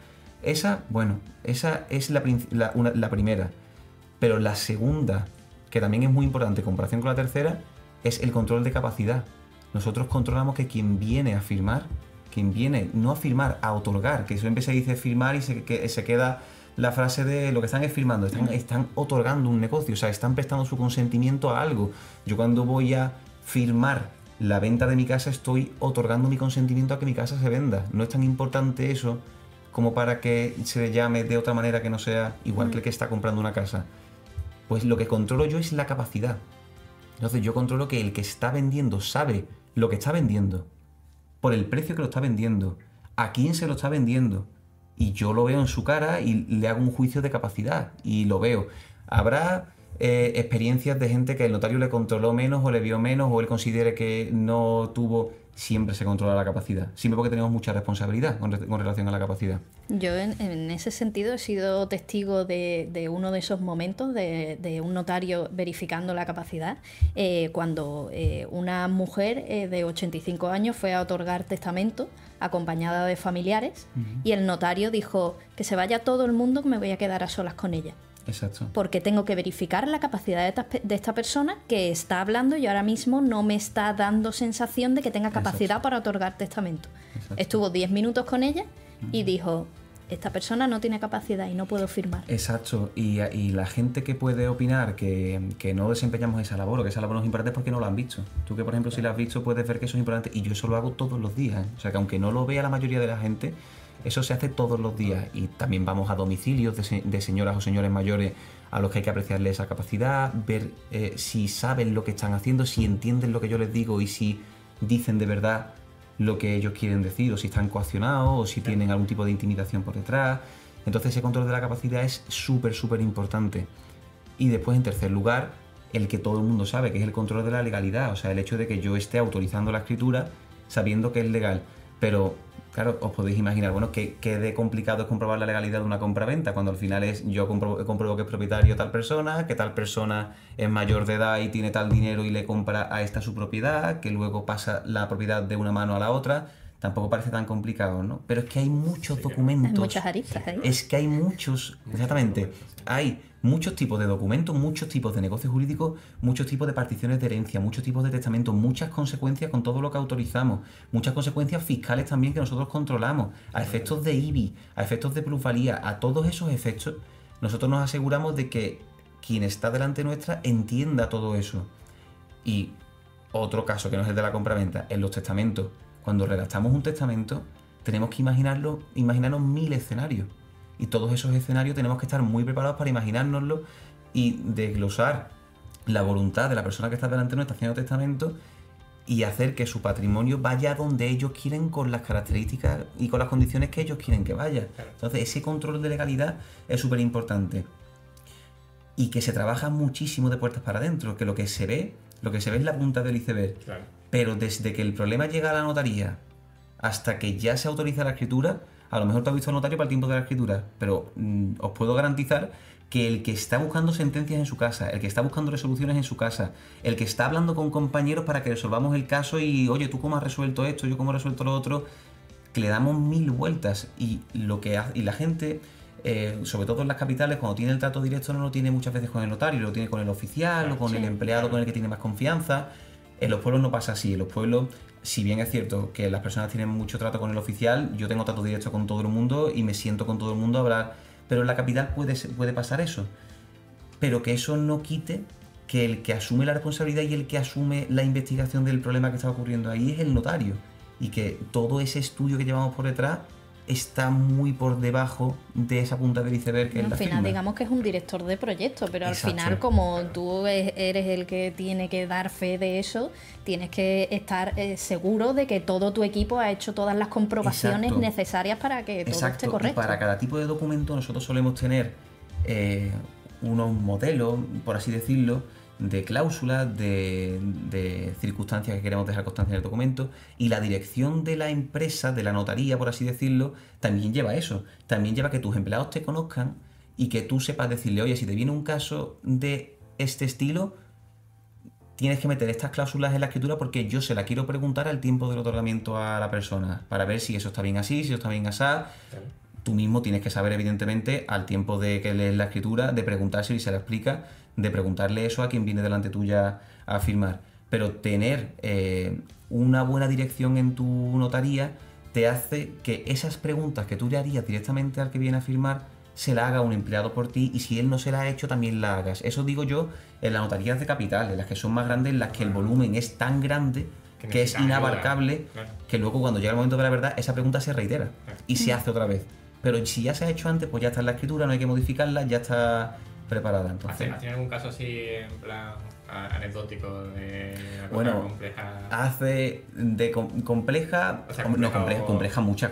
Speaker 2: Esa es la primera. Pero la segunda, que también es muy importante en comparación con la tercera, es el control de capacidad. Nosotros controlamos que quien viene a firmar, no a firmar, a otorgar, que siempre se dice firmar y se queda la frase de lo que están es firmando, están otorgando un negocio, o sea, están prestando su consentimiento a algo. Yo cuando voy a firmar la venta de mi casa estoy otorgando mi consentimiento a que mi casa se venda. No es tan importante eso como para que se le llame de otra manera que no sea igual que el que está comprando una casa. Pues lo que controlo yo es la capacidad. Entonces yo controlo que el que está vendiendo sabe lo que está vendiendo, por el precio que lo está vendiendo, a quién se lo está vendiendo, y yo lo veo en su cara y le hago un juicio de capacidad y lo veo. Habrá experiencias de gente que el notario le controló menos o le vio menos o él considere que no tuvo. Siempre se controla la capacidad, siempre porque tenemos mucha responsabilidad con relación a la capacidad.
Speaker 5: Yo en ese sentido he sido testigo de uno de esos momentos de un notario verificando la capacidad, cuando una mujer de 85 años fue a otorgar testamento acompañada de familiares y el notario dijo que se vaya todo el mundo, que me voy a quedar a solas con ella.
Speaker 2: Exacto.
Speaker 5: Porque tengo que verificar la capacidad de esta persona que está hablando y ahora mismo no me está dando sensación de que tenga capacidad para otorgar testamento. Exacto. Estuvo 10 minutos con ella y dijo, esta persona no tiene capacidad y no puedo firmar.
Speaker 2: Exacto, y la gente que puede opinar que no desempeñamos esa labor o que esa labor no es importante es porque no lo han visto. Tú que, por ejemplo, si lo has visto puedes ver que eso es importante y yo eso lo hago todos los días, ¿eh? O sea, que aunque no lo vea la mayoría de la gente, eso se hace todos los días y también vamos a domicilios de señoras o señores mayores a los que hay que apreciarles esa capacidad, ver si saben lo que están haciendo, si entienden lo que yo les digo y si dicen de verdad lo que ellos quieren decir o si están coaccionados o si tienen algún tipo de intimidación por detrás. Entonces ese control de la capacidad es súper importante. Y después, en tercer lugar, el que todo el mundo sabe, que es el control de la legalidad, o sea, el hecho de que yo esté autorizando la escritura sabiendo que es legal. Pero, claro, os podéis imaginar, bueno, qué de complicado es comprobar la legalidad de una compra-venta, cuando al final es yo compruebo que es propietario tal persona, que tal persona es mayor de edad y tiene tal dinero y le compra a esta su propiedad, que luego pasa la propiedad de una mano a la otra. Tampoco parece tan complicado, ¿no? Pero es que hay muchos documentos.
Speaker 5: Hay muchas aristas ahí.
Speaker 2: Es que hay muchos, exactamente, hay muchos tipos de documentos, muchos tipos de negocios jurídicos, muchos tipos de particiones de herencia, muchos tipos de testamentos, muchas consecuencias con todo lo que autorizamos, muchas consecuencias fiscales también que nosotros controlamos, a efectos de IBI, a efectos de plusvalía, a todos esos efectos, nosotros nos aseguramos de que quien está delante nuestra entienda todo eso. Y otro caso que no es el de la compraventa, en los testamentos. Cuando redactamos un testamento, tenemos que imaginarnos 1000 escenarios. Y todos esos escenarios tenemos que estar muy preparados para imaginárnoslo y desglosar la voluntad de la persona que está delante de nuestra haciendo testamento y hacer que su patrimonio vaya donde ellos quieren con las características y con las condiciones que ellos quieren que vaya. Entonces, ese control de legalidad es súper importante. Y que se trabaja muchísimo de puertas para adentro, que lo que se ve es la punta del iceberg. Claro. Pero desde que el problema llega a la notaría hasta que ya se autoriza la escritura, a lo mejor tú has visto al notario para el tiempo de la escritura, pero os puedo garantizar que el que está buscando sentencias en su casa, el que está buscando resoluciones en su casa, el que está hablando con compañeros para que resolvamos el caso y, oye, ¿tú cómo has resuelto esto? ¿Yo cómo he resuelto lo otro? Que le damos 1000 vueltas y la gente... sobre todo en las capitales, cuando tiene el trato directo no lo tiene muchas veces con el notario, lo tiene con el oficial o con el empleado con el que tiene más confianza. En los pueblos no pasa así. En los pueblos, si bien es cierto que las personas tienen mucho trato con el oficial, yo tengo trato directo con todo el mundo y me siento con todo el mundo a hablar, pero en la capital puede pasar eso. Pero que eso no quite que el que asume la responsabilidad y el que asume la investigación del problema que está ocurriendo ahí es el notario, y que todo ese estudio que llevamos por detrás está muy por debajo de esa punta del iceberg que es la
Speaker 5: al final
Speaker 2: firma.
Speaker 5: digamos que es un director de proyecto, pero
Speaker 2: Exacto.
Speaker 5: Al final como tú eres el que tiene que dar fe de eso, tienes que estar seguro de que todo tu equipo ha hecho todas las comprobaciones
Speaker 2: Exacto.
Speaker 5: necesarias para que todo esté correcto.
Speaker 2: Y para cada tipo de documento nosotros solemos tener unos modelos, por así decirlo, de cláusulas, de circunstancias que queremos dejar constancia en el documento, y la dirección de la empresa, de la notaría, por así decirlo, también lleva eso. También lleva que tus empleados te conozcan y que tú sepas decirle, oye, si te viene un caso de este estilo, tienes que meter estas cláusulas en la escritura porque yo se la quiero preguntar al tiempo del otorgamiento a la persona, para ver si eso está bien así, si eso está bien asá. Tú mismo tienes que saber, evidentemente, al tiempo de que lees la escritura, de preguntarse si se la explica, de preguntarle eso a quien viene delante tuya a firmar. Pero tener una buena dirección en tu notaría te hace que esas preguntas que tú le harías directamente al que viene a firmar se la haga un empleado por ti, y si él no se la ha hecho, también la hagas. Eso digo yo en las notarías de capital, en las que son más grandes, en las que el volumen es tan grande que es inabarcable, que luego cuando llega el momento de la verdad, esa pregunta se reitera y se hace otra vez. Pero si ya se ha hecho antes, pues ya está en la escritura, no hay que modificarla, ya está preparada. Entonces,
Speaker 4: ¿Has tenido algún caso así en plan anecdótico de una cosa
Speaker 2: Bueno,
Speaker 4: compleja?
Speaker 2: hace de compleja,
Speaker 4: O sea,
Speaker 2: no
Speaker 4: compleja
Speaker 2: compleja, muchas,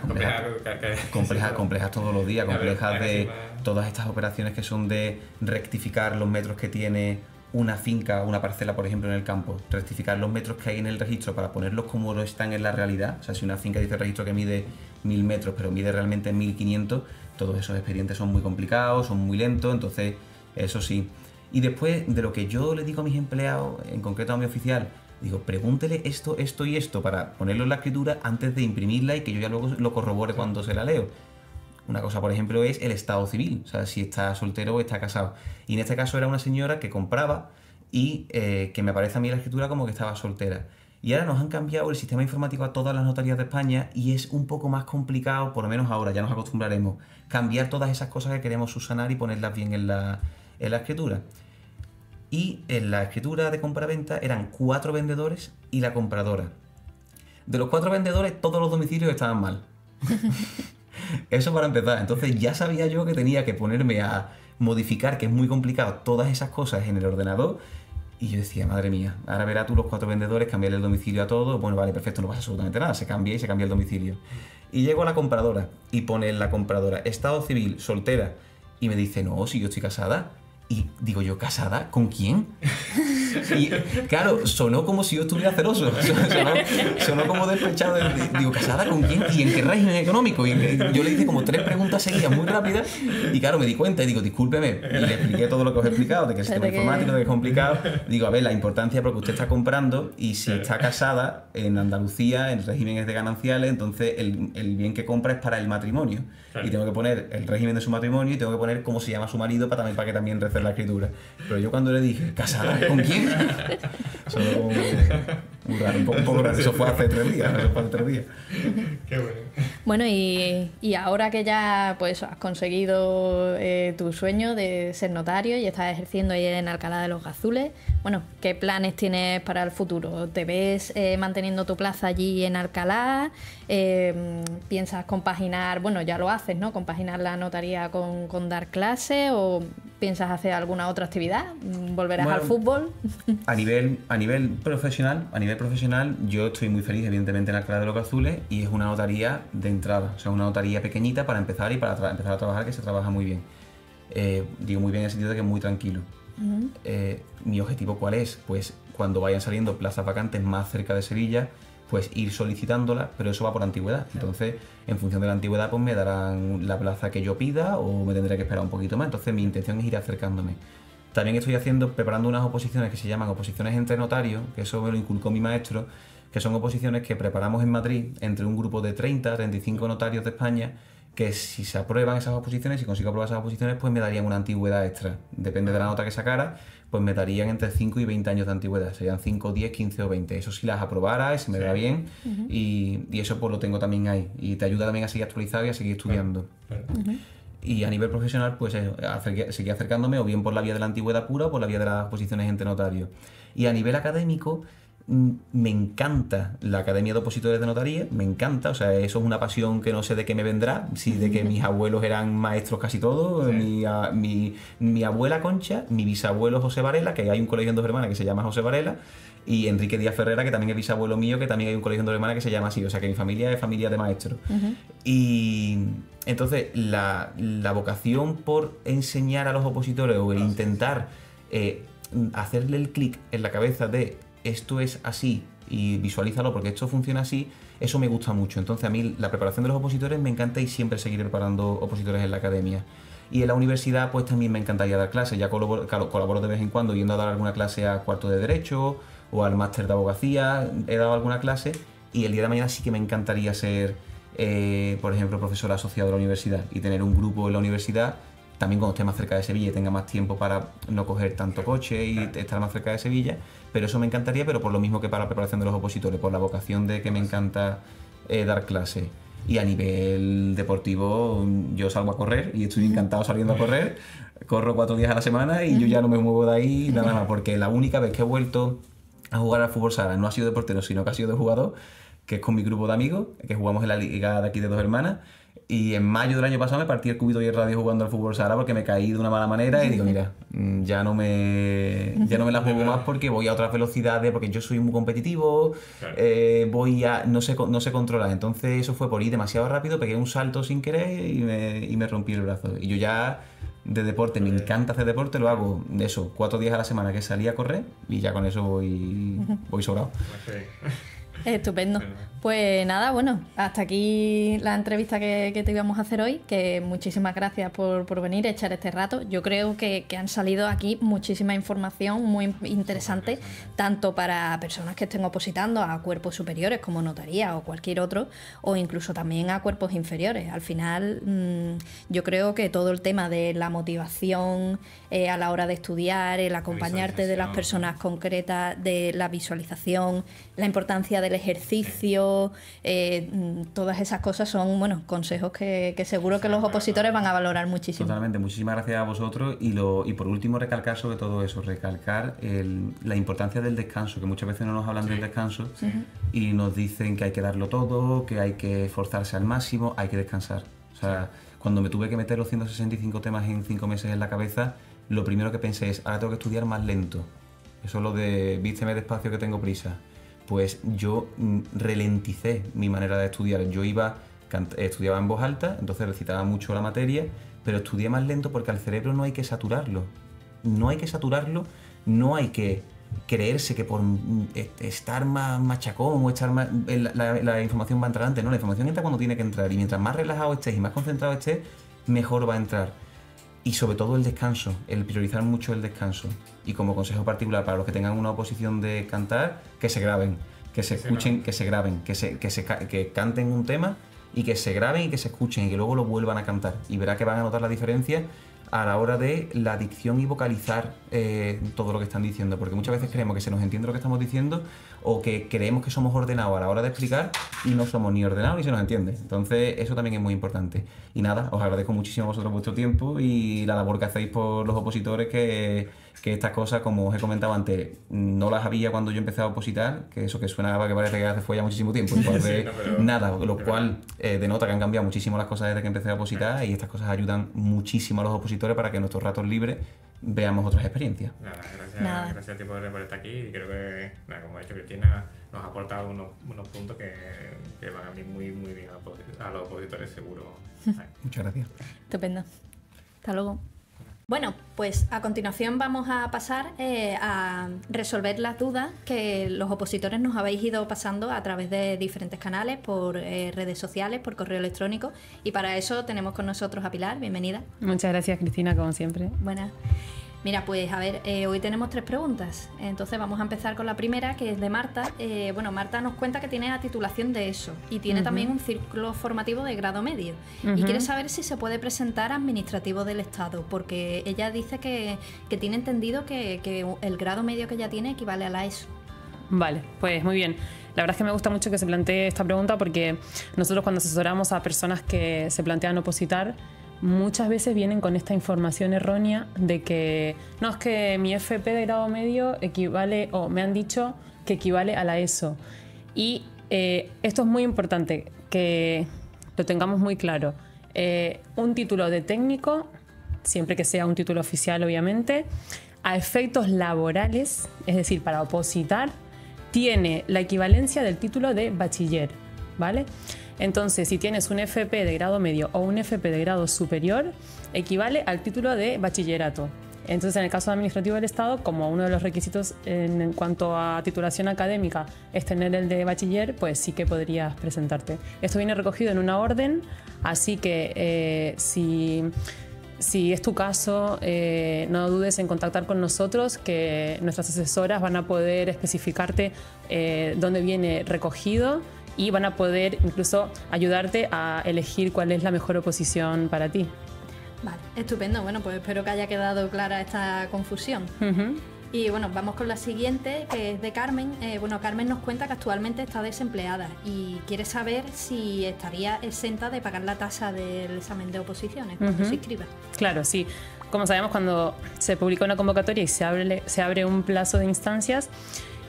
Speaker 2: complejas todos los días,
Speaker 4: Claro,
Speaker 2: complejas de
Speaker 4: clarísima.
Speaker 2: todas estas operaciones que son de rectificar los metros que tiene una finca, una parcela, por ejemplo, en el campo, rectificar los metros que hay en el registro para ponerlos como lo están en la realidad. O sea, si una finca dice el registro que mide 1000 metros, pero mide realmente 1500, todos esos expedientes son muy complicados, son muy lentos, entonces eso sí. Y después, de lo que yo le digo a mis empleados, en concreto a mi oficial, digo, pregúntele esto, esto y esto para ponerlo en la escritura antes de imprimirla y que yo ya luego lo corrobore cuando se la leo. Una cosa, por ejemplo, es el estado civil, o sea, si está soltero o está casado. Y en este caso era una señora que compraba y que me aparece a mí en la escritura como que estaba soltera. Y ahora nos han cambiado el sistema informático a todas las notarías de España y es un poco más complicado, por lo menos ahora, ya nos acostumbraremos, cambiar todas esas cosas que queremos subsanar y ponerlas bien en la escritura. Y en la escritura de compra-venta eran 4 vendedores y la compradora. De los 4 vendedores, todos los domicilios estaban mal. Eso para empezar. Entonces ya sabía yo que tenía que ponerme a modificar, que es muy complicado, todas esas cosas en el ordenador. Y yo decía, madre mía, ahora verás tú los 4 vendedores, cambiarle el domicilio a todos. Bueno, vale, perfecto, no pasa absolutamente nada. Se cambia y se cambia el domicilio. Y llego a la compradora y pone en la compradora estado civil, soltera. Y me dice, no, si yo estoy casada. Y digo yo, ¿casada? ¿Con quién? Y claro, sonó como si yo estuviera celoso. Sonó como despechado. Digo, ¿casada con quién? ¿Y en qué régimen económico? Yo le hice como 3 preguntas seguidas muy rápidas. Y claro, me di cuenta y digo, discúlpeme. Y le expliqué todo lo que os he explicado, de que el sistema informático, de que es complicado. Digo, a ver, la importancia porque usted está comprando y si está casada en Andalucía, el régimen es de gananciales, entonces el bien que compra es para el matrimonio. Y tengo que poner el régimen de su matrimonio y tengo que poner cómo se llama su marido para que también rece la escritura. Pero yo cuando le dije, ¿casada? ¿Con quién? Solo como muy raro, un poco raro. Eso fue hace 3 días.
Speaker 4: Qué bueno.
Speaker 5: Bueno, y ahora que ya pues has conseguido tu sueño de ser notario y estás ejerciendo ahí en Alcalá de los Gazules, bueno, ¿qué planes tienes para el futuro? ¿Te ves manteniendo tu plaza allí en Alcalá? ¿Piensas compaginar, bueno, ya lo haces, ¿no? ¿Compaginar la notaría con dar clase o piensas hacer alguna otra actividad? ¿Volverás al fútbol? A
Speaker 2: nivel profesional, yo estoy muy feliz, evidentemente, en Alcalá de los Gazules y es una notaría de entrada, o sea, una notaría pequeñita para empezar y para empezar a trabajar, que se trabaja muy bien. Digo muy bien en el sentido de que es muy tranquilo. Mi objetivo, ¿cuál es? Pues cuando vayan saliendo plazas vacantes más cerca de Sevilla, pues ir solicitándolas, pero eso va por antigüedad. Entonces, en función de la antigüedad, pues me darán la plaza que yo pida o me tendré que esperar un poquito más. Entonces, mi intención es ir acercándome. También estoy preparando unas oposiciones que se llaman oposiciones entre notarios, que eso me lo inculcó mi maestro, que son oposiciones que preparamos en Madrid entre un grupo de 35 notarios de España, que si se aprueban esas oposiciones, si consigo aprobar esas oposiciones, pues me darían una antigüedad extra. Depende de la nota que sacara, pues me darían entre 5 y 20 años de antigüedad. Serían 5, 10, 15 o 20. Eso si las aprobara y se me da bien. Y eso pues lo tengo también ahí. Y te ayuda también a seguir actualizado y a seguir estudiando. Y a nivel profesional, pues seguir acercándome o bien por la vía de la antigüedad pura o por la vía de las oposiciones entre notarios. Y a nivel académico, me encanta la Academia de Opositores de Notaría, me encanta, o sea, eso es una pasión que no sé de qué me vendrá, si de que mis abuelos eran maestros casi todos, mi abuela Concha, mi bisabuelo José Varela, que hay un colegio en Dos Hermanas que se llama José Varela, y Enrique Díaz Ferrera, que también es bisabuelo mío, que también hay un colegio en Dos Hermanas que se llama así, o sea, que mi familia es familia de maestros. Y entonces la vocación por enseñar a los opositores o el intentar hacerle el clic en la cabeza de esto es así y visualízalo porque esto funciona así, eso me gusta mucho. Entonces a mí la preparación de los opositores me encanta y siempre seguiré preparando opositores en la academia. Y en la universidad pues también me encantaría dar clases, ya colaboro de vez en cuando yendo a dar alguna clase a cuarto de Derecho o al máster de Abogacía, he dado alguna clase y el día de mañana sí que me encantaría ser, por ejemplo, profesor asociado de la universidad y tener un grupo en la universidad, también cuando esté más cerca de Sevilla y tenga más tiempo para no coger tanto coche y estar más cerca de Sevilla, pero eso me encantaría, pero por lo mismo que para la preparación de los opositores, por la vocación de que me encanta dar clase. Y a nivel deportivo, yo salgo a correr y estoy encantado saliendo a correr, corro 4 días a la semana y yo ya no me muevo de ahí nada más, porque la única vez que he vuelto a jugar al fútbol sala no ha sido de portero, sino que ha sido de jugador, que es con mi grupo de amigos, que jugamos en la liga de aquí de Dos Hermanas. y en mayo del año pasado me partí el cúbito y el radio jugando al fútbol sala porque me caí de una mala manera y digo, mira, ya no me la juego más porque voy a otras velocidades, porque yo soy muy competitivo, no sé controlar. Entonces eso fue por ir demasiado rápido, pegué un salto sin querer y me rompí el brazo. Y yo ya de deporte, me encanta hacer deporte, lo hago de eso, 4 días a la semana que salí a correr y ya con eso voy sobrado.
Speaker 5: Estupendo. Pues nada, bueno, hasta aquí la entrevista que te íbamos a hacer hoy, que muchísimas gracias por venir a echar este rato. Yo creo que han salido aquí muchísima información muy interesante, tanto para personas que estén opositando a cuerpos superiores como notaría o cualquier otro, o incluso también a cuerpos inferiores. Al final, yo creo que todo el tema de la motivación a la hora de estudiar, el acompañarte de las personas concretas, de la visualización, la importancia del ejercicio, todas esas cosas son, bueno, consejos que seguro que los opositores van a valorar muchísimo.
Speaker 2: Totalmente, muchísimas gracias a vosotros y por último recalcar sobre todo eso, recalcar la importancia del descanso, que muchas veces no nos hablan del descanso y nos dicen que hay que darlo todo, que hay que esforzarse al máximo, hay que descansar. O sea, cuando me tuve que meter los 165 temas en 5 meses en la cabeza, lo primero que pensé es, ahora tengo que estudiar más lento. Eso es lo de vísteme despacio que tengo prisa. Pues yo ralenticé mi manera de estudiar. Yo estudiaba en voz alta, entonces recitaba mucho la materia, pero estudié más lento porque al cerebro no hay que saturarlo. No hay que saturarlo, no hay que creerse que por estar más machacón o estar más, la información va a entrar antes. No, la información entra cuando tiene que entrar y mientras más relajado estés y más concentrado estés, mejor va a entrar. Y sobre todo el descanso, el priorizar mucho el descanso. Y como consejo particular para los que tengan una oposición de cantar, que se graben, que se escuchen, que se graben, que canten un tema y que se graben y que se escuchen y que luego lo vuelvan a cantar. Y verá que van a notar la diferencia a la hora de la dicción y vocalizar todo lo que están diciendo. Porque muchas veces creemos que se nos entiende lo que estamos diciendo o que creemos que somos ordenados a la hora de explicar y no somos ni ordenados ni se nos entiende. Entonces eso también es muy importante. Y nada, os agradezco muchísimo a vosotros vuestro tiempo y la labor que hacéis por los opositores, que estas cosas, como os he comentado antes, no las había cuando yo empecé a opositar, que eso que suena que parece que hace fue ya muchísimo tiempo. Entonces, nada, lo cual denota que han cambiado muchísimo las cosas desde que empecé a opositar y estas cosas ayudan muchísimo a los opositores para que en nuestros ratos libres veamos otras experiencias.
Speaker 4: Gracias a ti por estar aquí y creo que, como ha dicho Cristina, nos ha aportado unos puntos que van a venir muy bien a los opositores seguro.
Speaker 2: Muchas gracias.
Speaker 5: Estupendo. Hasta luego. Bueno, pues a continuación vamos a pasar a resolver las dudas que los opositores nos habéis ido pasando a través de diferentes canales, por redes sociales, por correo electrónico, y para eso tenemos con nosotros a Pilar. Bienvenida.
Speaker 6: Muchas gracias, Cristina, como siempre.
Speaker 5: Buenas. Mira, pues a ver, hoy tenemos 3 preguntas, entonces vamos a empezar con la primera, que es de Marta. Bueno, Marta nos cuenta que tiene la titulación de ESO y tiene también un círculo formativo de grado medio y quiere saber si se puede presentar administrativo del Estado, porque ella dice que tiene entendido que el grado medio que ella tiene equivale a la ESO.
Speaker 6: Vale, pues muy bien. La verdad es que me gusta mucho que se plantee esta pregunta porque nosotros cuando asesoramos a personas que se plantean opositar, muchas veces vienen con esta información errónea de que no, es que mi FP de grado medio equivale, o me han dicho que equivale a la ESO. Y esto es muy importante que lo tengamos muy claro. Un título de técnico, siempre que sea un título oficial obviamente, a efectos laborales, es decir, para opositar, tiene la equivalencia del título de bachiller, ¿vale? Entonces, si tienes un FP de grado medio o un FP de grado superior, equivale al título de bachillerato. Entonces, en el caso administrativo del Estado, como uno de los requisitos en cuanto a titulación académica es tener el de bachiller, pues sí que podrías presentarte. Esto viene recogido en una orden, así que si es tu caso, no dudes en contactar con nosotros, que nuestras asesoras van a poder especificarte dónde viene recogido y van a poder incluso ayudarte a elegir cuál es la mejor oposición para ti.
Speaker 5: Vale, estupendo. Bueno, pues espero que haya quedado clara esta confusión. Y bueno, vamos con la siguiente, que es de Carmen. Bueno, Carmen nos cuenta que actualmente está desempleada y quiere saber si estaría exenta de pagar la tasa del examen de oposiciones cuando se inscriba.
Speaker 6: Claro, sí. Como sabemos, cuando se publica una convocatoria y se abre un plazo de instancias,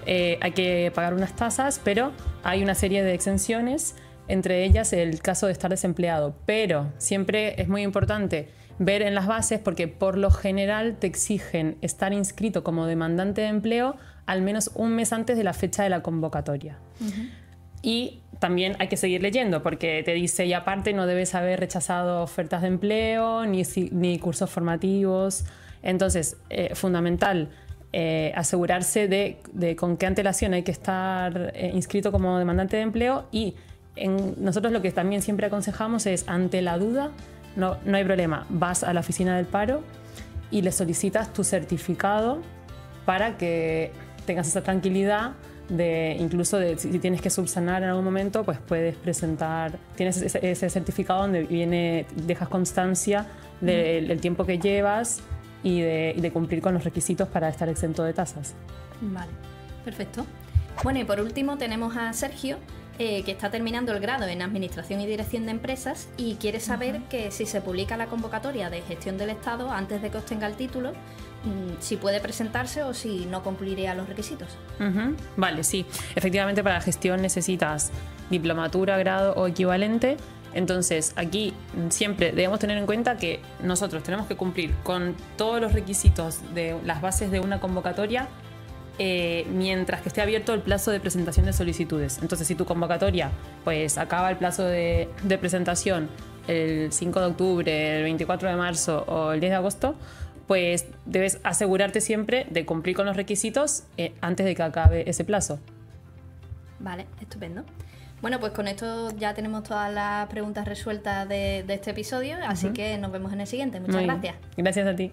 Speaker 6: hay que pagar unas tasas, pero hay una serie de exenciones entre ellas el caso de estar desempleado. Pero siempre es muy importante ver en las bases, porque por lo general te exigen estar inscrito como demandante de empleo al menos un mes antes de la fecha de la convocatoria. Y también hay que seguir leyendo, porque te dice, y aparte no debes haber rechazado ofertas de empleo ni cursos formativos. Entonces, fundamental asegurarse de con qué antelación hay que estar inscrito como demandante de empleo. Y nosotros lo que también siempre aconsejamos es, ante la duda, no hay problema, vas a la oficina del paro y le solicitas tu certificado para que tengas esa tranquilidad incluso si tienes que subsanar en algún momento, pues puedes presentar, tienes ese certificado donde dejas constancia del tiempo que llevas y de cumplir con los requisitos para estar exento de tasas.
Speaker 1: Vale, perfecto. Bueno, y por último tenemos a Sergio, que está terminando el grado en Administración y Dirección de Empresas y quiere saber que si se publica la convocatoria de Gestión del Estado antes de que obtenga el título, si puede presentarse o si no cumpliría los requisitos.
Speaker 6: Vale, sí. Efectivamente, para gestión necesitas diplomatura, grado o equivalente. Entonces, aquí siempre debemos tener en cuenta que nosotros tenemos que cumplir con todos los requisitos de las bases de una convocatoria mientras que esté abierto el plazo de presentación de solicitudes. Entonces, si tu convocatoria pues acaba el plazo de presentación el 5 de octubre, el 24 de marzo o el 10 de agosto, pues debes asegurarte siempre de cumplir con los requisitos antes de que acabe ese plazo.
Speaker 1: Vale, estupendo. Bueno, pues con esto ya tenemos todas las preguntas resueltas de este episodio, así que nos vemos en el siguiente. Muchas gracias.
Speaker 6: Gracias a ti.